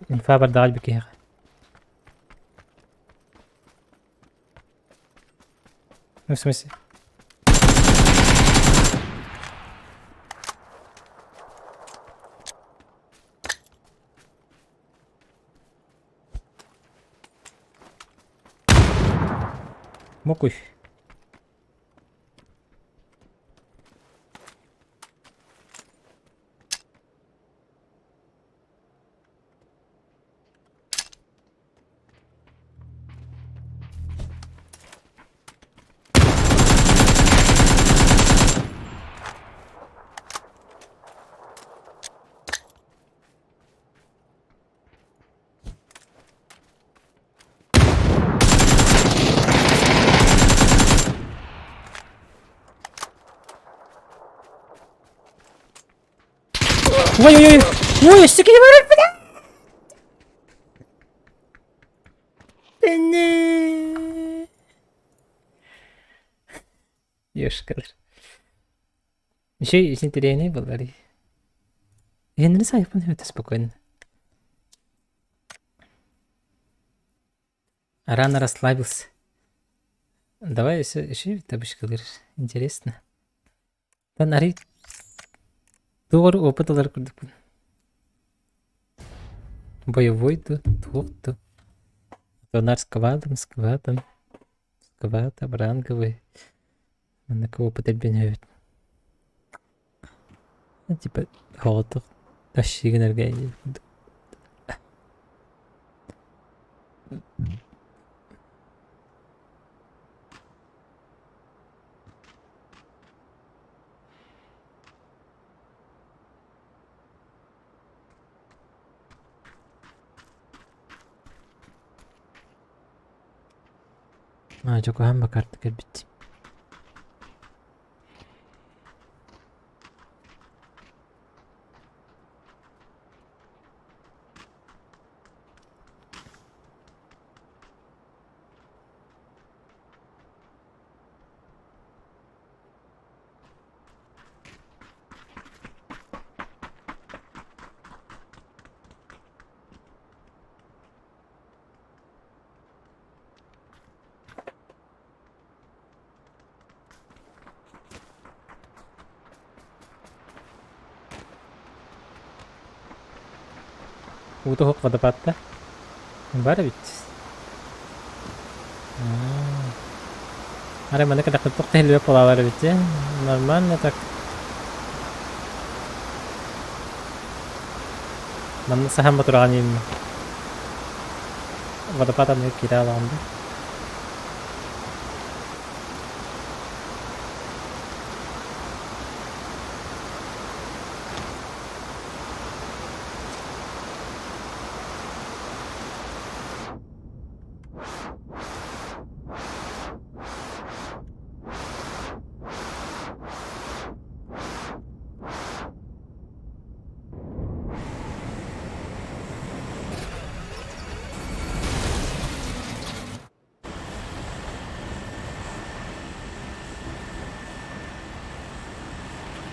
Инфа бардагал бикеха. Ну, в смысле? Мокуй. Ой, стики не вырвать, бля! Ёшкалар. Еще и интереснее было. Я не знаю, я понял это спокойно. Рано расслабился. Давай еще табочка говоришь. Интересно. Да, нари. Doğru опыт алар көрдік бұл. Боевой то. Донар сквадом, ранговый. На кого опыт обменяют. типа холодық тащигенерге жоко хамма карта келбит. Утохок водопадта. Бар бит. Аре мана кадак тоқты хелбеп болалар бит. Нормально так. Мана сахам батурган ем. Водопадам не кире аламды.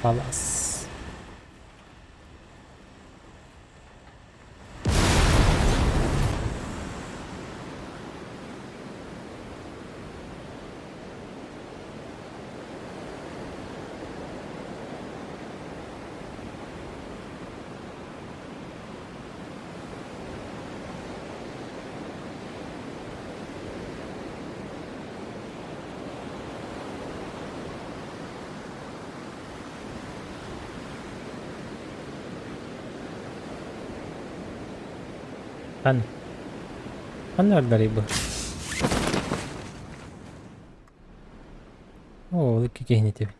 Палас. Kan? Kan nerede bu? О, какие они тебе.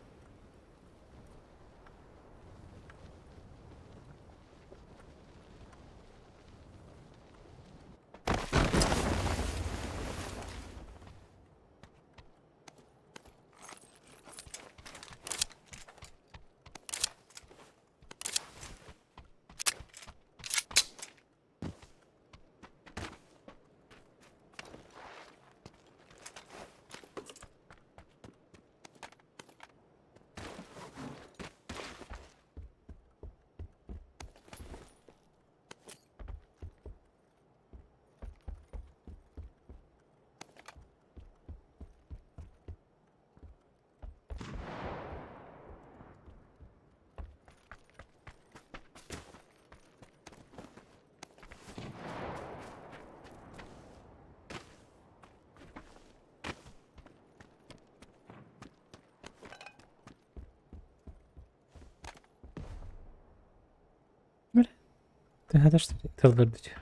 Ты это что ли? Тылбырдыч.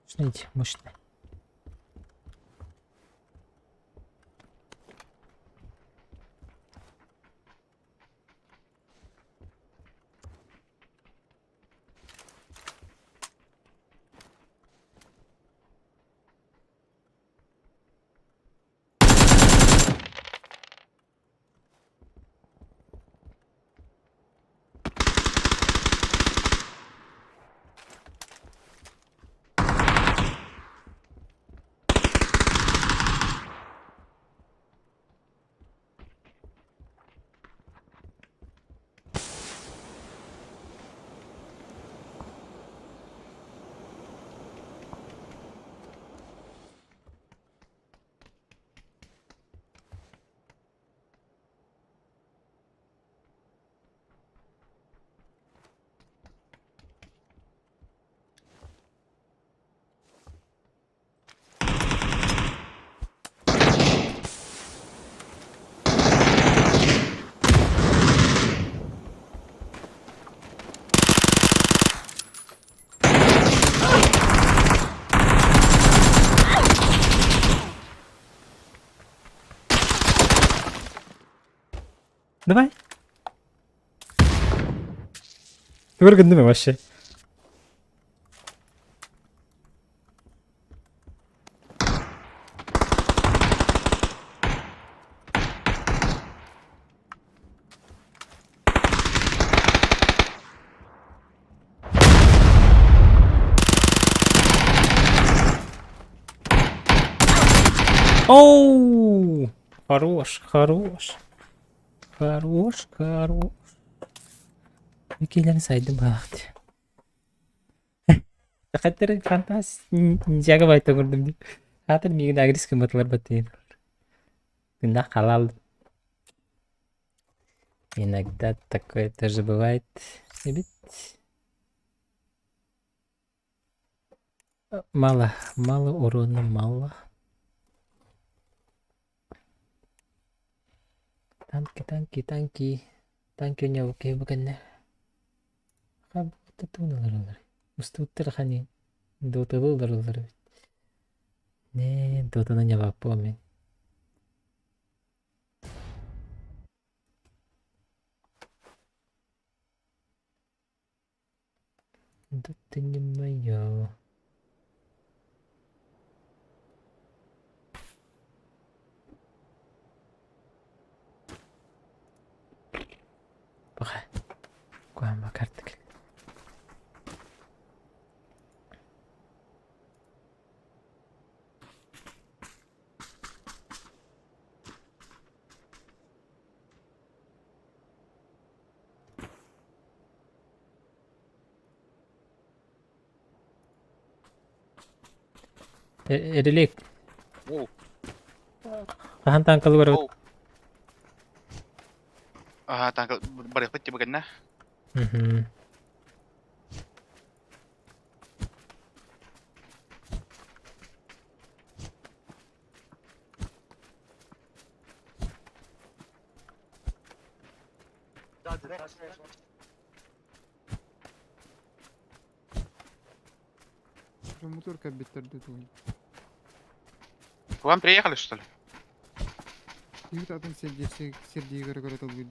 Смотрите, мощно. Давай. Görgün değil mi başı? Оу! Хорош, хорош. Хорош, хорош. Ülkelerini saydım baktı. Hakikaten fantastik. Jaga baita gördüm diye. Hatta bir gün agres kımıtlar batayım. Иногда халал. Иногда такое тоже бывает. Ребят. Мало урона, мало. Танки. Танки у него окей, bukannya. Kan itu olur. Mustuttir hani. Dota'da olur. Ne, Dota'nın cevabı o men. Dota не моё. Пока. Куама картик. Релик. Воу. Kahan tangkal baru. Воу. Ага, так, balik pa tibagan na. Муторка биттерди тут. К вам приехали, что ли? Игорь атын Сергей Горгород алгыд.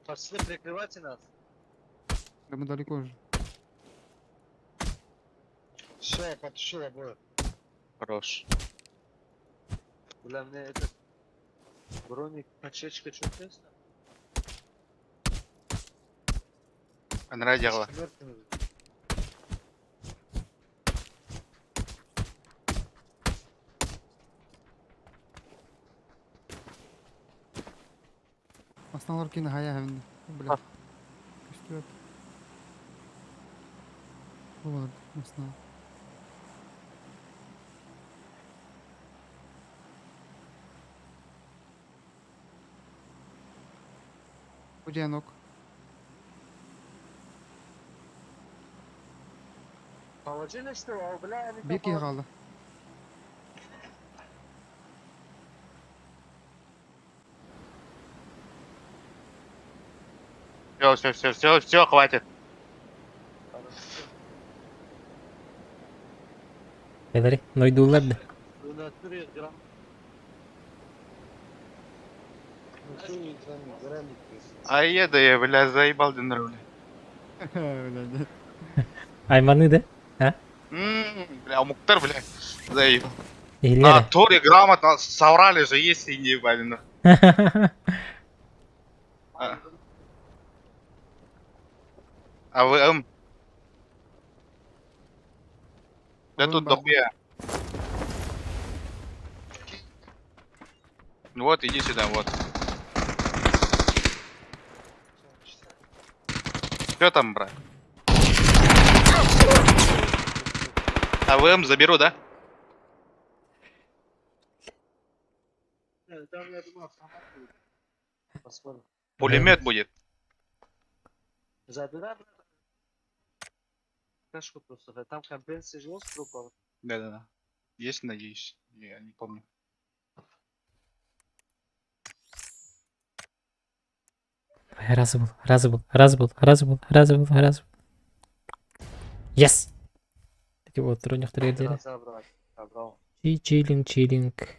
Пошли, прикрывайте нас. Да мы далеко же. Все, подошел обоих. Хорош. Бля, мне этот броник, почечка, что интересно? Понравилось дело. Основной кино хая хавин. Бля. Что? Вот, основной. Удянок. Положили, что, бля, Bir kişi kaldı. Все, хватит. Beyleri, noydular da. А еда я, бля, заебал день рубля. Öyle de. Aymanı da. Ha? Бля, Мухтар, бля, заебал. İyiler. Тори грамотно соврали же, есть и не ебали, ну. А вы, Да тут дохуя. Вот, иди сюда, вот. Что там, брат? АВМ заберу, да? Пулемет будет. Забирай, Кашку просто. Там компенсация жил с трупов. Да-да-да. Есть, надеюсь. Я не помню. Разы был, разы был, разы был, разы был, разы был, разы был. Yes! Такие вот тронях трейдеры. Забрал. И чилинг, чилинг.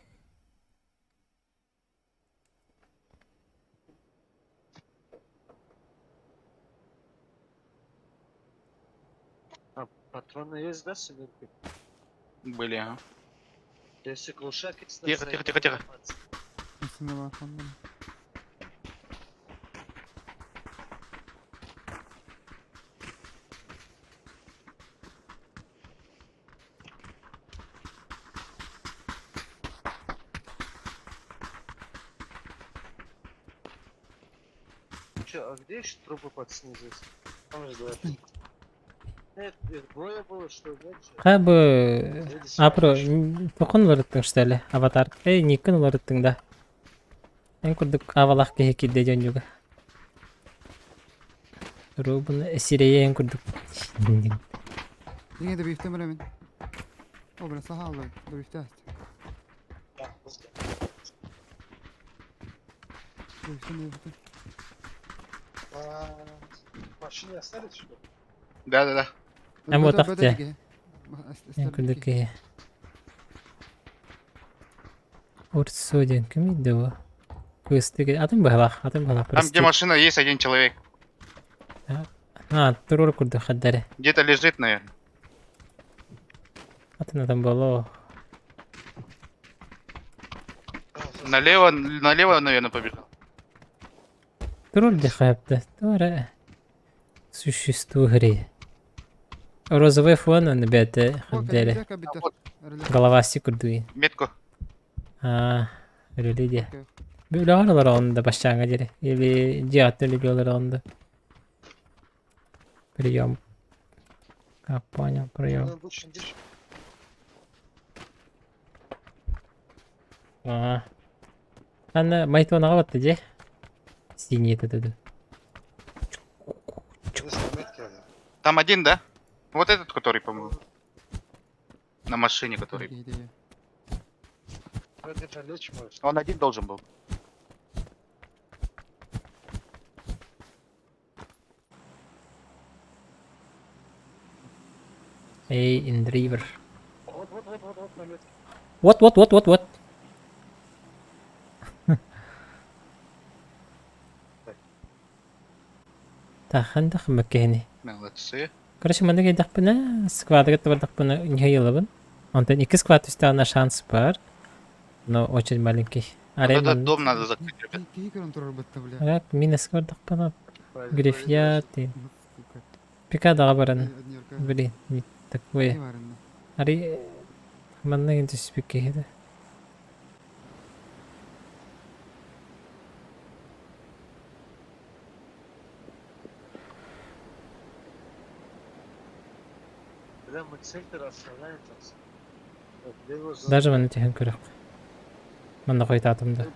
А патроны есть, да, себе? Были, ага. Если глушак, если... Тихо, тихо, тихо, тихо. Че, а где еще трупы подснизились? Там же говорят. Нет, их двое было, что ли, нет? Кабы... Апро... Токон ларыттың, что ли? Аватар. Никын ларыттың, да. Мен күрдік авалақ кеге де жөн жүгі. Рубын сирeye en күрдік. Yine de bir ihtimal emin. O biraz saha aldı. Bir ihtimal. Bir ihtimal. Машине остались, что ли? Да-да-да. Hem o taktı. En күрдік кеге. Орт соден кім еді о? Көстігі. Атын бағалақ, атын бағалақ. Там, где машина, есть один человек. Турор күрді қаддары. Где-то лежит, наверное. Атын адам болу. Налево, наверное, побежал. Турор де қайыпты. Тура. Существует. Розовый фон, он беті қаддары. Головасы күрді. Метку. Öyle diye. Böyle aralar onda başlangıcı. Или cihat öyle bir olarak onda. Прием. Как понял, прием. Она майтон аватты же. Синий это. Там один, да? Вот этот, который, по-моему. На машине, который. Он один должен был. Эй, in the river. Вот. Тахандах маккени. Молодцы. Короче, мында кайдах бына, сквадга тавардах бына нихайылабын. Онтан 2 сквад үстәгенә шанс бар. Но очень маленький. Вот этот дом надо закрыть, ребят. Ак, минус көрдік бана. Грифьят. Пикадаға баран. Блин, не такое. Ари, манна енді спекке еді. Когда мы центр оставляем, Даже мана теген көрек. Мана қойта атымды.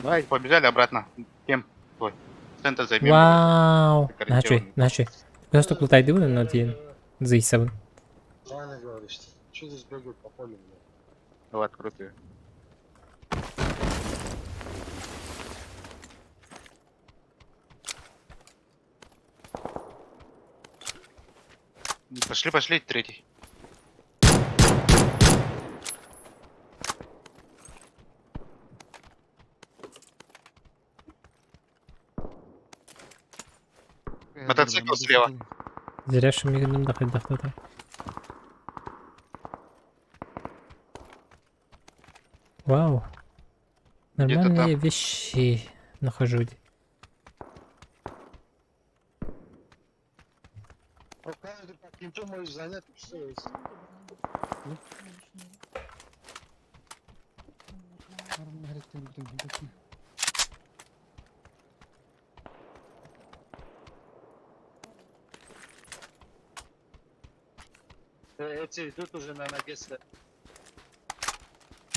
Давай, побежали обратно. Кем? Твой. Центр займем. Вау! Начай. Просто плутайды бұны, но дейін. Зайсабын. правильно говоришь. Что здесь бегают по полю? Давай, открытую. Пошли, третий. Мотоцикл слева. Зря шумигным доходах-то. Вау. Нормальные вещи нахожу. Кем можешь занять, что есть? Эти идут уже на ноге.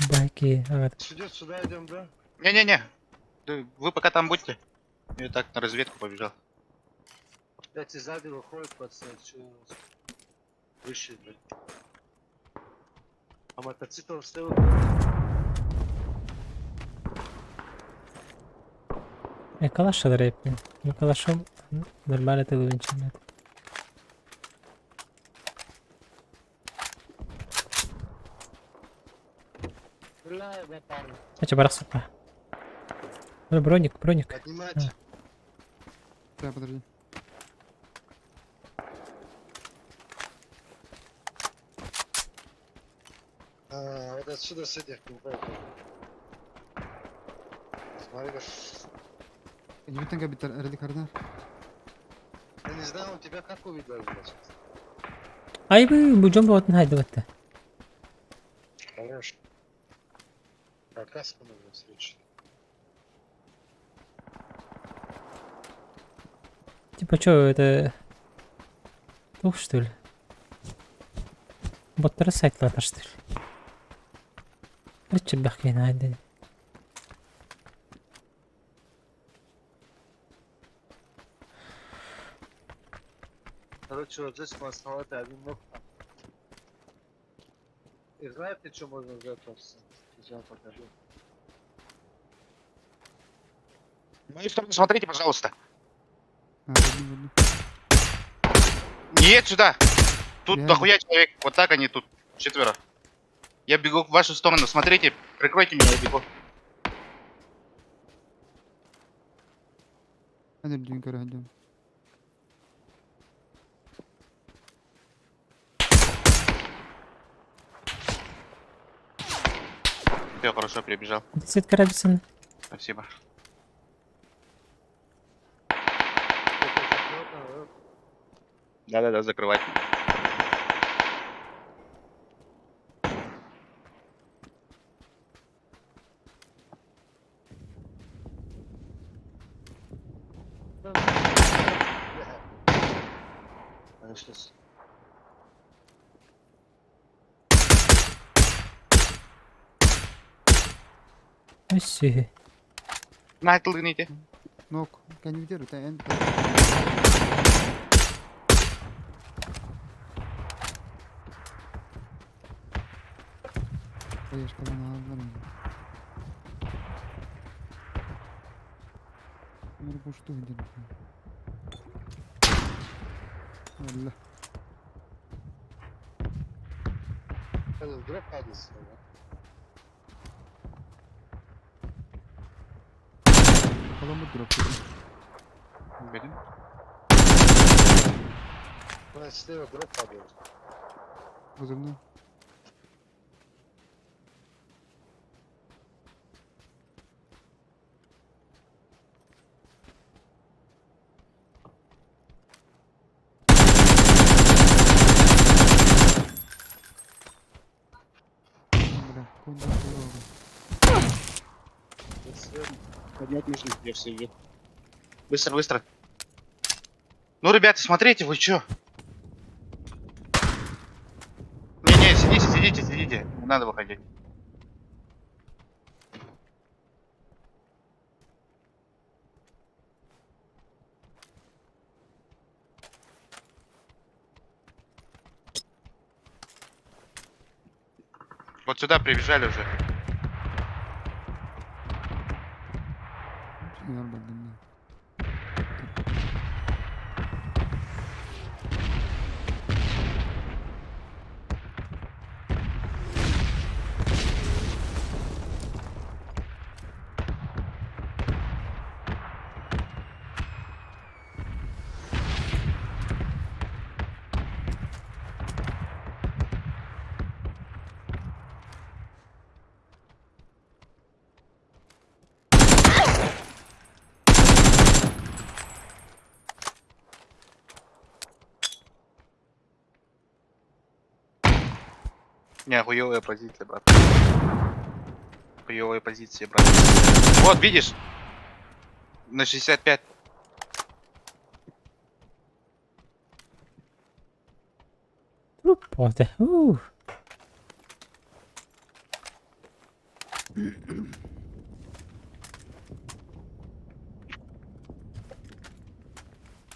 Байки. Сюда идем, да? Не-не-не. Вы пока там будьте. Я так на разведку побежал. Блядь, и сзади выходит пацаны, чё у нас? Выше, блядь. А мотоцикл стоял. Калаш репі. Ну калашом нормально ти вивінчений. Стреляю, бля, парни. Хоча барасупа. Бронік. Поднимайте. Да, подожди. Вот отсюда с этих кубов. Смотри, как... You think I'll be ready corner? Я не знаю, он тебя как увидел, блядь. Ay bu jumbo отын haydi бітті. Хорош. Прокаска нужно встречать. Типа чё, это... Ух, что ли? Боттары сайтлатар, что ли? Лучше бахкин haydi. Короче, вот здесь у нас на этой один ног. И знаете, что можно взять просто? Сейчас я покажу. В мою сторону смотрите, пожалуйста. А, одну. Нет, сюда. Тут Реально? дохуя человек. Вот так они тут. 4. Я бегу в вашу сторону. Смотрите, прикройте меня, я бегу. Hadi bir yukarı hadi. Все, хорошо, прибежал. Десятка рабисан. Спасибо. Да-да-да, закрывать. Сейчас. Ось. На, тылыните. Nok. Can you get it? And... Поешь, когда на ладони. Bunları boşta gidelim. Allah. Это вдруг падает. Bakalım bu drop dedi. Видим? У нас слева дроп падает. Kızımda. Бля, куда дорога? Поднять нужно, я все вижу. Быстро, быстро. Ну, ребята, смотрите, вы чё? Не-не, сидите. Не надо выходить. Вот сюда прибежали уже. Şeyler var dinle. Не, хуёвая позиция, брат. Хуёвая позиция, брат. Вот, видишь? На 65. Опа, ти.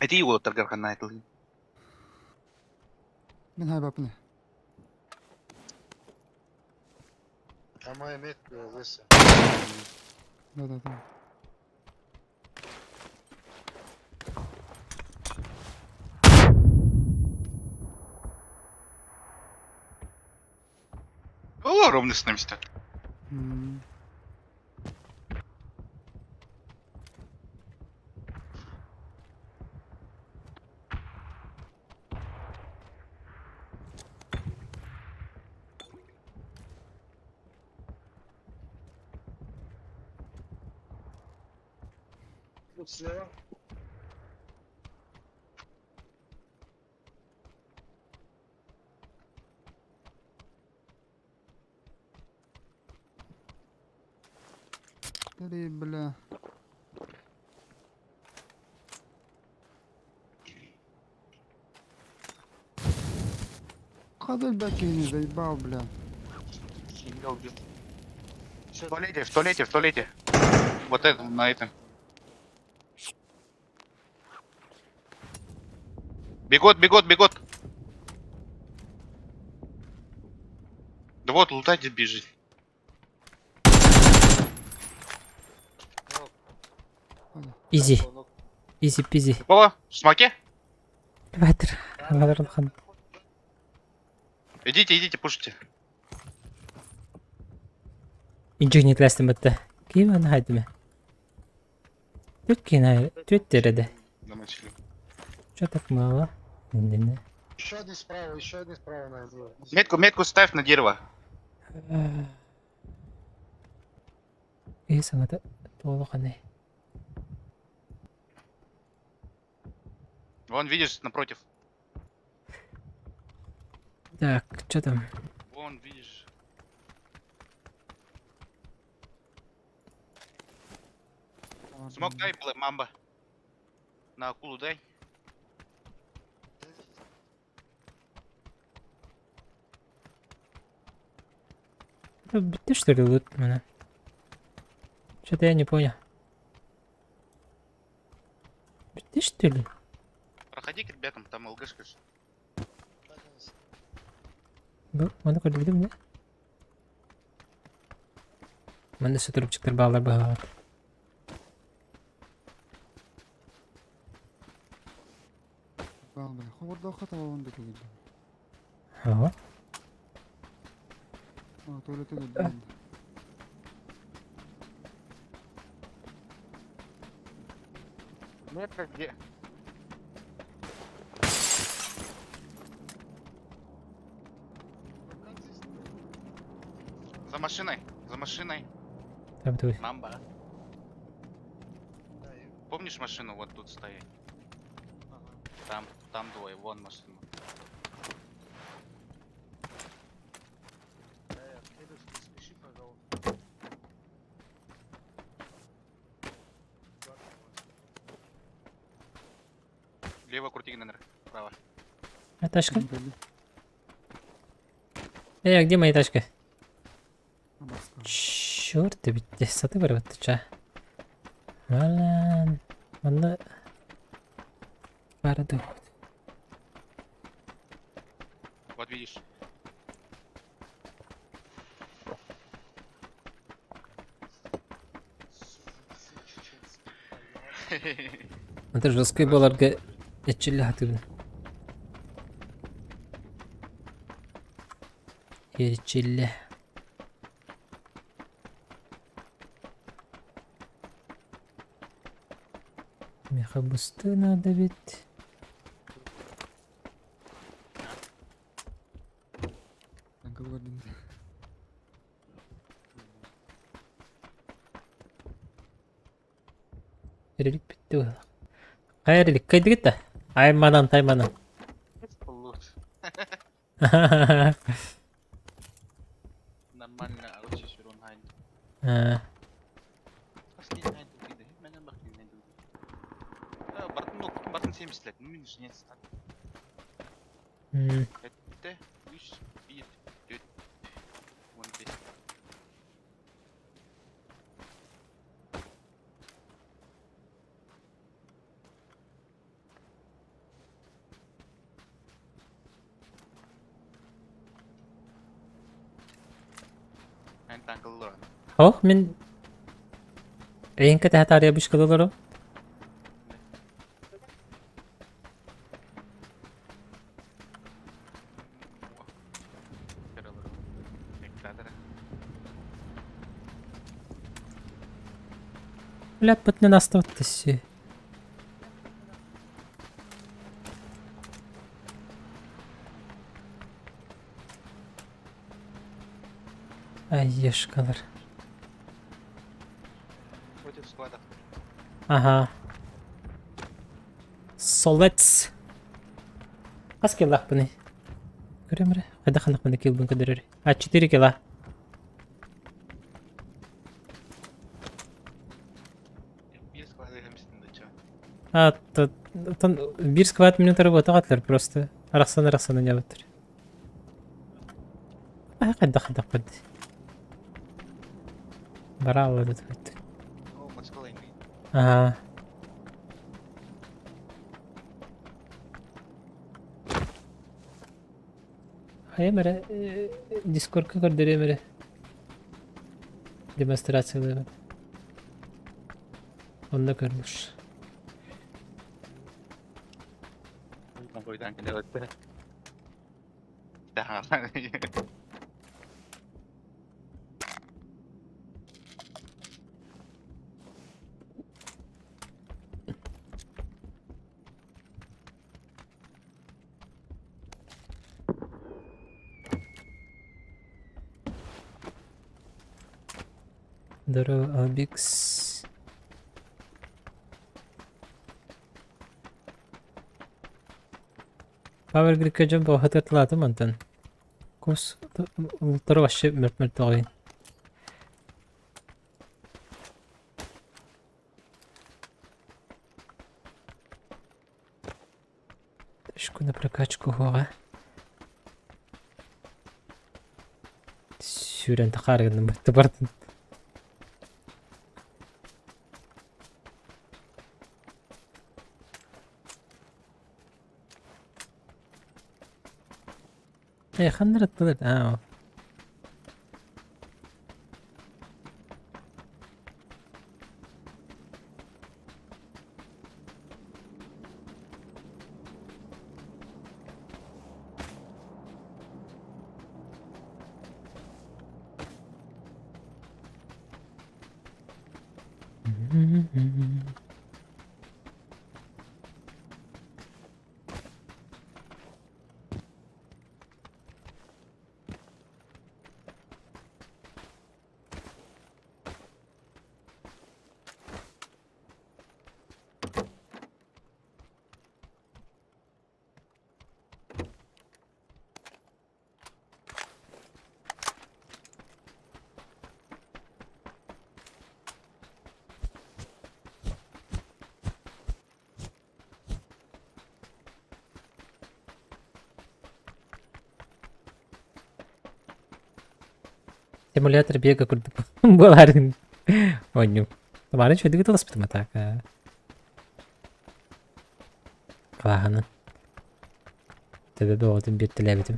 Это его торговка айтылды. Мен хайбапыны. А моя метка высы. Да. О, ровно с нами стоит. Тут слева. Бля. Кадаль бакини, заебал, бля. В туалете. Вот это, на этом. Бегут. Да вот, лутайте, бежит. Изи. Изи пизи. Какого? В смоке? Байтер. Хан. Идите, пушите. Инжигнит ластым бітті. Кейван хайдыме. Төт тереді. Замочили. Чё так мало? Не. Еще один справа найду. Метку ставь на дерево. И саңата толы қанай. Вон, видишь, напротив. Так, чё там? Вон, видишь. Смог дай, мамба. На акулу дай. Бітті что ли лут мене? Что-то я не понял. Бітті что ли? Проходи к ребятам, там ЛГшка. Оны көрдім не? Менде сөтіріпчіктер бағалар бағалар. Бля, ховарда хата онда келді. Ага. Туалетке келді. Метка где? За машиной. Там твой. Мамба. Помнишь машину вот тут стоять? Там двое, вон машина. Спеши, пожалуйста. Лево крути, наверх, право. А тачка? А где моя тачка? Чёрт, ты бітті, саты вырватты, ча. Валан. Оны... Барды. Вот видишь. Это жесткий боларга etçili hatırlı. Etçili. Мехабусты надо ведь. Erilik bitti bu. Hayırlık kaydı git de. Aymanan taymanan. Нормально, учись, Рунхайн. Бартон 70 лет, ну минус нет. Это, видишь, видит. Вон здесь. tankılır. Oh men en kete hata araya bışkıdalarım. Ляпотно наставтыси. Ай, ешкалар. Против складов. Ага. Солец. Кас килах быны? Көрөмөрө. Кайда ханак быны килбин кадырыр. 4 кила. Bir sklады эместинде ча. Bir сквад минута работа катлар просто. Араксан не батыр. Кайда быны? Баралла да тот. О, Москва инди. Ага. Хай мере Discord'ка көрдөрө мере. Демонстрациялар. Онда көрмүш. Койдан келе өттү. Тахана. Здорово, Абикс. Power Grid'e can बहुत atladı mantan. Kus ultra вообще мертв oyun. Шку на прокачку гора. Сюрен тахарган бартын. خلنا نرتب Симулятор бега курдук. Буларын. Ойню. Тамары чөйдү гытылыс битим атака. Калаханы. Себеби одун бир тилебитим.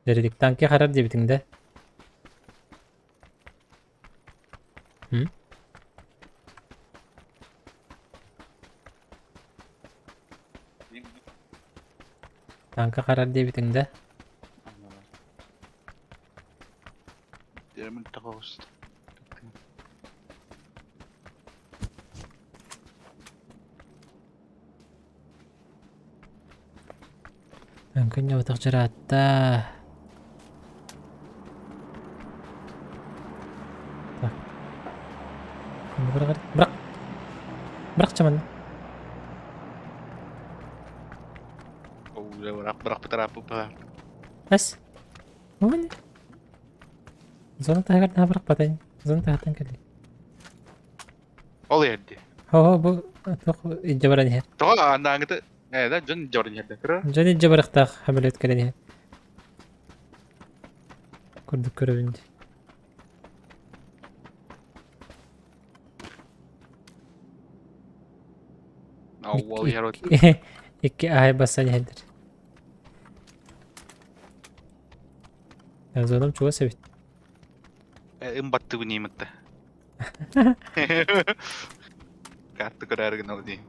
Deredik tanki karar diye bitinde. Tanka karar diye bitinde. Diğerimin takavuz. Mümkün ya otak ceratta. Bırak. Bırak cuman. Udah berak peterapuk lah. Bas. Mana? Zona tahakat nah bırak patayın. Zona tahatan kali. Ol yedi. Ho bu tok jabaran her. Tuh anda gitu. Da John Jordan yedi. Kira. Jadi jabarak tak hamilet kali her. Kurduk körübünce. Ауыл ярот. Икки ай бассан яйдер. Yazalım çuva sevit. Имбатты вниматты. Карты көрәрген ау дейм.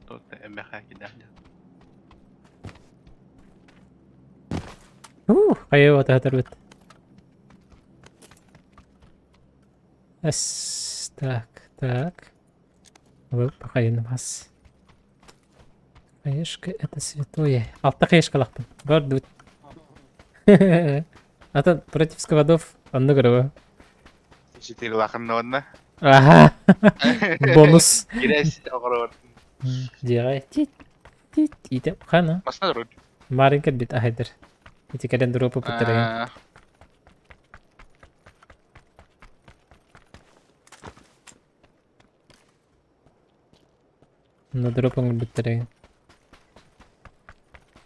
Тут эмэха кидәлде. Кайы вата хатыр бит. Эс, так. Вот, покайын бас. Каешка это святое. Алта каешка лахпын. Бар дут. Ата против сквадов анны көрөбө. 4 лахыннонна. Ага. Бонус. Кирәс огорот. Дигай. Тит. Итеп хана. Масна рот. Маринкет бит ахайдыр. Итикаден дропы путтереген. На дропын буттереген.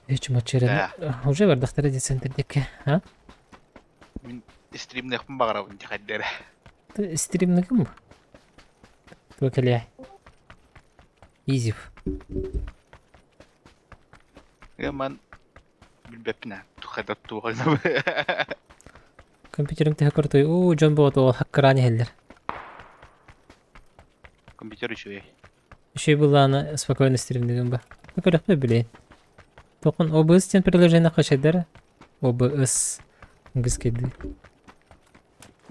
Hiç maç yerine. Уже var дохтар эди центрдеке, а? Мин стримнехпин багарабын жахаддер. Ты стримный кем? Только ли? Изив. Яман билбеппина. Тухадат туган. Компьютерим те хакертой. О, Джон бот ол хакерани хеллер. Компьютер еще. Еще была она спокойно стримный ба. Ну как бы блин. Тоқын OBS тен приложение қашайдар. OBS. Үнгізкеді.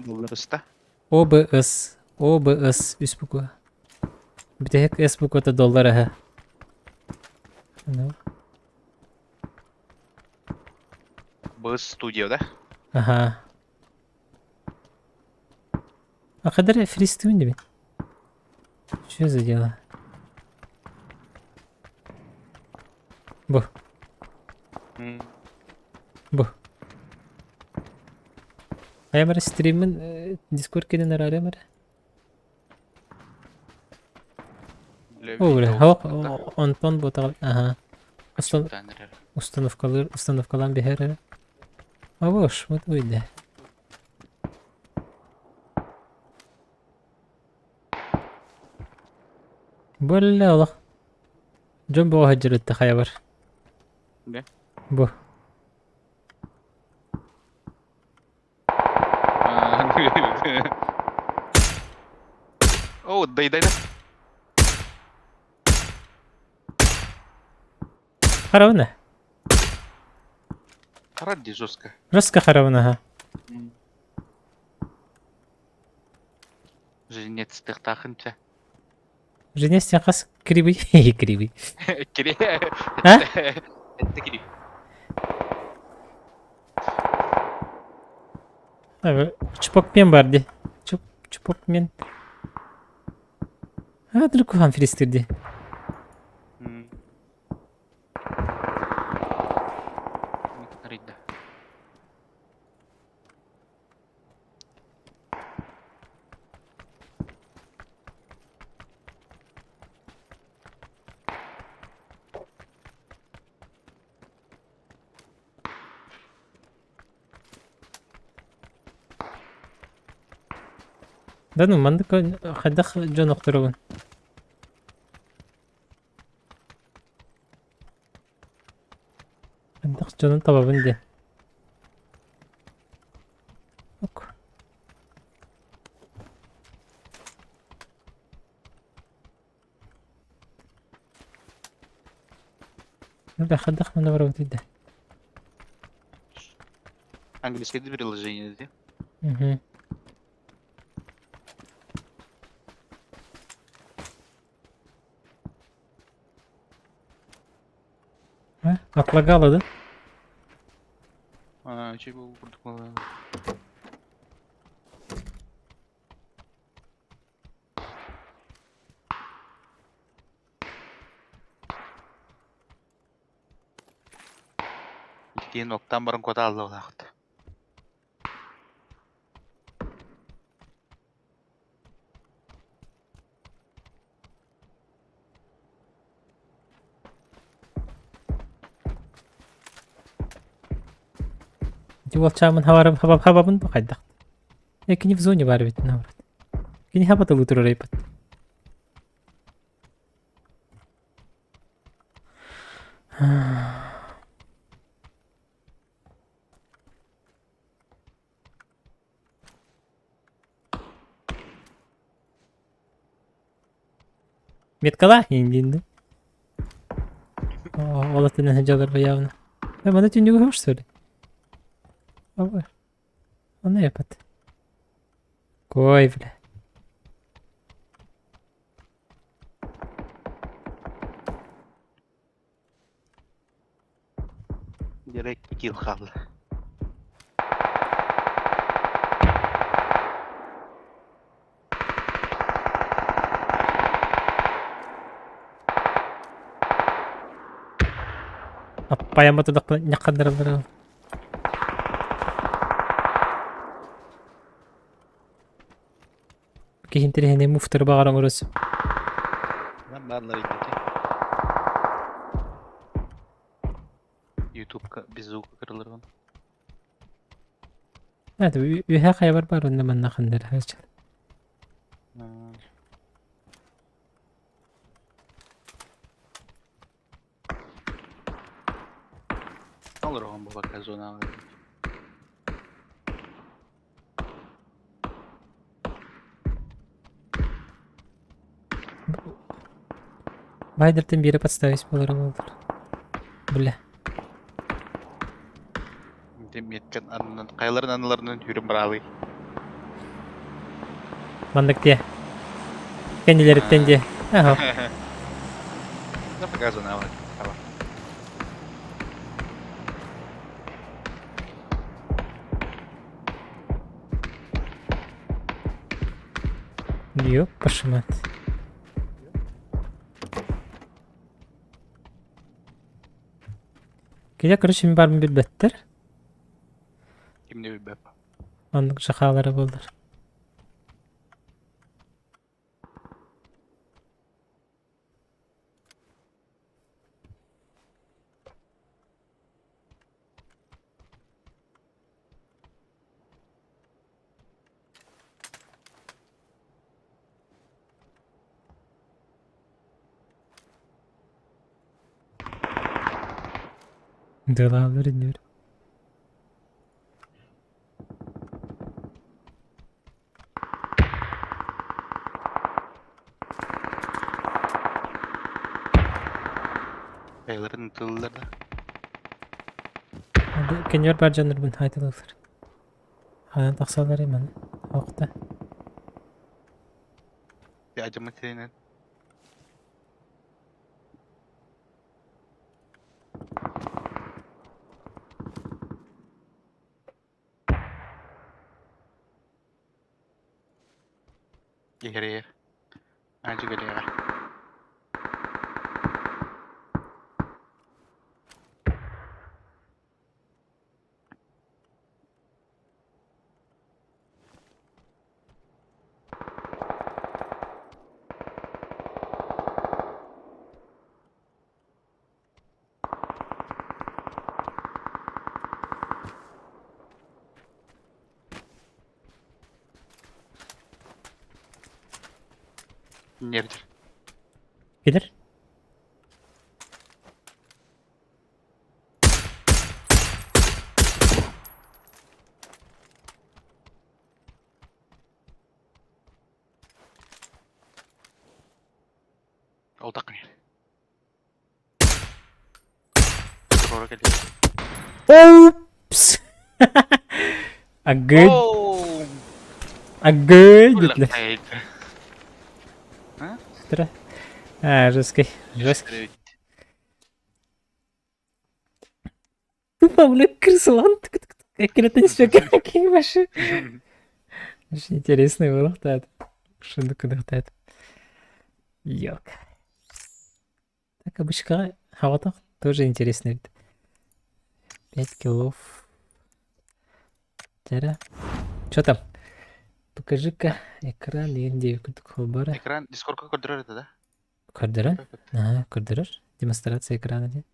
Долларыста. OBS. Үс бұқы. Бітек S бұқы та доллар аға. OBS Studio, да? Ага. А қадар фристуин деме? Что за дело? Бұ. Аймар стримін Discord кеден арары мар. О, бля, Антон ботал. Ага. Установкалан бихер. А бош, вот выйде. Бля, Аллах. Джамбо хаджрат тахайбар. Да? Бу. О, дай. Харавна. Ради жестко. Жестко харавна, ха. Женец тахтахынча. Женец тяхас кривый. Кривый. А? Это кривый. Чупок-мен барды. Чупок-мен. А, другу хан фристирди. Да ну, мандык хадах жон оқтырабын. Хадах жонын табабын де. Ок. Да, хадах мана барабын дейді. Английское приложение, да? Угу. Отлагало, да? Чего протокола? Кейін оқтан бұрын кода алды олақты. Волчамын хабабын бақайдақ. Екіні в зоне бар бетін аврат. Кені хабатылы тұрар айпат. Меткала индинді. Олатынан хәджалар баявына. Мана түйінегі хош сөйле. Ава. Оны япат. Кой, бля. Direkt kill kaldı. Аппая матыдақ някқандырым бір. Кейін тірехіне муфтыр бағарың ұрысы. Ben banları gitti. YouTube bir звук kırılır onu. Evet, ühe kaybar бар onda ben nakındır. Olur oğlum bu bak zona alır. Байдыртын бері подставить болары болдыр. Бля. Demetken anından, kayaların anılarından yürüm bravo. Bandık diye. Kendileritten diye. Aha. Ne bakar zona alır. Tamam. Yok, başımat. Gece kırışım var mı bir better? Kimde bir bep. Anlık şakaları buldur. Dağlar iniyor. Kayaların tılları da. Kenyor bar canır bin haytalıqlar. Hayan taqsalar eman. Oqta. Bir acıma senin. Yer. Acı geliyor. Nerede? Gelir. Oltak ne? Doğru geliyor. Oops. Agad. Oh! Agad. Ulan Gitler. hayır. Тра. Жесткий. Жесткий. Тупо, бля, крыслан. Какие-то не все, какие ваши. Очень интересный был, да. Что куда-то. Йок. Так, обычно хаватах тоже интересный вид. 5 килов. Тара. Что там? Покажи-ка экран, где холбара. Экран, дискордка кодырыр это, да? Кодырыр? Ага, кодырыр. Демонстрация экрана, де.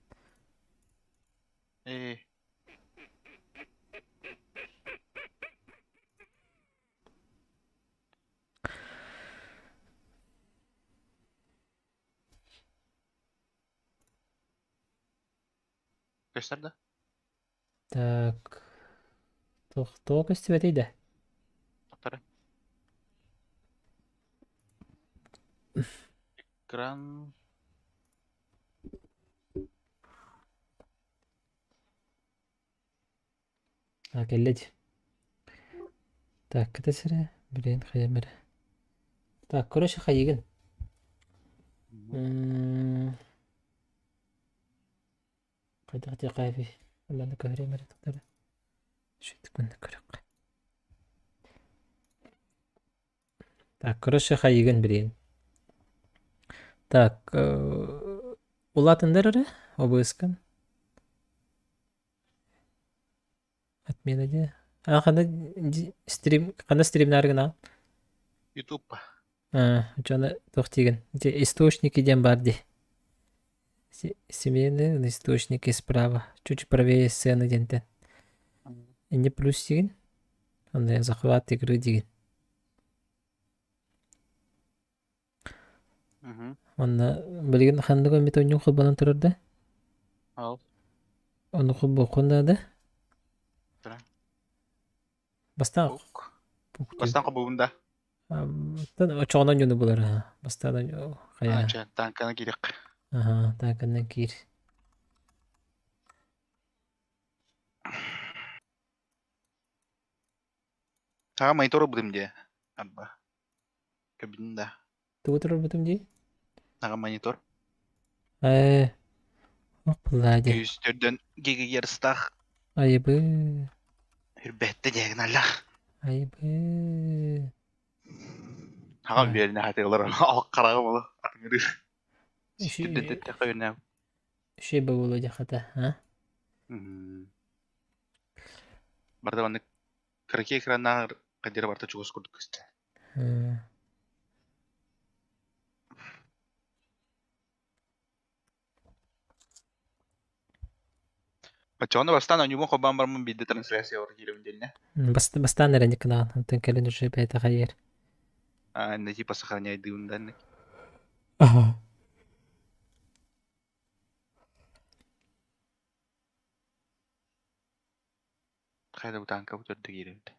Göster de. Так. Тоқ істеп дейді. Doktora. Ekran. Келеді. Так, кітесірі. Білен қиямірі. Так, көріші қайығын. Қайда қайфи. Оланы көремірі тұқтары. Шөйтік күнді көрек. Так, көріші қайығын білен. Так, ұлатындар ұры? Обыскан. Отменаде. Қанда стрим нарығына? YouTube. Жаны тоқтеген. Источники ден барды. Семейные источники справа. Чуть правее сцены дентен. Не плюс деген. Онда захват игры деген. Онда білген қандығы методын құлбанан тұрырды. Ал. Оны құлбы қондады. Бастан қабуында. Çoğundan yönü bular ha. Bastadan kaya. Tankana gerek. Aha, tankandan gir. Ha, monitörü buldum diye. Abba. Kabininde. Tuğutur butum diye. Naga monitör. Hoppuladı. 104'den giga yarısta. Ayıbı. Hürbette diyen Allah. Ayıbı. Ha, bir yerine hatırlar. Al karağım ola. Atın Sürdün de koyun. Şey bu olacak hata, ha? Bardavanlık kırık ekranlar kadir vardı çok skurduk işte. Бачоны бастан анюму хобан бармын бидde трансляция ор килемдельне. Бастан нерен канал. Антон келен уже бета хайер. Не типа сохраняй дымдан. Ага. Хайда бутанка бутөрдө киремди.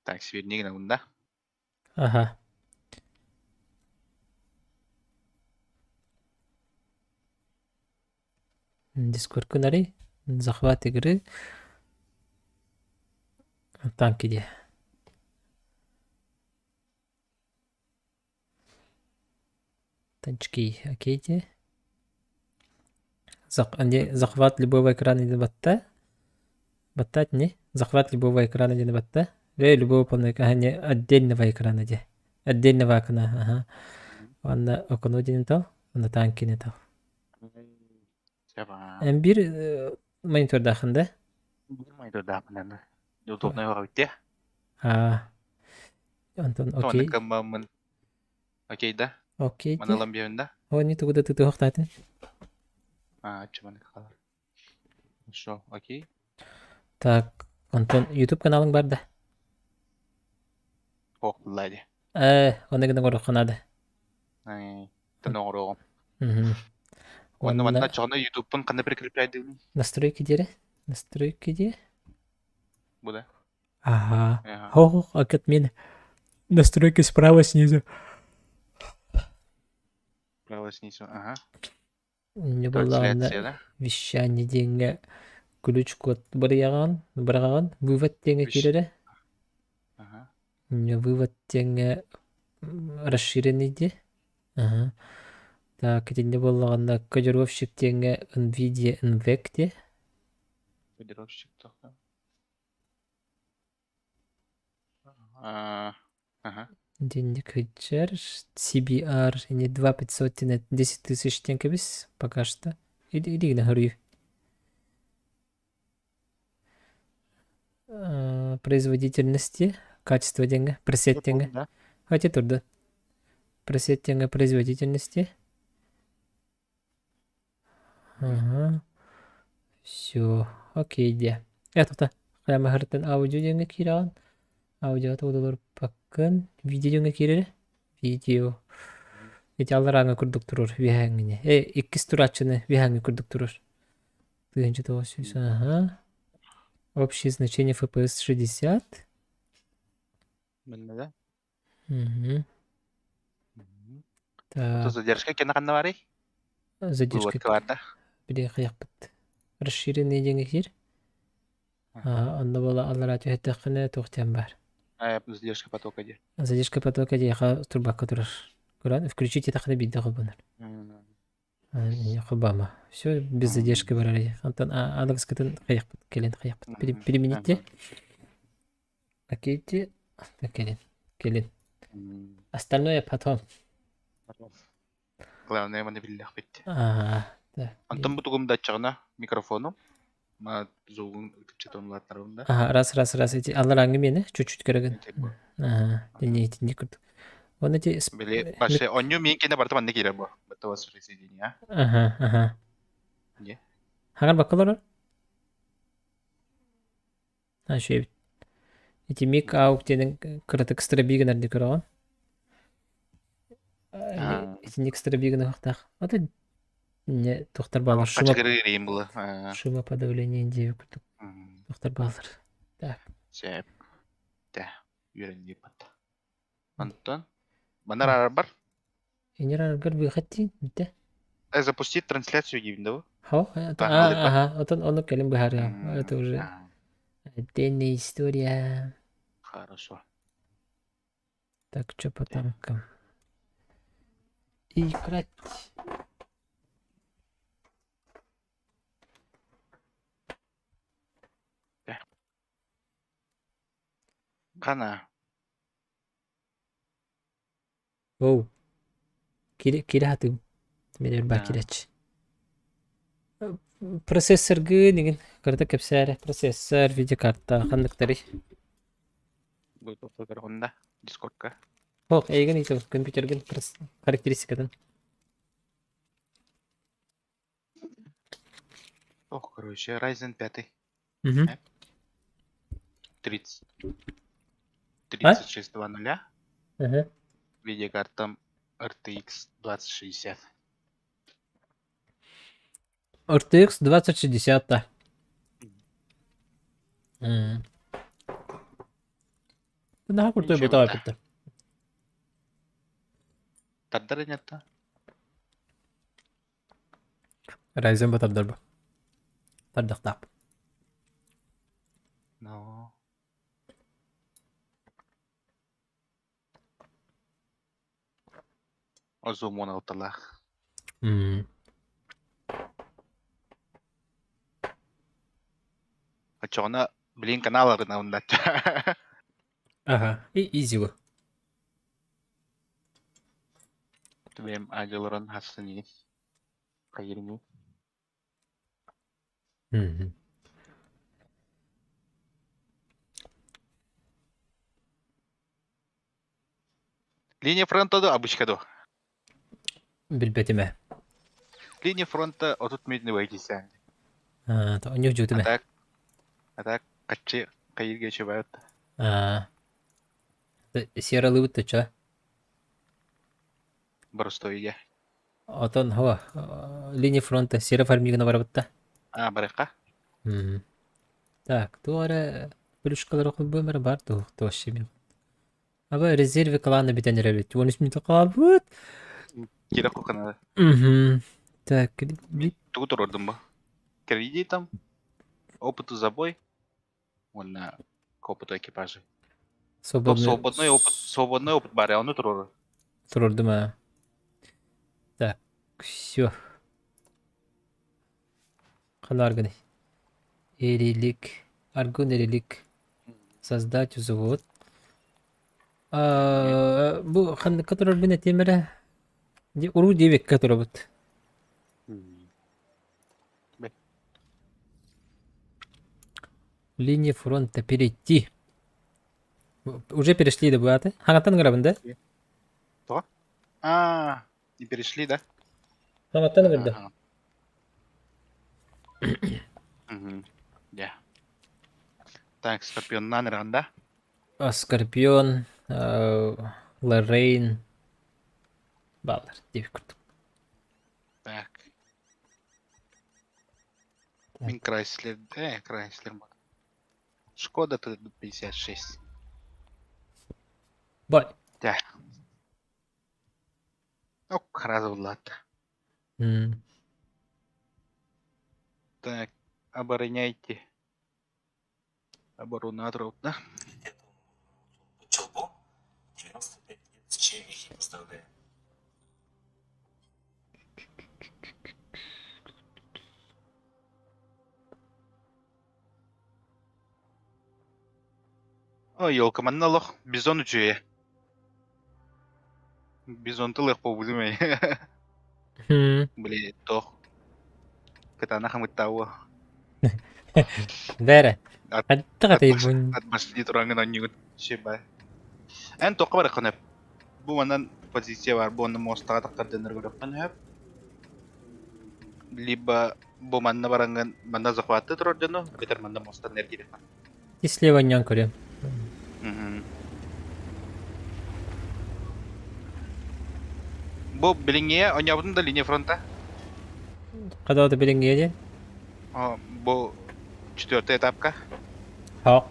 Так, сведник на унда. Ага. Дискорд күнәри. Захват игры. Танки де. Танчики, окей де. Захват любого экрана не батта. Баттать не. Захват любого экрана не батта. Любого полного экрана, отдельного экрана де. Отдельного окна, ага. Он окно не тал, он танки не тал. Bir monitör dağında. Bir monitör dağında. YouTube'da yok bitti. Anton okey. Sonra kamamın. Okey da. Okey. Manalım bir yönde. O ne tuğda tuğda hoqtatın. Çumanı kalır. Şu, okey. Так, Anton YouTube kanalın var da. Hoqlaydı. Onu gene koruq kanadı. Tanıyorum. Onu bana çoğunu YouTube'un kanı bir kliplerdi. Настройки dere. Настройки de. Bu da. Ага. Хоқ, акет мен. Настройки справа снизу. Справа снизу, ага. Не было вещание деньги. Ключ код барыяган, вывод деньги кирере. Ага. Не вывод деньги расширенный де. Ага. Так, это не было кодировщик деньги NVIDIA NVEC де. Кодировщик только. Ага. Денег хеджер, CBR, не 2500, не 10 тысяч тенге без, пока что. Иди на горю. Производительности, качество деньги, пресет деньги. Хватит труда. Пресет деньги производительности. Ага. Все, окей, де. Это-то. Прямо гартен аудио деньги киран. Аудио то удалır bakın. Video ne kirir? Video. Эти алараңа курдук турур вихаңине. Иккис турачыны вихаңы курдук турур. Тыгынчы тоғыз. Ага. Общее значение FPS 60. Білмеді. Угу. Тут Так, задержка кені қанна бар ей? задержка. Выводка бар да. Бире қияқпыт. Расширенный деңе кир. Онда бола аларачы хеттақыны тоқтен бар. Задержка потока де. Задержка потока дейха турбакка турар. Куран, включите тақыны бидді қылбанар. Қылбама. Все, без задержки бар арай. Антон, аналогскатын қияқпыт, келен қияқпыт. Перемените. Окейте. Келен. Остальное потом. Главное, мені білдіқ бетті. Да. Антон бұл тұғымда чағына микрофоном. Ма зоғын үтіпчет онлатларында. Раз. Эти алараңы мені чуть-чуть көреген. Денейтінде күрдік. Оны те... Біле, башы, оню мен кені барды манны кейлер бұл. Бұтты вас присоединия. Не? Хагар бақылар? Шөй бит. Эти мик аук тенің күрітік стырабигін әрді көріған. Эти ник стырабигін ұқтақ. Оты не тоқтар балар. Шума подавление индеви күрдік. Тоқтар балар. Так. Сәп. Да, үйренге бат. Антон, банар арар бар? Енер аргар бұйқаттин, бітті. Запустить трансляцию гибнда вы? Отон оны кәлім бұхар. Это уже отдельная история. Хорошо. Так, что по танкам? Играть. Қана. Оу. Кире хатым. Менер ба киреч. Процессор гынеген. Карта кепсәре. Процессор, видеокарта, хандыктары. Будет оффлокарғында. Дискордка. Оқ, эйген ейтім. Компьютерген характеристикадан. Ох, короче, Ryzen 5. 3620. Видеокарта RTX 2060. RTX 2060, да. Да, крутой бытовой опыт. Тардар нет-то? Ryzen батардар ба. Тардақтап. No. Озумон ауталах. Ачона блин каналларына ундат. Ага, и изиго. Тубем ажылырын хасыни. Кайырыны. Линия фронта да обычкаду. Билбетиме. Линия фронта отут медный вайдисян. То у них жутиме. Так, качи кайырге чебают. Сералы утты ча. Барустоиге. Отон хава линия фронта сера фармигана барабытта. Барыка. Так, туара плюшкалар окуп бөмөр бар тоошчеме. Аба резерве кланы битенер бит. 13 минут калабыт. Кира кукана. Так, тут родом ба. Кредит там. Опыту забой. Он на к опыту экипажа. Свободный опыт бар, он турор. Турордума. Так, все. Ханарганы. Эрелик. Аргон эрелик. Создать завод. Бу хан который бина темере. Уру девик который вот. Линия фронта перейти. Уже перешли до Буаты. Хангатан грабан, да? Что? Не перешли, да? Хангатан грабан. Да. Так, Скорпион Нанеран, да? Скорпион, Лоррейн. Баллар, деп күрдік. Так. Мен Крайслер, Крайслер. Шкода Т-56. Бай. Да. Ок, разулат. Так, обороняйте. Оборонаторов, да? Челбо 95 с чемихи поставляю. Ой, елка, манна лох, бизон учуя. Бизон ты лох побудумай. Блин, тох. Катана хамыттауа. Бәрі. Қаттыға бұн. Атмашли турангын оннигут. Шебай. Эн тоққа бары қынып. Бұл манан позиция бар, бұл онны мостаға таққардыныр көріп қынып. Либо бұл манна баранган, манна захватты тұрар жаны, бетер манна мостан әргері қан. Ислеваннан көрем. Бұл біліңе, онябудың да линия фронта. Қада оды біліңге ден? Бұл 4-й этапка. Хақ.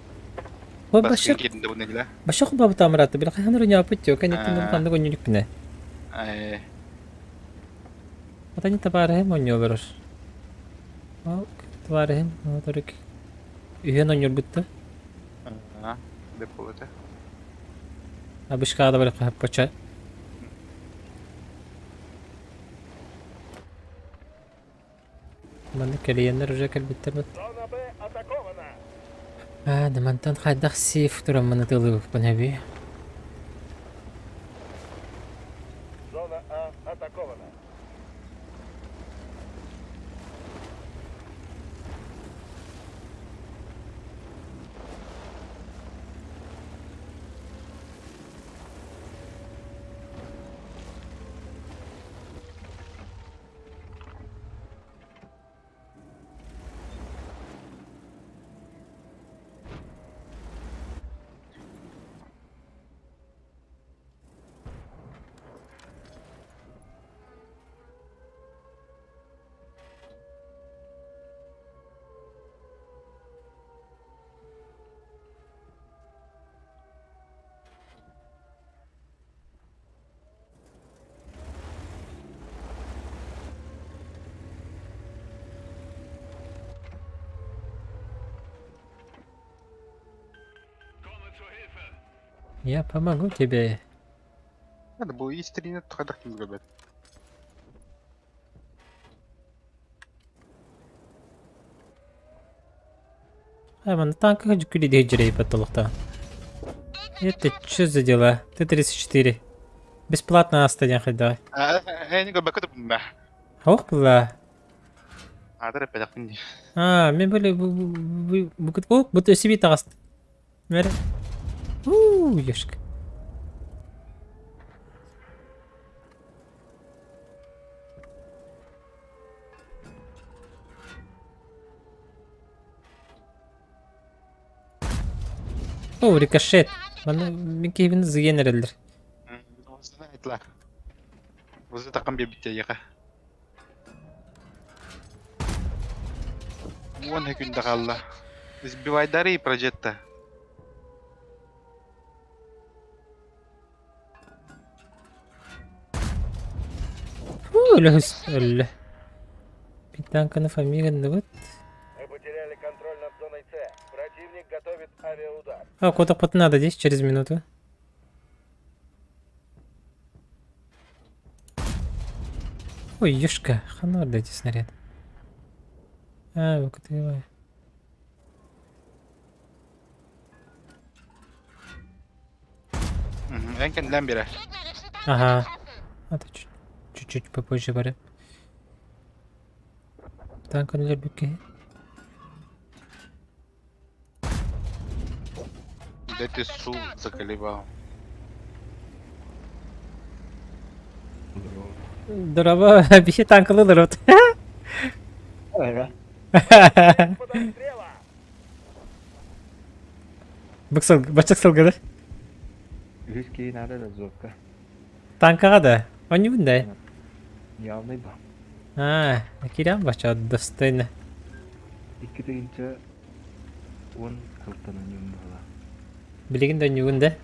Басқын кетінде бұл нәгілі. Башақ бабы тамыратты, бір қайғаныр өне апыт жоқ, кәнеттен қанды көңілік біне. Ата не табары хем оңы обырыр. Табары хем, отарык. Үйен оңыр бұтты. Деп болады. Абышқада бір қағып бача. Маны кәлейенлер уже кәлбеттер бұд. Дымантан қайдақ сейф тұрам маны тылы бұқпын әбі. Зона А атакована. Я помогу тебе. Надо было и стринет, тогда не любят. Маны танкаға жүкілі жүрей паттылықта. Это что за дела? Т-34. Бесплатно остаден хайда. Я не говорю, как это Хауқ бұла. Адыр әпәдәк күнде. Мен бөлі бұт өсібей тағаст. Мәрі. Ешкі. Рикошет. Мен кейбін зыген әрелдір. Айтла. Өзі таққан бебітте еға. Оны күнді қалла. Избивайдары и прожетті. Öyle. Bir танка на фамилии вот. Мы потеряли контроль над зоной С. Противник готовит авиаудар. Куда-то надо здесь через минуту. Ой, ёшка, хана дайте снаряд. Выкатывай. Энкенден бері. Ага. Это чуть-чуть попозже баре. Танк он лербике. Да ты су заколебал. Здорово, bir tank alır ot. Öyle. Bıçak salgıdı. Riski nerede de zorka. Tanka da. Он не да? Явный ба. Кирям бача достойно. Икки тегинче он кылтана нем бала. Билигин да не да?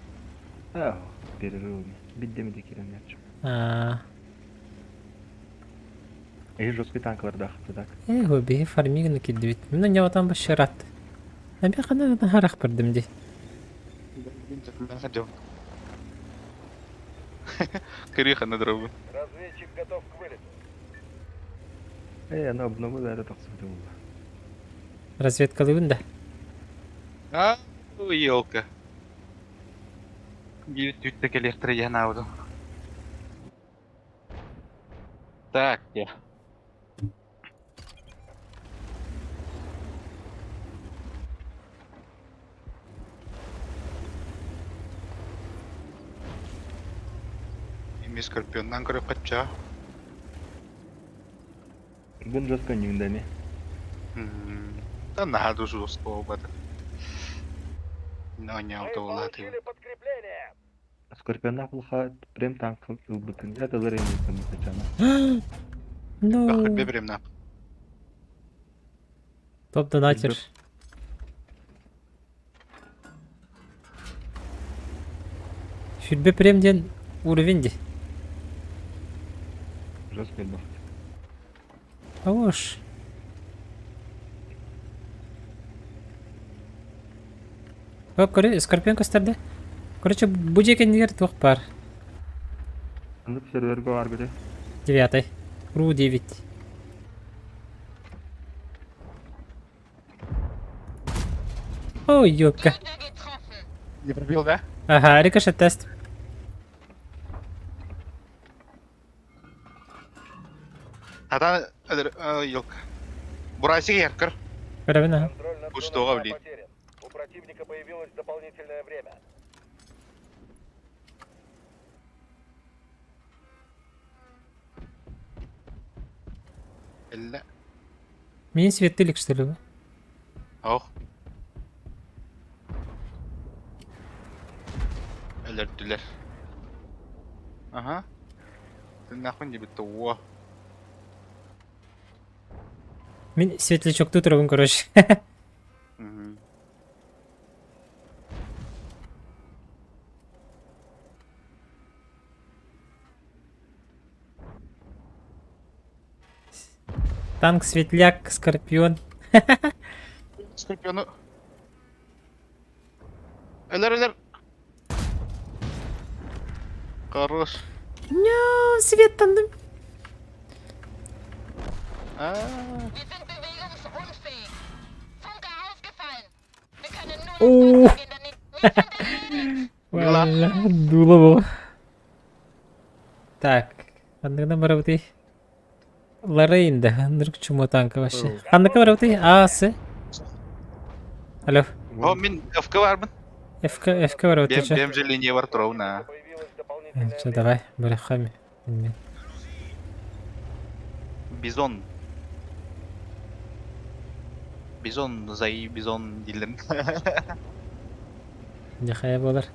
Перерывами. Биддеми де кирен ячым. Жесткий танкалар да хапты так. Хо би фармигны кидбит. Мен не ватан башарат. Ben kana da haraq birdim di. Криха на дробу. Разведчик готов к вылету. Она обновила это так смотрела. Разведка лыбында. Елка. Түттік электр янауды. Так, я. Ими скорпионнан көріп қатча. Гын жестко не виндами. Да надо жестко обата. Но не аутоулаты. Скорпиона плохо прям танк ылбытын. Это зарение там качана. Бақыт бебірем нап. Топ донатер. Шүрбе премден уровенде. Жестко бахт. Ауш. Оп, көре, скорпион кастарды. Короче, буджекен нигер тоқ бар. Анып серверге бар көре. 9. Ру 9. Ой, ёпка. Не пробил, да? Ага, рикошет тест. Ата, елка. Бурасик яркар. Карабина. Пуштоға блин. У противника появилось дополнительное время. Элла. Мен светлик, что ли, вы? Ох. Эллерділер. Ага. Ты нахуй не бітті, уа. Мен светлячок тут ровен, короче. Танк, светляк, скорпион. Скорпиону. Эллер. Хорош. Нё, свет там. Ооо. Валя, дуло было. Так, андына барабыты. Лорейн да, вдруг чему танка вообще. Андыка барабыты, асы. Алло. О, мен ФК бармын. ФК барабыты. Бем же линия бар тұрауына. Все, давай, барахами. Бизон. Бизон, зай, бизон дейлін. Жақая болар.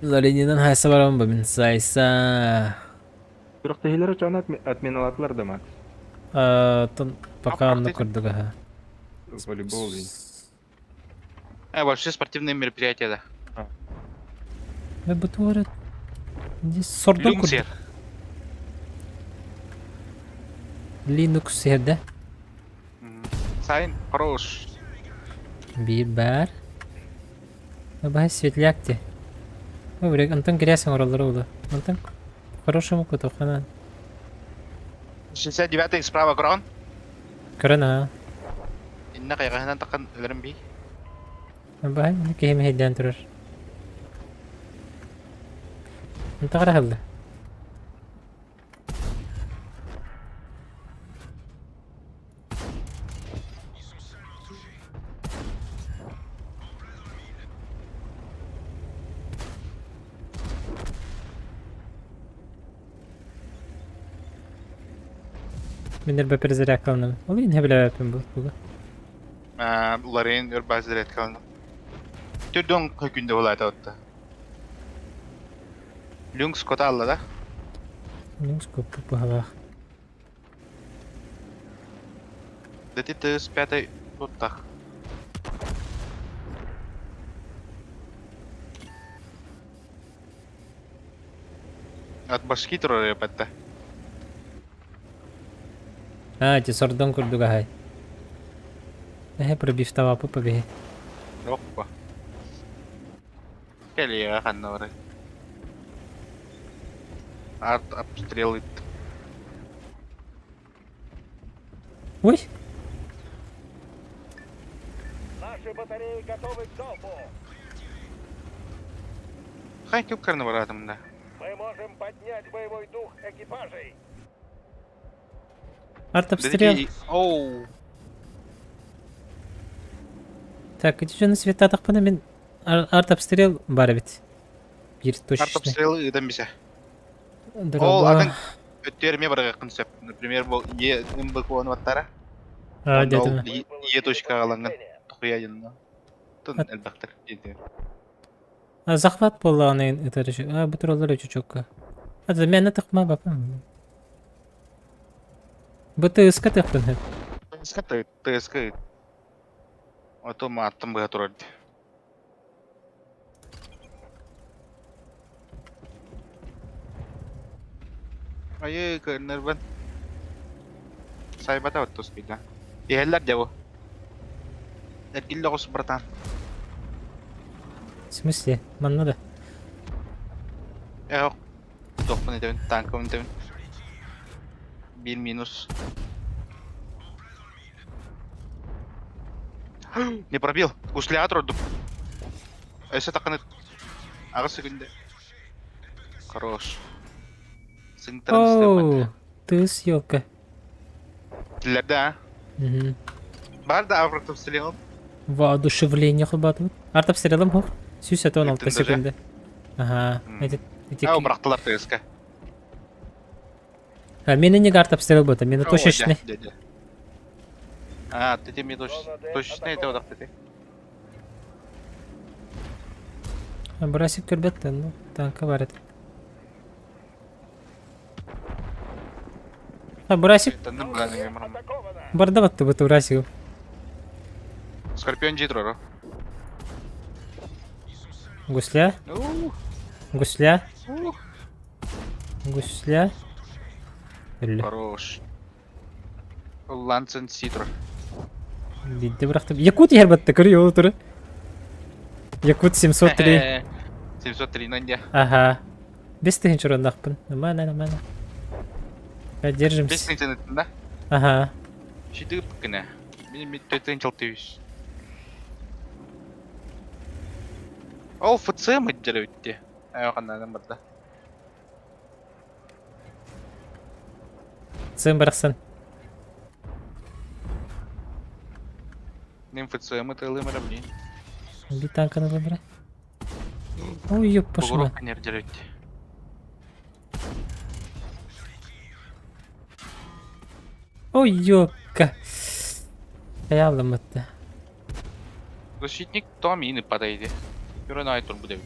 Лорейнинен хайса барамын ба мен, сайса. Бірақ тегелер жаны отмен алатылар да, Макс. Пока аны көрдік, аха. Волейбол дейін. Вообще спортивные мероприятия, да. Бутуарат. Здесь сордон Люксер. Linux да? Сайн, хорош. Бибар. Бай светляк те. Ой, Антон грязный уралдар oldu. Антон хорошему коту хана. 69-й справа крон. Крона. Инна кайгахынан такан өлөрүм бий. Бай, кем хейден турар. Антон карахалды. Мен РБ перезаряд калным. Ол ен хебеле вепен бұл. Лорейн өрбазыр еткалды. Түрдөн көкүндө болайт отта. Люнкс кота алла да. Люнкс көппі бағақ. Дети тыс пятой оттах. От башки турар япатта. Ти сордон күрдігі хай. Пробив тавапы побеги. Оппа. Келега ханна бары. Арт обстрелы. Ой! Наши батареи готовы к залпу. Хай тюбкарны баратым да. Мы можем поднять боевой дух экипажей. Артобстрел. Оу. Так, иди на света тақпана мен артобстрел бар бит. Bir точечный. Артобстрелы ыдан бисе. Ол Дроба. атын өттерме барға концепт. Например, бұл МБК-ны ваттара. Дедім. Е точка алынған. Тұқия Тун әлбақтыр. Захват болды аны ытарышы. Бұтыр олар өчі чокка. Ады мені тықма бапам. Бұты ұсқа тықпын хеп. ТСК. Ото аттым бұға тұрарды. Ayı kırınır ben. Saybata ottos bida. Iheller jauh. Ergil aku seberatan. В смысле? Ман надо. Yok. Dokun edin, tankım edin. 1 минус. Не пробил. Гуслятор отдым. Эсе таканы. Ағысы күнде. Хорош. Оу, тыс ёлка. Тілерді, а? Бар да артобстрелом. Воодушевление хубатып. Артобстрелом хоқ. Сүйсет 16 секунды. Ага. Ау, бірақтылар ТСК. Мені неге артобстрел бота? Мені точечный. А, ты мне точечный это одақ деде. Брасик көрбетті, ну, танка бар еді. Брасик? Барда баттı бұты брасигім. Скорпион жейдір ұры. Гусля? Гусля? Гусля? Хорош. Ланцен ситр. Бидді бірақтым. Якут ер баттı, көрі олы тұры. Якут 703. 703 нанде. Ага. 5 орындақпын. Нормально. Держимся. 5 интернеттің да? Ага. Шетігіп кіне. Мен 4 жылтыйыз. Ол ФЦ мүдделі өтті. Аяқандан барды. Сен барақсан. Мен ФЦ мүдделі мүдделі. Bir tankını bırak. Ой, ёп, пошла. Бұғырық нерделі өтті. Ой, ёпка. Аялым өтті. Защитник то мины подойди. Юры на айтур буде.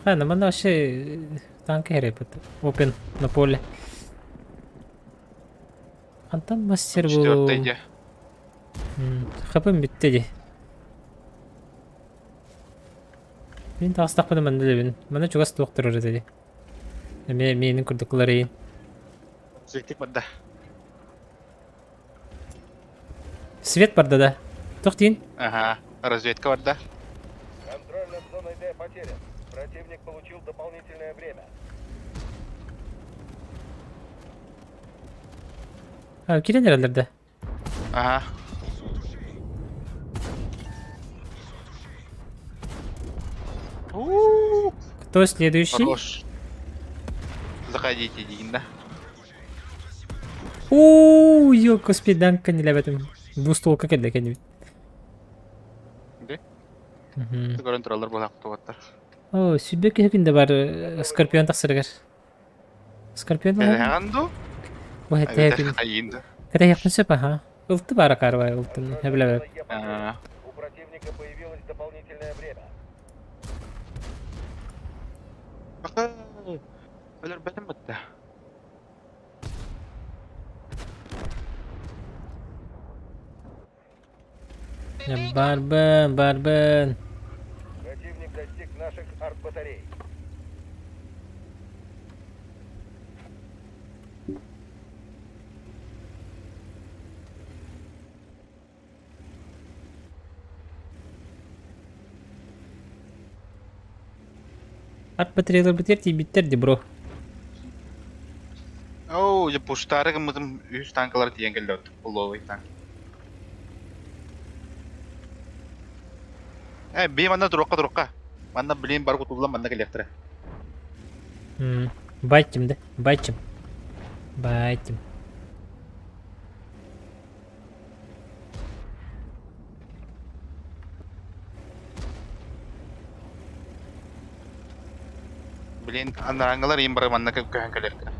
Ладно, мана вообще танки херепет. Опен на поле. Антон мастер был. 4-йде. Хапым бітті де. Мен тағыстақ бұды мәнді лебін. Мәні чуғас тоқтыр ұры деді. Менің күрдіқлары ең. Зектик барды. Свет барды да. Тоқтейін. Ага, разведка барды. Контроль над зоной Д потерян. Противник получил дополнительное время. Келен herhalde. Ага. Кто следующий? Хорош. Заходите, Дин, да? Ooo, yok speed'den не лебетим. Двустволка келді кәне. Де? Көрінтіралар болақ туаттар. О, сүббек кекінде бар скорпион тақсырығыр. Скорпион бар? Әғанду? Ой, Қайынды. Кәді яқын сөп, аха. Ұлты бары қарвай, ұлтын. Әбілі бәп. противника появилось дополнительное время. Ölür benim bitti. Барбен. Противник достиг наших арт-батарей. Art батареялар бітер биттерди, бро. Оу, же пуштары кымытым үш танкалар тиен келді өттік. Уловый танк. Бей манда тұраққа. Манда білейін бар құтылдан манда келектірі. Байтим, да? Байтим. Білейін анараңғалар ең бары манда көхен келектірі.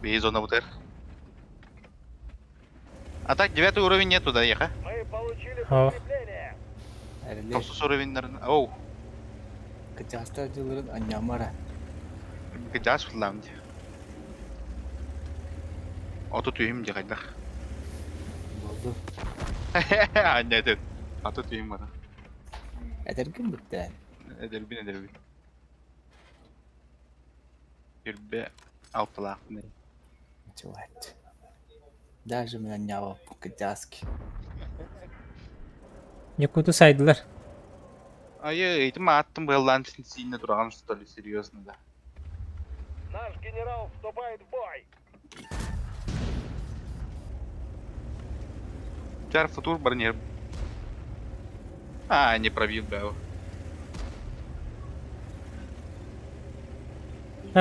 Бей зона бұтыр. А так 9 уровень нету, да, еха? Мы получили О. подкрепление. 9 уровеньлерін. Оу, Качаста жылырын анямара. жас фылам де. Оту түйім де қайдақ. Болду. Анне дед. Оту түйім бара. Эдерген бітті. Эдербин. Юрбе алтылақ. Чувак. Даже меня нява по-качаски. Некуты сайдылар. Айы, этим аттым бұйылдан синне тұраған что ли, серьезно, да. Наш генерал вступает в бой. Чар футур барнер. Не пробил, да.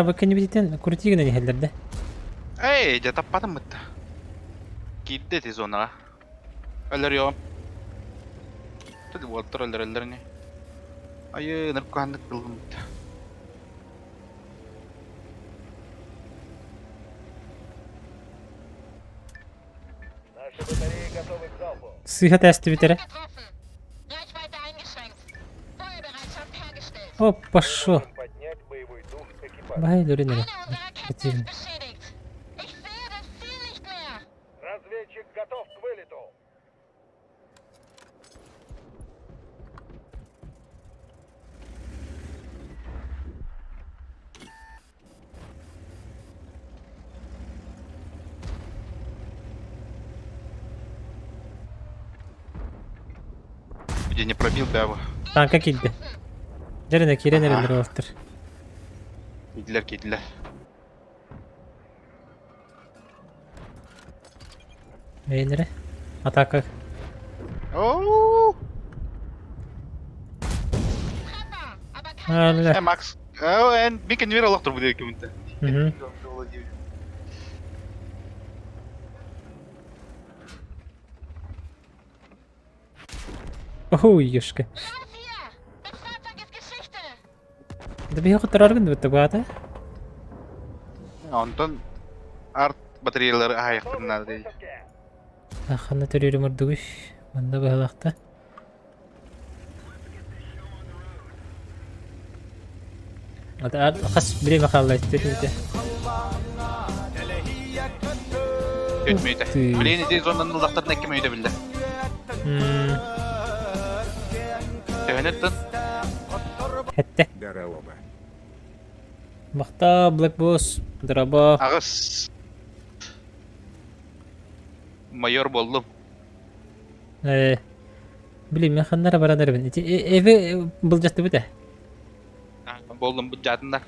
Бакка не битен куртигина не хелдерде. Эй, я таппадым бітті. Кетті тез оныға. Өлір еуім. Тұды болып тұр өлдіріне. Айы, нұрқандық білгім бітті. Наши батареи готовы к залпу. Сыха тесті битере. Опа, шо? Поднять боевой дух экипажа. Бай, дуринere. Противник. Разведчик готов к вылету. Где не пробил, да. Tanka kildi. Derine kire nereleri oldur. Kediler. Nere? Ataka. Ooo. Allah. Max. Bir kan weer al achter bu deki minta. Ой, ёшка. Да би хатар аргын битте бата. Ondan art bataryaları ayaklarına değil. Ахана төрөөрү мурдугуш. Манда бахалакта. Ата хас бире махалла истединде. Ötmüyor de. Bileyini değil ondan uzaklarına ekmeği de bildi. Sevenettin. Хетте. Здорово. Махта Black Boss. Драба. Ağız. Mayor boldum. Bileyim ya xanlara baradır ben. Evi bulacakты bu da. Boldum bu cadında.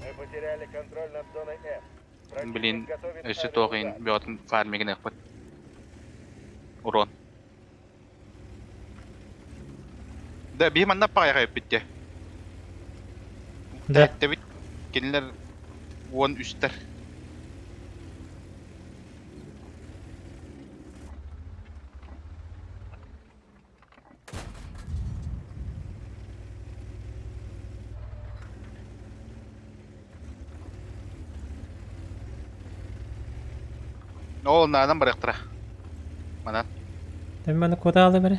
Мы потеряли контроль над зоной F. Bilin üstü toğun bir atın farmigine yapıp. Uron. Da bir manna paya kayıp bitti. Da. Tabii kendiler won üstler. Ол надан бырықтыра. Манан. Tabii bana koda alı bere.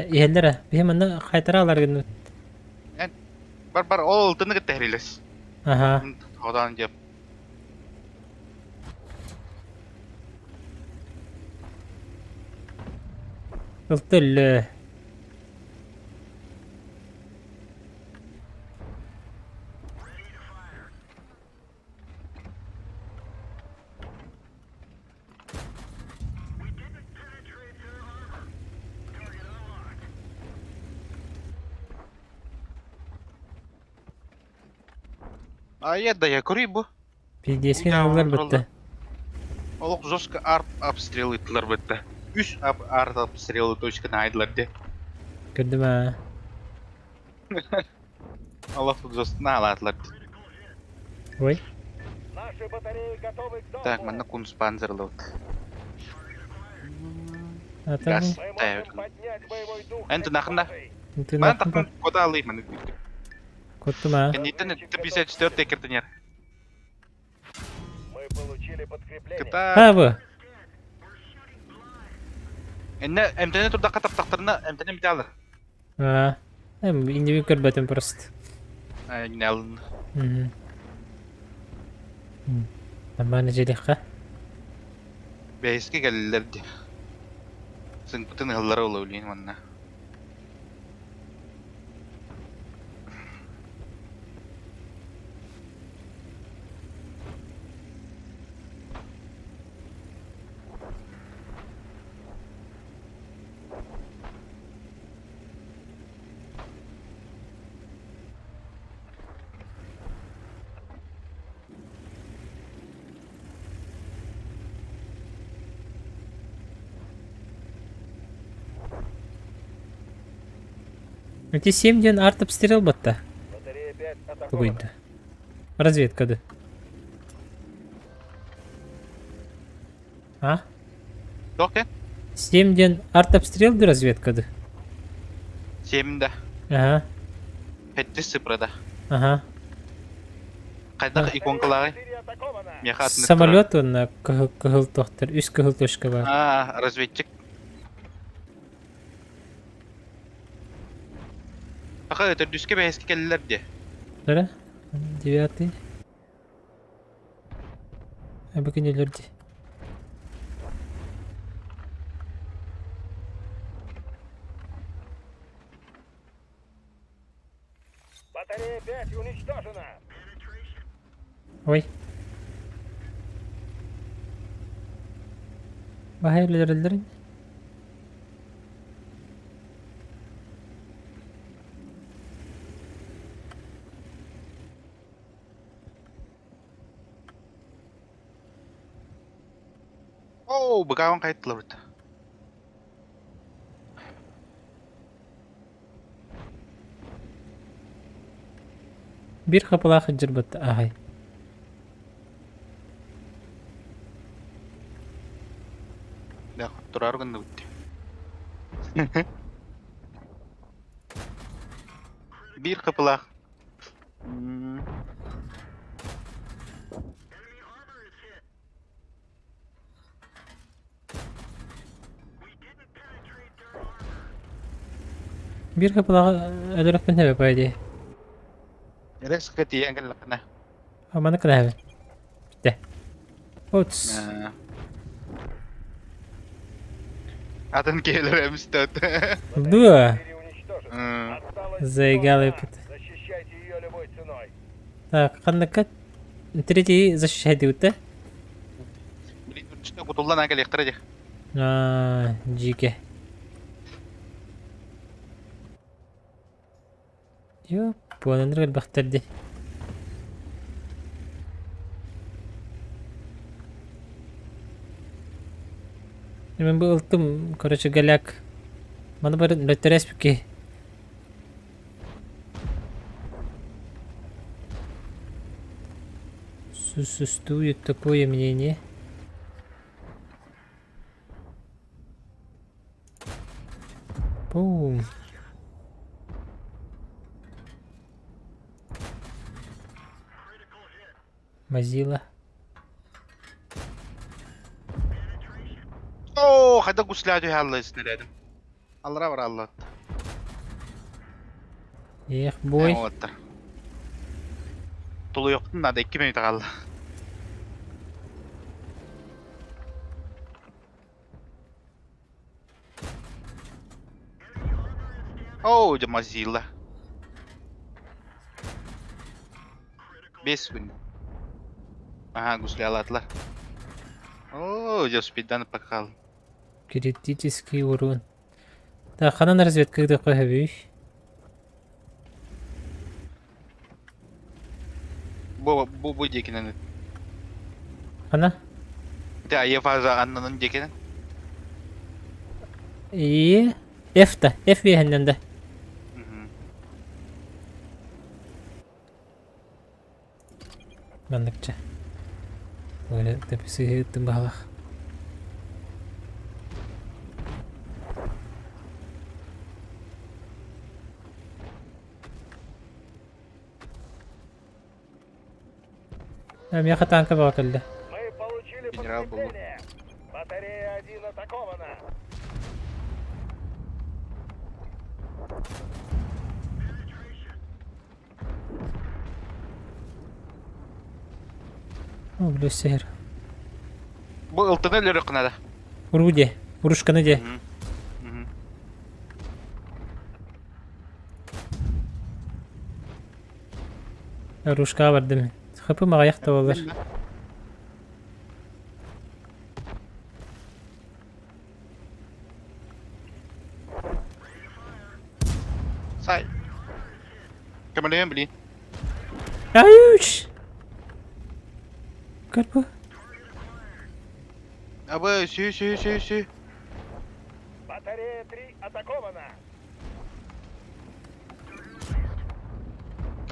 Иһэллэрэ, биһим манна хайтаралар гынны. Бар ол тыны гыттарилес. Аха. Одан деп. Ылтыллы. Да я кури бу. Пидескен алар бітті. Олық жестко арт обстрелы тылар бітті. Үш арт обстрелы точканы айдылар де. Көрдім а. Олық жестына алатылар. Ой. Наши батареи готовы к Так, мана кунс панзерлы. Атам. Газ. поднять боевой дух. Энті нақында. Инты Мана нахын тақын кода алайым. Коттум а. Кенеттен 54 екіртінер. Мы получили подкрепление. Кыта... Ха бу. Энне эмтене турда қатап тақтарына эмтене бите алыр. А. Инди көрбөтім просто. Не алын. Таманы желеққа. Бәйіске кәлілерді. Сын күтін ғыллары олы өлейін манна. Эти 7 ден арт обстрел бітті. Батарея 5 атакована. Бүгінді. Разведкады. А? Тоқен? 7 ден арт обстрелді разведкады. 7-да. Ага. 5 сыпырада. Ага. Қайдақ иконкалағы? Самолет онна кығыл тоқтыр. Үс кығыл точка бар. Разведчик. Ақа өтір дүске бәйеске келілер де. Дара? 9. Әбікен өлерді. Батарея 5 уничтожена. Ой. Бахай өлерілдерін. Оу, бұғауын қайттылы бұрды. Bir kapıla hıcır bıttı. Ahay. Да, тұрар күнді бұдды. Bir kapıla. Bir kapıla öldürük ben hebe baydı. Rex ketiyen gelakna. Ama ne kadar hebe. Bitti. Ots. Атын gelir emstöt. Ду. Заигали пыт. Защищайте ее любой ценой. Так, қандыққа третий защищайды өтті. Блин, что кутулдан агал яқтырады. Жеке. Йо, буанандыр бақтырды. Мен бұл ұлттым, короче, галяк. Маны бар нөттерес бүке. Существует такое мнение. Бум. Mozilla. О, хайда гуслядю халла снарядом. Алыра бар аллат. Ех, бой. Оттар. Тулу yoktun da 2 minut kaldı. Oo, Mozilla. 5 gün. Aha, гусли алатла. О, же спидан покал. Критический урон. Так, ханан разведка где кое Bu dikinen. Хана? Te ayı fazla anlanın dikinen. И F-та, F вегеннен да. Мандыкча. Böyle tepesi hıttım bağlak. Я танка бакалли. Мы получили Генерал был. подкрепление. Батарея 1 атакована. О, блю сер. Bu ıltını lörü kınadı. Уруде. Урушканы де. Урушка бардым. Хыпы мага якта болар. Say. Kamerayı bilin. Аюш! Карпа. Abi sü. Батарея 3 атакована.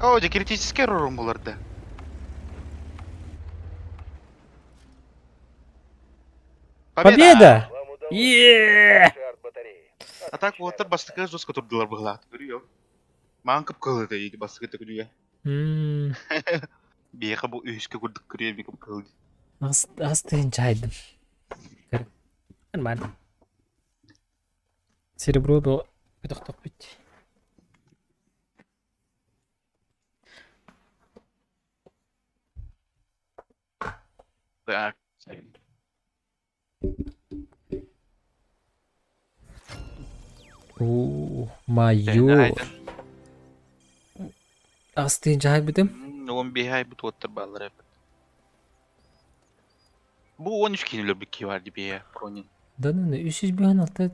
О, же критический рорум буларды. Победа! Вам удалось Еее! шар батареи. А так вот бастыкы жестко турдылар быгла. Көрüyor. Маған кып кылды еді бастыкы да көрüyor. Бейха bu üskü kurduk көрüyor bir kып kıldı. Астын чайдым. Нормально. Серебро было петохток бит. Так. О, майор. Астын чай битим. 11 ay bu tuwattır bağlar hep. Bu 13 кинулер bir var gibi ya. Pronin. Да ну, 300 биган алта.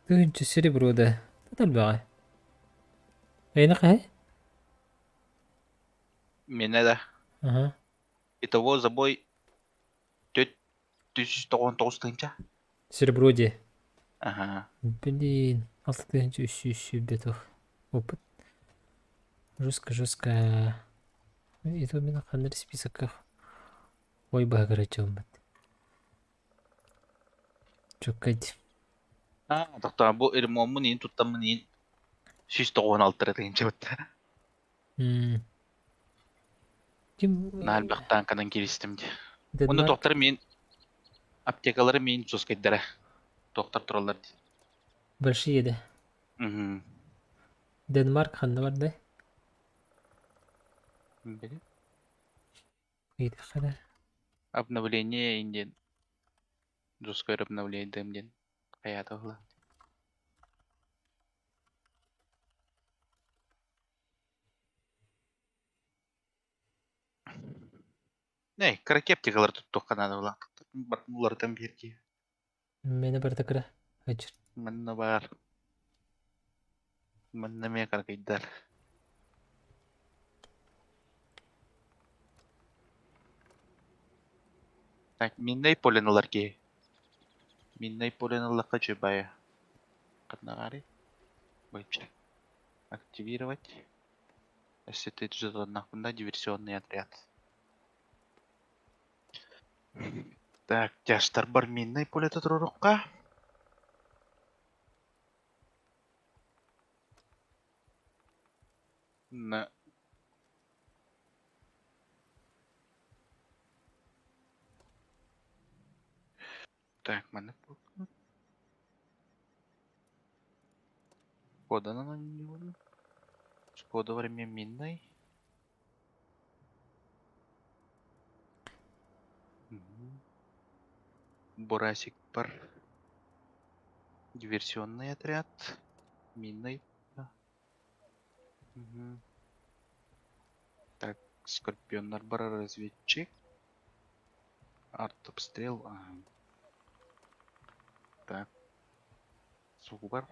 Тыгынчы серебро да. Татал багай. Эйна кай? Mene de. Ага. Итого за бой 499 тынча. Серебро де. Ага. Блин. 6300 бетов. Опыт. Жестко. Это у меня ханер список. Ой, багарачом. Чокать. Doktor bu irmomun in tutamın in 196 tınча бит. Kim? Nalbaqtan kadan kiristim de. Denmark. Onu doktor men aptekaları men soskaydıra. Doktor turallar. Большие, да. Угу. Денмарк ханна бар да. Били. Иди хана. Обновление инден. Жесткое обновление дымден. Hayata hıla. Ne, kara keptikalar tuttuk kanada ulan. Bunlardan bir ki. Meni бар такра. Хачыр. Manna var. Manna me kara kaydar. Так, минной поленалар ki. Минной поленалар kaçı baya. Kadnagari. Бойча. Активировать. Если ты жетон нахуй, диверсионный отряд. Так, жаштар бар минный поле турурукка. На. Так, mana Шкоданың не болды? Шкода временный. Бурасик бар. Диверсионный отряд. Минный. Мгм. Так, скорпионнар бар, разведчик. Артобстрел. Ага. Так. Су бар.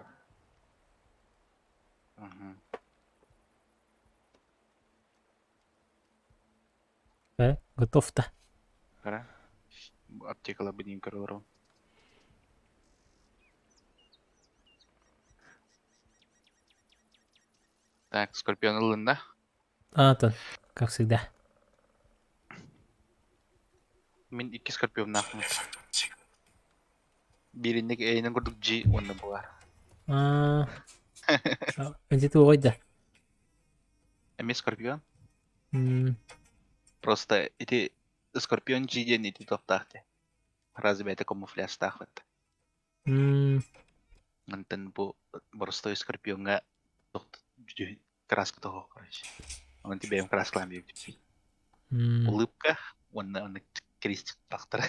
Ага. Готов-то. Кара. Аптекала будем королору. Так, скорпион ылында. Атын, как всегда. Мен 2 скорпион нахмын. Биринник эйнен көрдік G онны бұлар. Где ты ойда? Эми скорпион? М, Просто эти скорпион G ден эти топтахты. Разве это камуфляж тахват? м, Антен бұл боростой скорпионға краска того, короче. Он тебе им краска бьет. м, Улыбка, он крестик тахтар.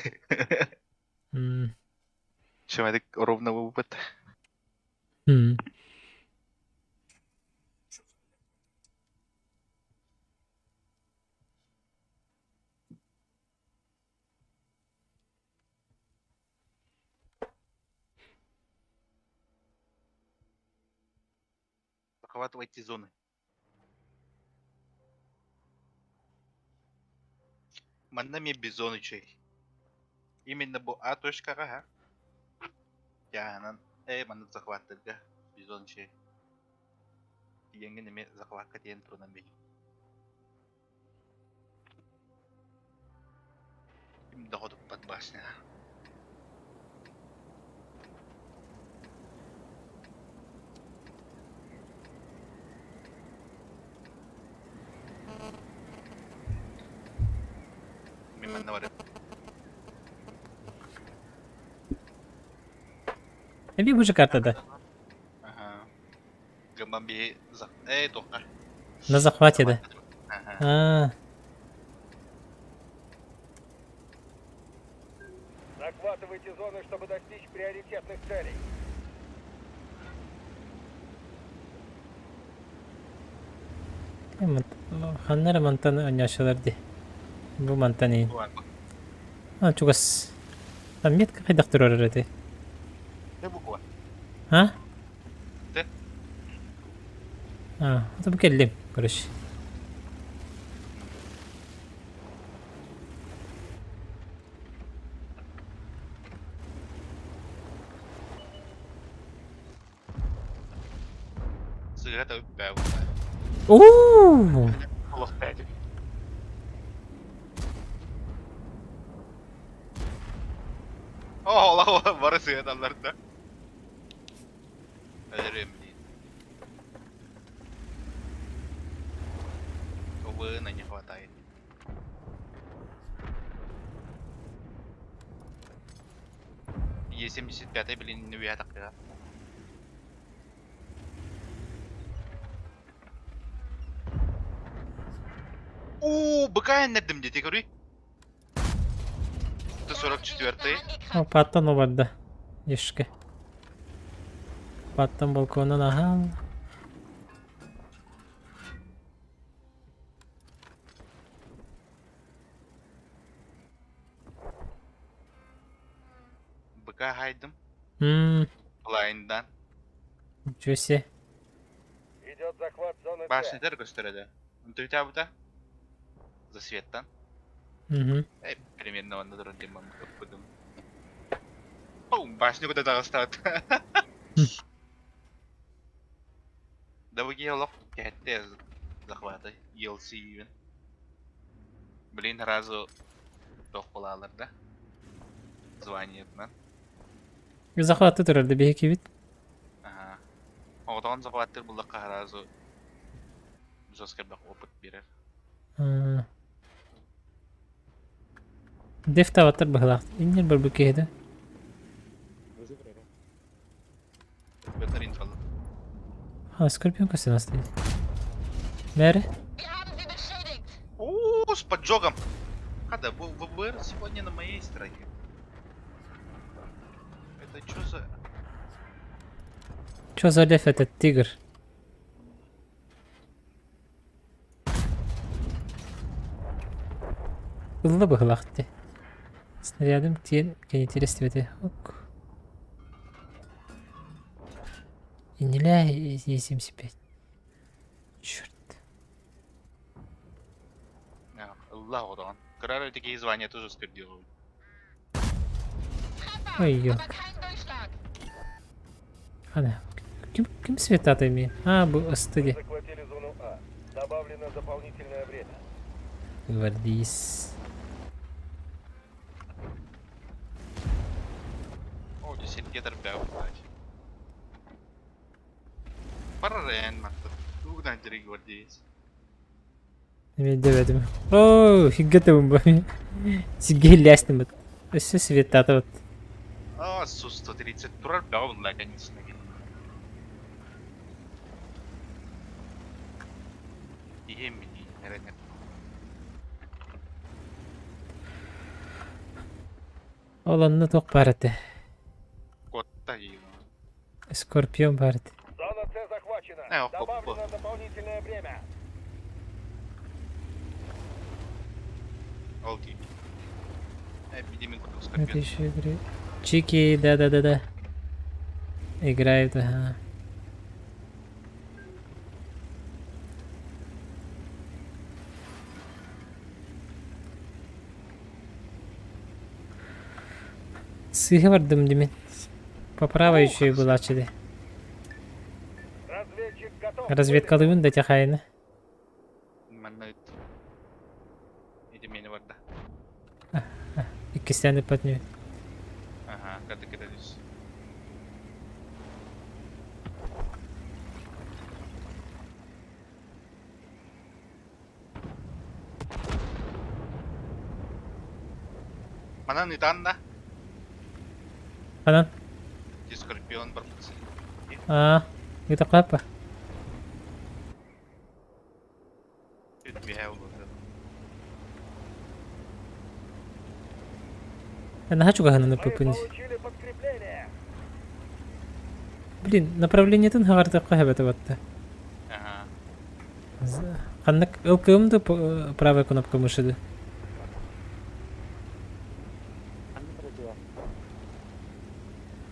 м, Чем это ровно опыт? м. Захватывайте зоны. Маннами без зоны чей. Именно бу А точка ага. Янан манны захваттырга без зоны чей. Еңген эме захватка тиен турунан бей. Им доходук под башня. Миманна бар. Эби бу же картада. Ага. Гамбамби тока. На захвате, да? Ага. Захватывайте зоны, чтобы достичь приоритетных целей. Ханнара мантаны оняшаларди. Бу мантаны. Чугас. Там метка кайдак турар эти. Де буква? А? Де? Это букеллим, короче. Сыграта бэу. Ууу! Лох 5. Allah var sığınanlarda. Ölürüm değil. Увы, не хватает. Е-75, блин, не вяток, да. БК инерdim dedi görüy. 144. Паттан обарда. Ешке. Паттан балконун ахал. БК хайдым. Лайндан. Ничего себе. Идет захват зоны С. Башнетер gösteredi. Unutuyta bu da. Засветтан. Примерно он на демон подым. О, башню куда-то оставит. Да вы геолов 5 захваты. ELC even. Блин, разу тоқпалаларда. Званиетнан. Захваты турарды бейки бит. Ага. Оғытаған захваттыр бұлдаққа разу жескербақ опыт берер. Дефта ватыр бахлақ. Иннер бір бүке еді. А, Скорпион костяна стоит. Мэри? С поджогом. Хада, ВБР сегодня на моей стороне. Это что за... Чё за лев этот тигр? Было бы глахте. Снарядом кенетелестивете. Ок. И не ля, и 75. Черт. Аллах удан. Карары такие звания тоже скордируют. Ой, ёк. Ладно. Кем света-то имеет? А, стыди. Захватили зону А. Добавлено дополнительное время. Гвардейс. О, здесь гетер бяу, блядь. Парарен, маттыр. Угдан жери гвардейс. Мен дебедим. О, хиггетебим ба. Сиге лястым бат. Все светата вот. А, Су-130 турар бяу, блядь, конечно. Емини, ренет. Оlanını tok barıdı. Котта его. Скорпион барыды. Зона С захвачена. Добавлено дополнительное время. Алки. Эпидемик Это скорпион. еще игры. Чики, да. Играют, ага. Сыгырдым демен. По правой еще и была чили. Разведчик готов. Разведкалыбын да тяхайны. Манайт. Иди меня вода. İkisinden de patlıyor. Ага, когда кидались. Mana не танда? Kanan. Скорпион барбуцы. Gitu apa? Она хочу как она попынить. Получили подкрепление. Блин, направление тын хаварда кахабата батта. Ага. Ханнак ЛКМ'ды правая кнопка мышыды.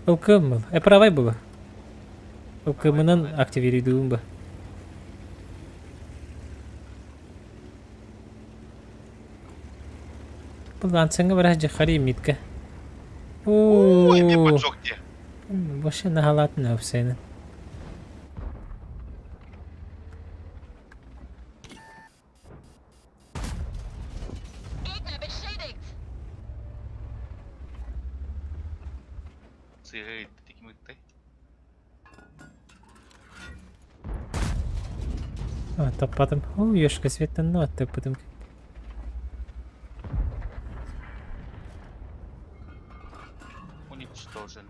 ЛКМ был. Правай было. ЛКМ'нан активируйдуым ба. Бұл ансаңа бараш жахари митка. Ой, мне поджог где? Вообще нахалатын өпсайны. Сыграет таким вот. Таппадым. О, ёшка светтен но таппадым. Уничтожен.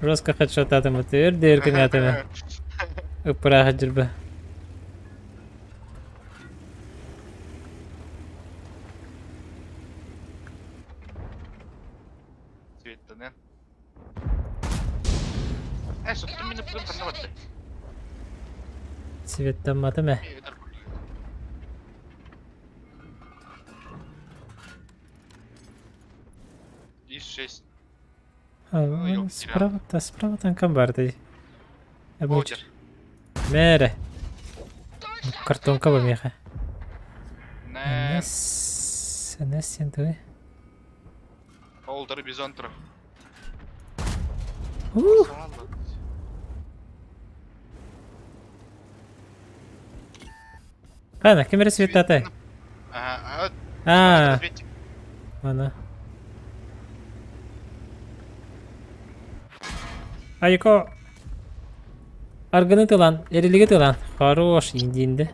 Жестко хедшот атымы төр, деркін атымы. Үппіраға жүрбі. Светтен. Что ты меня прям порновать? Светтен атымы. ИС-6. Справа танкам барды. Обучер. Мере. Картонка бамеха. Нес сентуи. Олдер бизонтер. Ана, кем рассветата? Ана. Айко. Арганы тылан, эрилиги тылан. Хорош, индинде.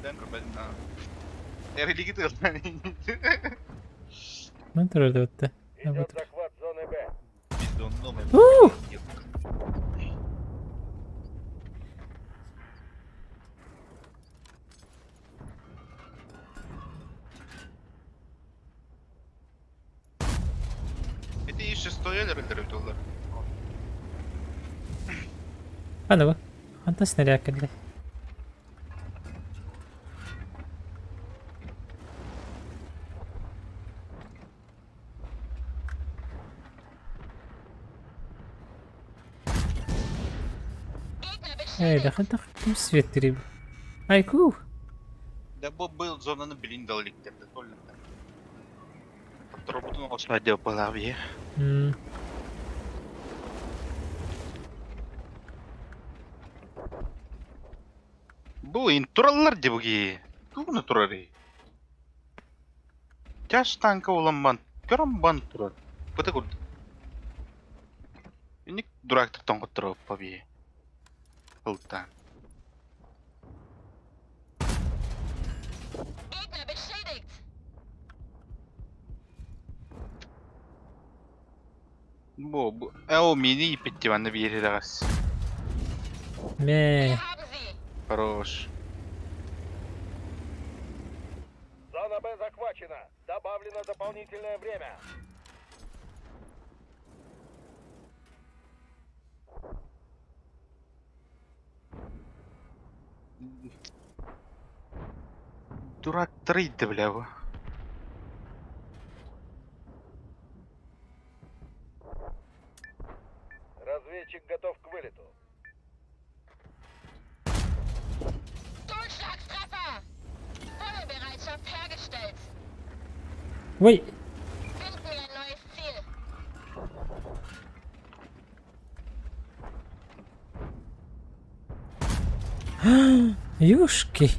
Dan berbeda. Dari gitu kan. Ben turardı bitti. Идет захват зоны Б. Bizonlu mu? Это и шестой öldürüldü onlar. Hadi bu. Fantastik nereye akıllı. دخلت كم свет тереб. Айку. Да был зонаны блиндаликтер de tolle. Роботун осмадя по лаве. Bu inturalar de bugi. Tuğunu turari. Jas tanka olan ban. Gören ban turar. Bıta kurdu. Ini duraktır tonga turar pabi. Hultan. Bu. O mini ипетти ванна виеридагас. Me. Хорош. Зона Б захвачена. Добавлено дополнительное время. Дурак трейд, бля. Разведчик готов к вылету. Ой. Юшки.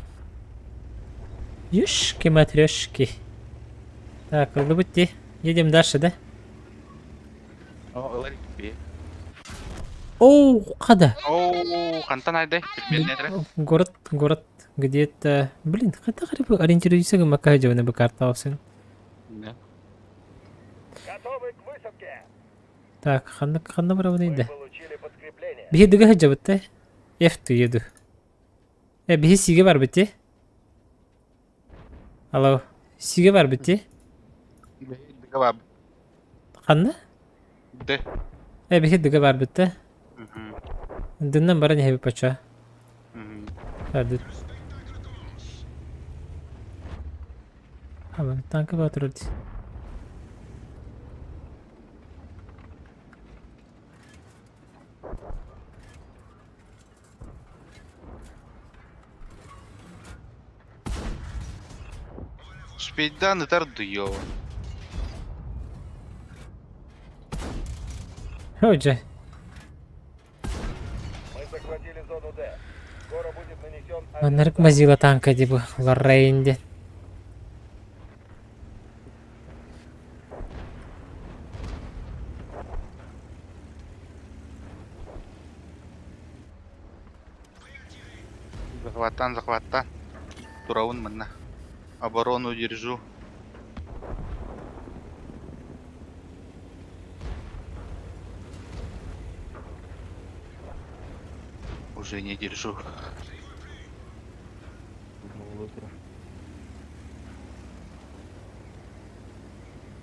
Юшки-матрешки. Так, будьте. Едем дальше, да? Оу, када? Оу, кантан айдай. Город где-то... Блин, когда ориентируйся, как макаджеваны бы карта алсын. Да. Готовы к высадке. Так, ханна бравнейді. Получили подкрепление. Бихи дүгі хаджа бітті. Ефту еду. Бихи сиге бар бітті. Алло, сиге бар бітті. Ханна? Да. Бихи дүгі бар бітті. Дыннан бара не хеби пача. Хадыр. Ama tanka batırırdı. Спейдан тардıyor. Hoca. Мы захватили зону Д. Скоро будет нанесен Onları mazila tanka di bu. Larrayindi. Захватан. Тураун mana. Оборону держу. Уже не держу.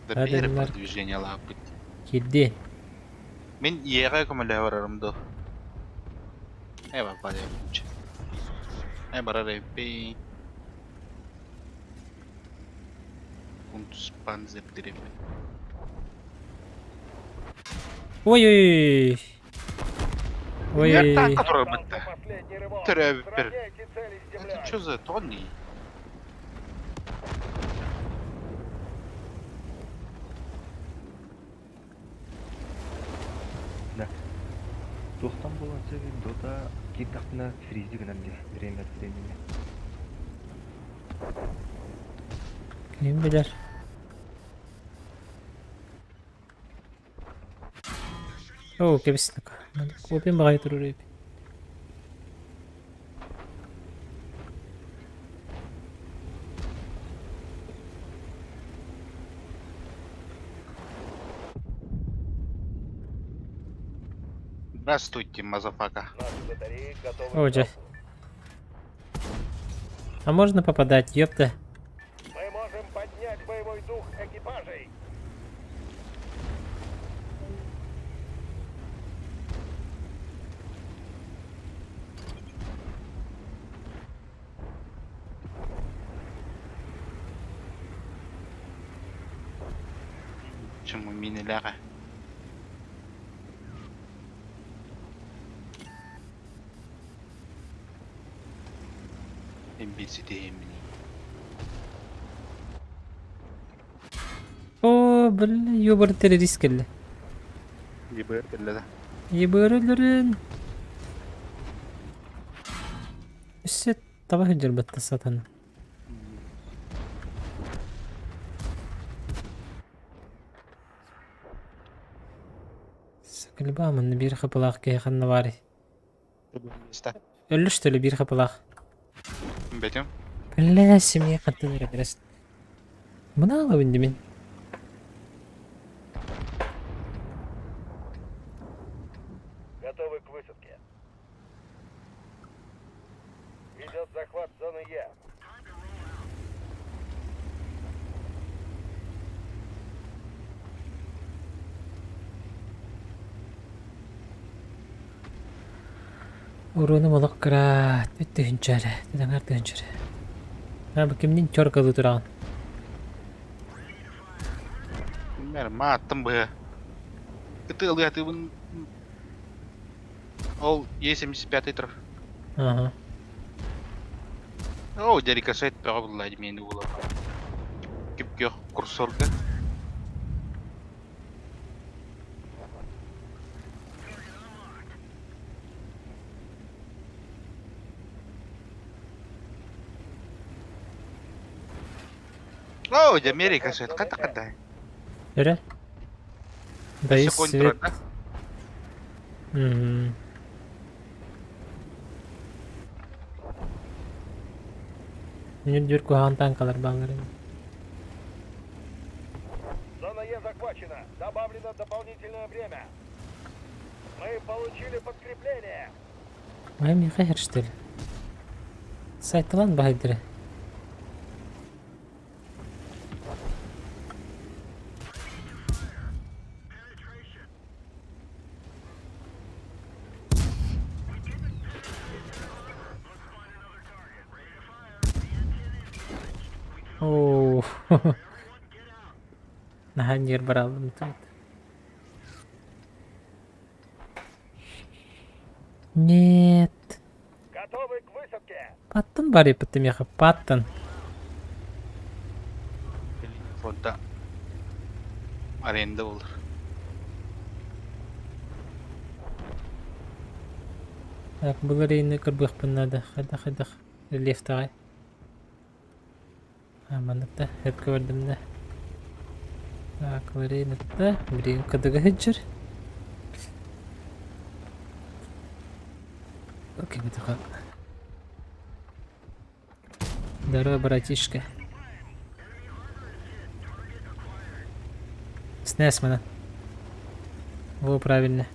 Да бери продвижение лапать. Kedi. Мен Еға күмілі Эва падай. Барарай пей. Пунктус панзер дереве. Ой-ой-ой. Ой. Так, который бытта. Тревер. Это что за тонни? Достан болған себебі дода кет тақтына фриздік әнде время от времени. Kim bilir. Oo, kebislik. Kopyam bagay turur. Здравствуйте, мазафака. Наши батареи готовы. О, Джа. А можно попадать, ёпта? Мы можем поднять боевой дух экипажей. Чему минеляга? Имбицидемни. О, бля, ёбар террорист келді. ебэр келеді. Ебарылырын. Үсет таба хыджыр бітті сатаны. Сакылба аманны бир қапылақ кейқанны бары. Өліш төлі бир қапылақ. Бәтем? Бля, семья қаттын әрі. Бұна ала бінді мен. Готовы к высадке. Идет захват зоны Е. Уруны молық қыра. Өтті хүнчәрі. Тәдәңәр түнчәрі. Абы кемнен чорқалы тұраған. Мэр, маттым бы. Ты ылға, ты вон... Ол Е75 тұр. Ага. О, дәрі касайт пәға бұллайды мені ұлы. Кепке курсорға. О, дәмері касайт, қата-қата. Өрі? Дайыз Секунд свет. тұрады. Мен жүрку хантан қалар бағларын. Зона Е захвачена. Добавлено дополнительное время. Мы получили подкрепление. Маймі қайыр штелі. Сайтылан бағайдыры. Ооо. Нахан жер бар алдым тұр. Нет. Готовы к высадке. Паттын бар епітті меха, паттын. Фонда. Аренда olur. Так, бұл рейні кірбіқ бұннады. Қайдақ. Релефті ғай. Аманытта, әпкі бардымда. Так, рейнітті. Бірейін қыдығы хеджір. Окей, бұдыға. Здорово, братишка. Снес мана. Во, правильно.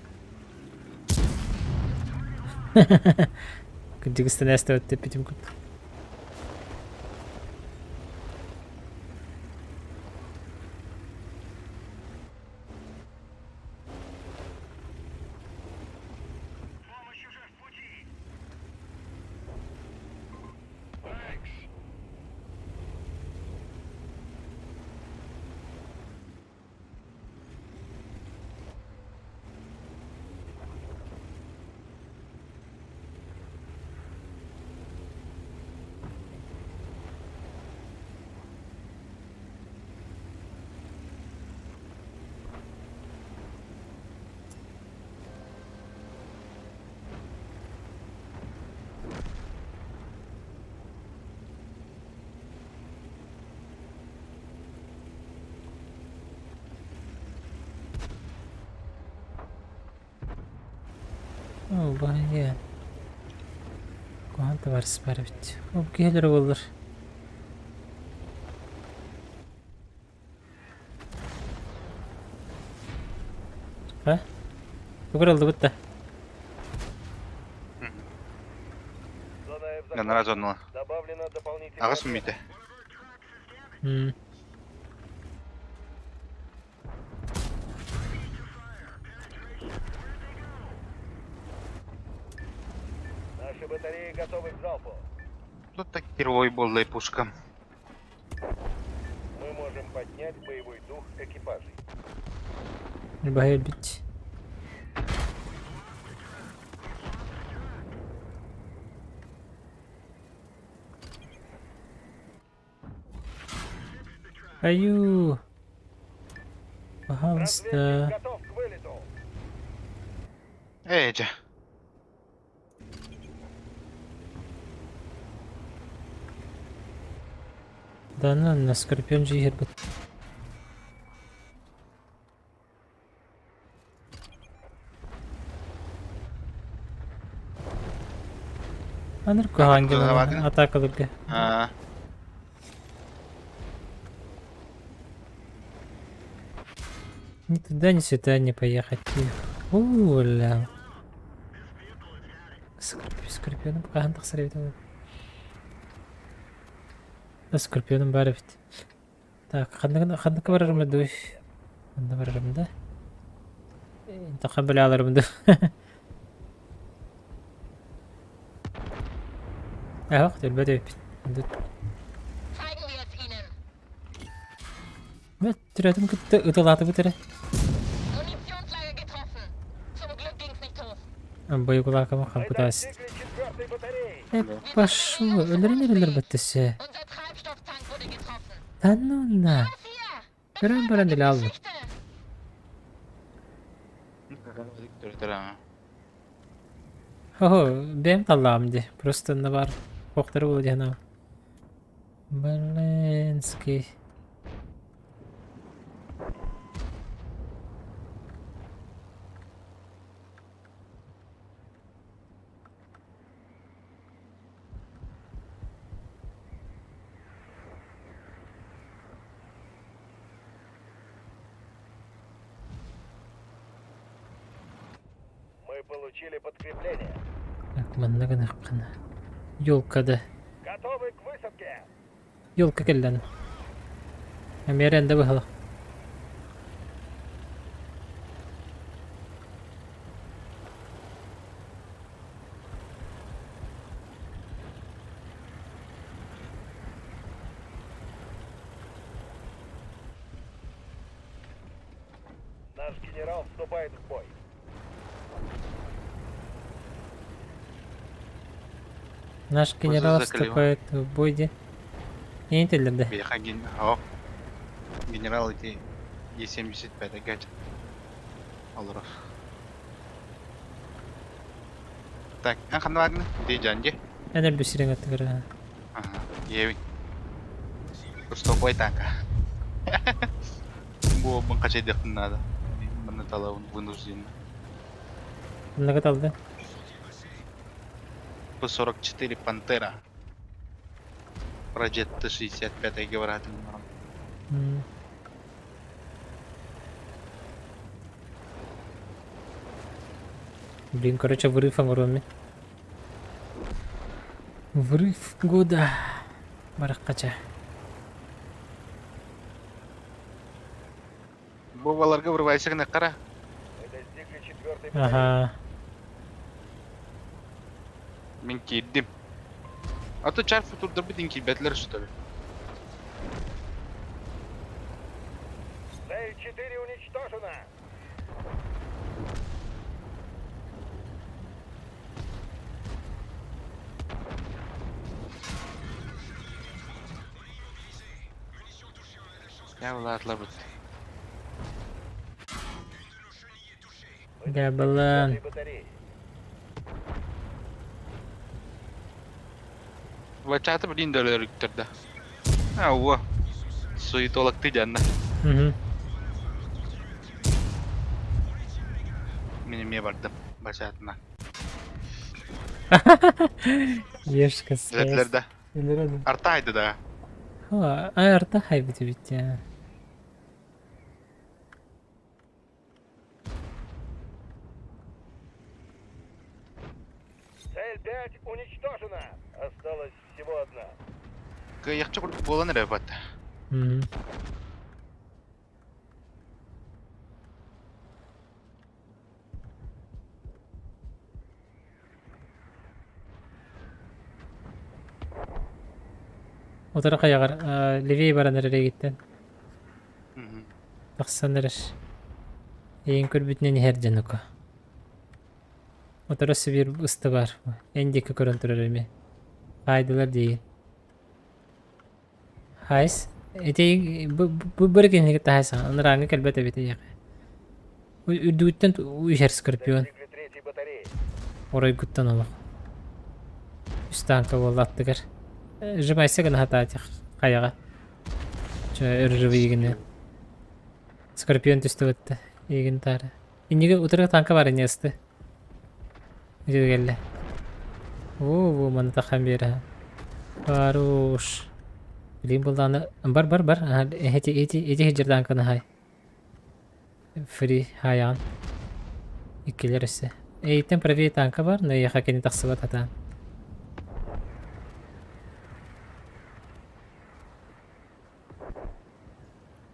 Күндегі снесті өтті петім күт. О, бая. Қуанты барыс бар бит. О, келер болыр. Ха? Бүгір алды бұтта. Гонора зонала. Добавлено дополнительное Ағыс мүмейді. М. Наши батареи готовы к залпу. Тут так герой болды пушка. Мы можем поднять боевой дух экипажей. Багай бить. Аю. Пожалуйста. Готов к вылету. Эйджа. Да ну, на скорпион же егер бит. Аныр куһангел Атакалыгы. атакалыгы. Ни туда, ни сюда не поехать. Уля. Скорпионом кахан тахсыр бит. Скорпионом бар бит. Так, ханныка барарым да. Ханны барарым да. Интака беле аларым да. Ах, телбәде бит. Мә тирәтем китте, ытылаты битәре. Боегулакама хапутас. Пашу, өлөрүнөр беттесе. Тануна. Баран деле алды. Хо, бем талламды. Просто на бар. Коктары болду жана. Баленский. Мы получили подкрепление. Так, маннаган хаккана. Ёлкада. Готовы к высадке. Ёлка келден. Амеренде быхала. Наш генерал вступает в бой. Наш генерал закалил. вступает в бой, де. Не телдерде. Бияха генерал эти Е-75 агать. Алуров. Так, хан вагны? Где жанди? Эне бисирен аттыгыра. Ага, евин. Просто бой танка. Бу качай дехтен надо. Мына талабын вынужденно. Нага талды. П-44 Пантера. Проджет Т-65 говорят. Блин, короче, вырыв огромный. Вырыв года. Баракача. Бу баларга вырывайся гына кара. Мы достигли 4-й батареи. Ага. Мен киддим. А то чарфы турда битин кибетлер что ли? Цель 4 уничтожена. Я влатлар бит. Да, балан. 4-й батареи. Вачата блин дөлөр үктөрдө. Ауа. Суй толакты жанна. Угу. Мен эме бардым. Бачатына. Ешка Зетлерде. Илерады. Артайды да. Ха, айрта хайбити битти. Цель 5 уничтожена. Осталась всего одна. Кыяқчы құрып болан рәбат. Мгм. Отара каягар Ливей баранар эрегиттен. Тахсанырыш. Эйин көрбүтүнөн хер жанука. Отара сибир ысты бар. Эндеки көрөн турар эми. Айдылар дейин. Хайс. Эти бу бирген гит хайс. Анраңы келбете бите яка. Үдүттен уйшар скорпион. Орой гуттан алак. Үстанка болаттыгар. Жымайса гына хататих каяга. Ча өржүбүй гына. Скорпион түстү өттү. Егин тары. Инеге утырга танка бар энести. Жегелле. Бу мана тахан бера. Хорош. Билим булданы бар. Эти хижердан кана хай. Фри хаян. Иккелер эсе. Эйтен правее танка бар, но яха кени таксыбат атан.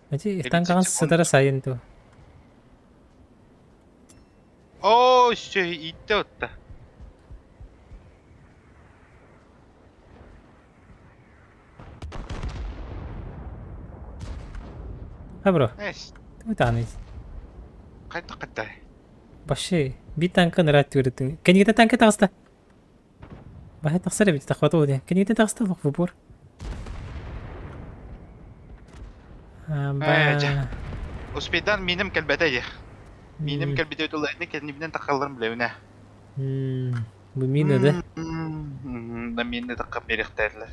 Эти танкаган сыдара сайын ту. О, ще итте отта. Бро. Эс, Ты таныс. қайта. Башы, бит танка нырат түрдүн. Кенигите танка тагыста. Бахай таксара бит тахвату де. Кенигите тагыста лок вупор. Ба. Успейдан минем кәлбәтә ех. Минем кәлбәтә өтүләрне кәнибнән тақалларым беләүнә. Бу мина да. Да минне тақап беректәрләр.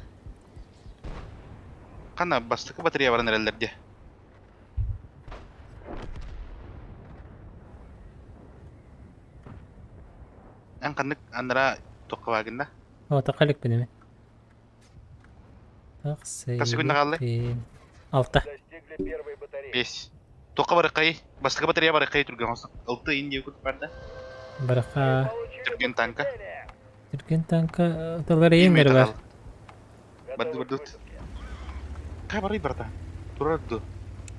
Кана бастыкы батарея бар нәләрдә. Ан канык анра тоқвагында. О, тақалык бенеме. Таксы. Касы күнде қалды? 6. 5. Тоқа бар қай. Бастыкы батарея бар қай түрген осы. 6 инде күт барда. Барака. Түрген танка. Түрген танка талары еңдер бар. Барды. Кай бары барда. Турады.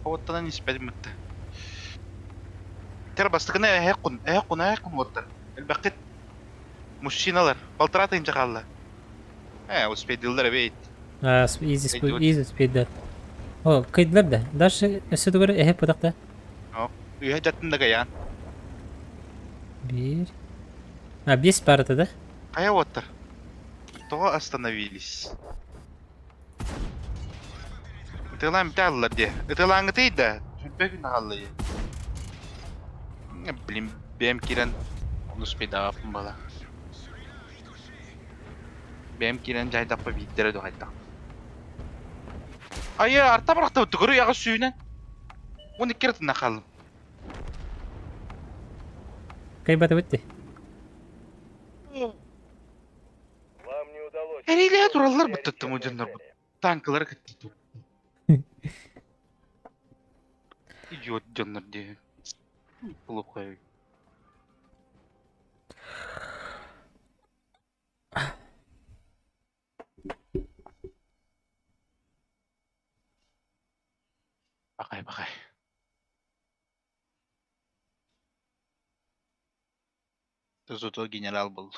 Оттан испәдимәтте. Тер бастыкына әйкүн оттар. Әлбәқет мужчиналар, полтора тыйынча қалды. Успейдилдер бейт. Easy speed that. О, кайдылар да. Даже өсөдө көрө эхеп подакта. Үйе жаттында каян. 1. 5 барыты да. Кая оттар? То остановились. Ытылан біталылар де. Ытылаңы тейді. Түнпек үні қалды. Блин, бем кирен. Успейда апын бала. Бем кирен жайдап па биттері ду қайттақ. Айы, арта барақта өтті көрі яғы сүйінен. 12 керетінна қалым. Кай баты өтті? Әрейле туралылар бұттықты мұденлар бұт. Танкылар кітті тұр. Идиот жанлар де. Плохой. Бақай. Зато генерал был.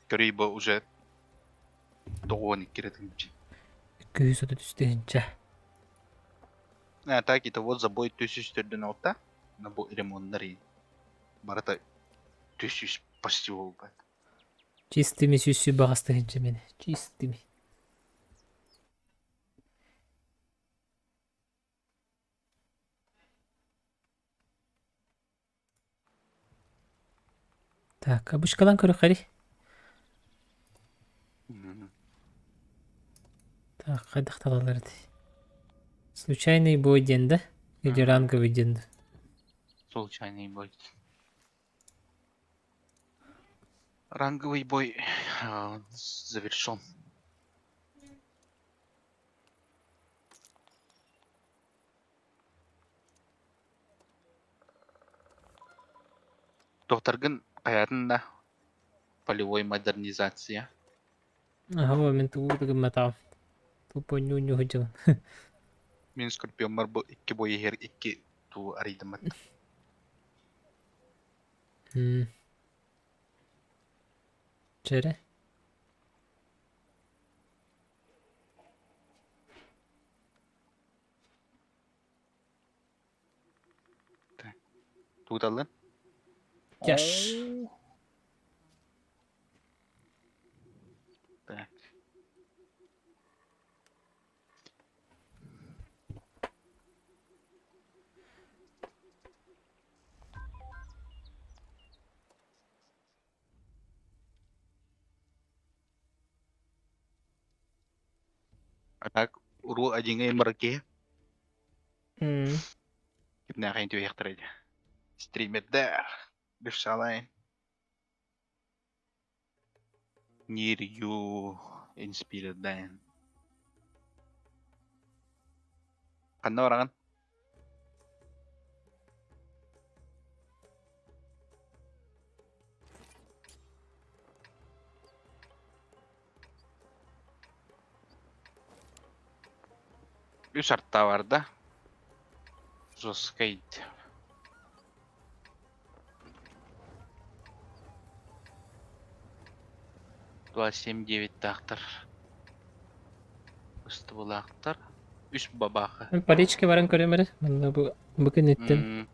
Крибо уже догоник керетинчи. Күйсі түстейінчі. Так, это вот забой төсүстөрдөн алта. На бу ремонттары. Барата төсүс почти болбайт. Чистыми сүсү бағастығынчы мені. Чистыми. Так, абышкалан көрі қари. Так, қайдақ талаларды. Случайный бой денді. Или ранговый денді. Случайный бой. Ранговый бой завершен. Тоқтаргын қаятын да полевой модернизация. هو من تقول المطعم тупо нюню хотел. Мен скорпион бар бұл 2 бойы хер 2 ту аридымат. Çere. Туғдалын. Yaş. Так. Так, уру один мраке. Кипна хайн ту яхтырайды. Стримердер. Беш салайн. Near you inspired dan. Kanda orangan? Bir şart daha vardı. Joskate. Dua 7 тақтыр. Üstü bulақтыр. Üst babakı. Ben паричке баран көремеді. Мында бүгін еттен.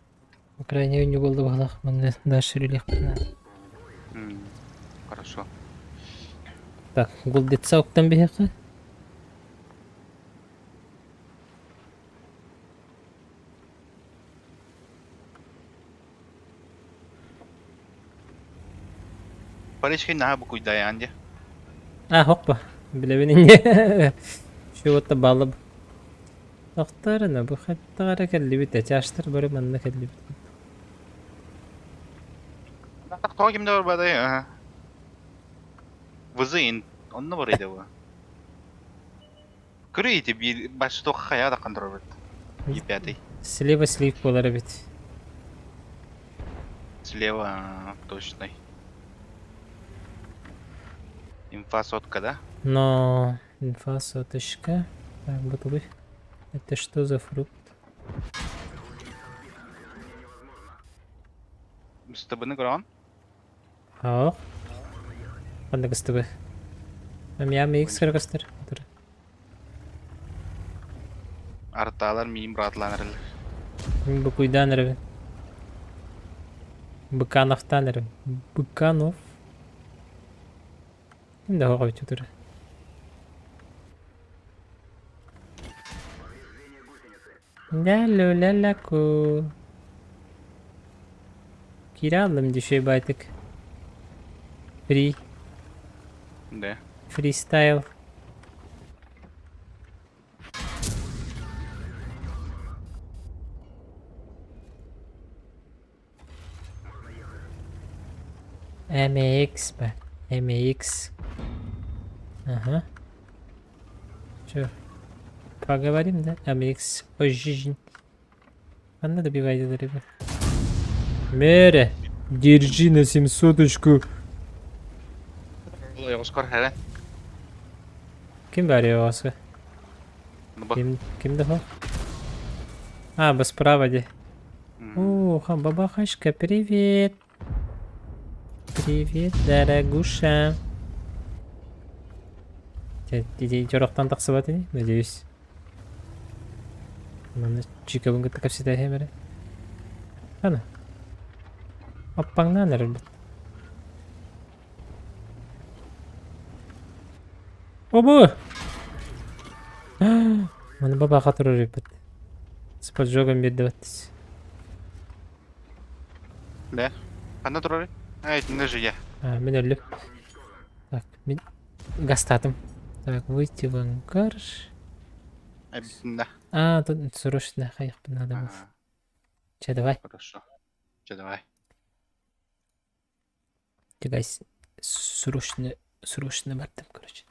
Украина не болды бағлақ. Мында да шүрелек. Хорошо. Так, гулдетса оқтан бейеқі. Паричке наға бұкуй даян де. Hoppa. Bilebinince. Şu otta bağlı. Doktoruna bu hatta ara kelli bit. Açtır böyle manna kelli bit. Так, тоғы кімде бар бадай? Вызын. Онны бар еді бұл. Көрейді бір башы тоғы қая да қандырыр бит. Епәдей. Слева слив болары бит. Слева точно. Инфа сотка, да? Но инфа соточка. Так, бутылы. Это что за фрукт? Стабыны көрген? Ақ. Қандай қыстыбы? Мәмиями X кіргістір. Арталар миім ратланырылы. Быкуйдан әрі. Быкановтан әрі. Быканов. Şimdi hava uçudur. Lalo lalako. Kiralım düşey baytık. Free. Да. Freestyle. MX be. MX. Ага. Чё? Поговорим, да? MX. Ой, жизнь. Она добивает это, ребят. Мере. Держи на 700-очку. Оскар хәрән. Ким барıyor Оскар? Ким дахо? А, без проводи. О, бабахашка, привет. Привет, дорогуша. Детей жорықтан тақсы бат еді, надеюсь. Мана чика бұнғы тақап сеті әмірі. Қана. Аппаңнан әрі біт. Обы! Мана баба қатыр өрі біт. Спот жогын берді бәттіс. Да. Қанда тұрары? Айтында жия. Мен өліп. Так, мен гастатым. Так, выйти в ангар. Обязательно. А, тут срочно хайх надо было. Че, давай. Хорошо. Че, давай. Чекай, срочно бардым, короче.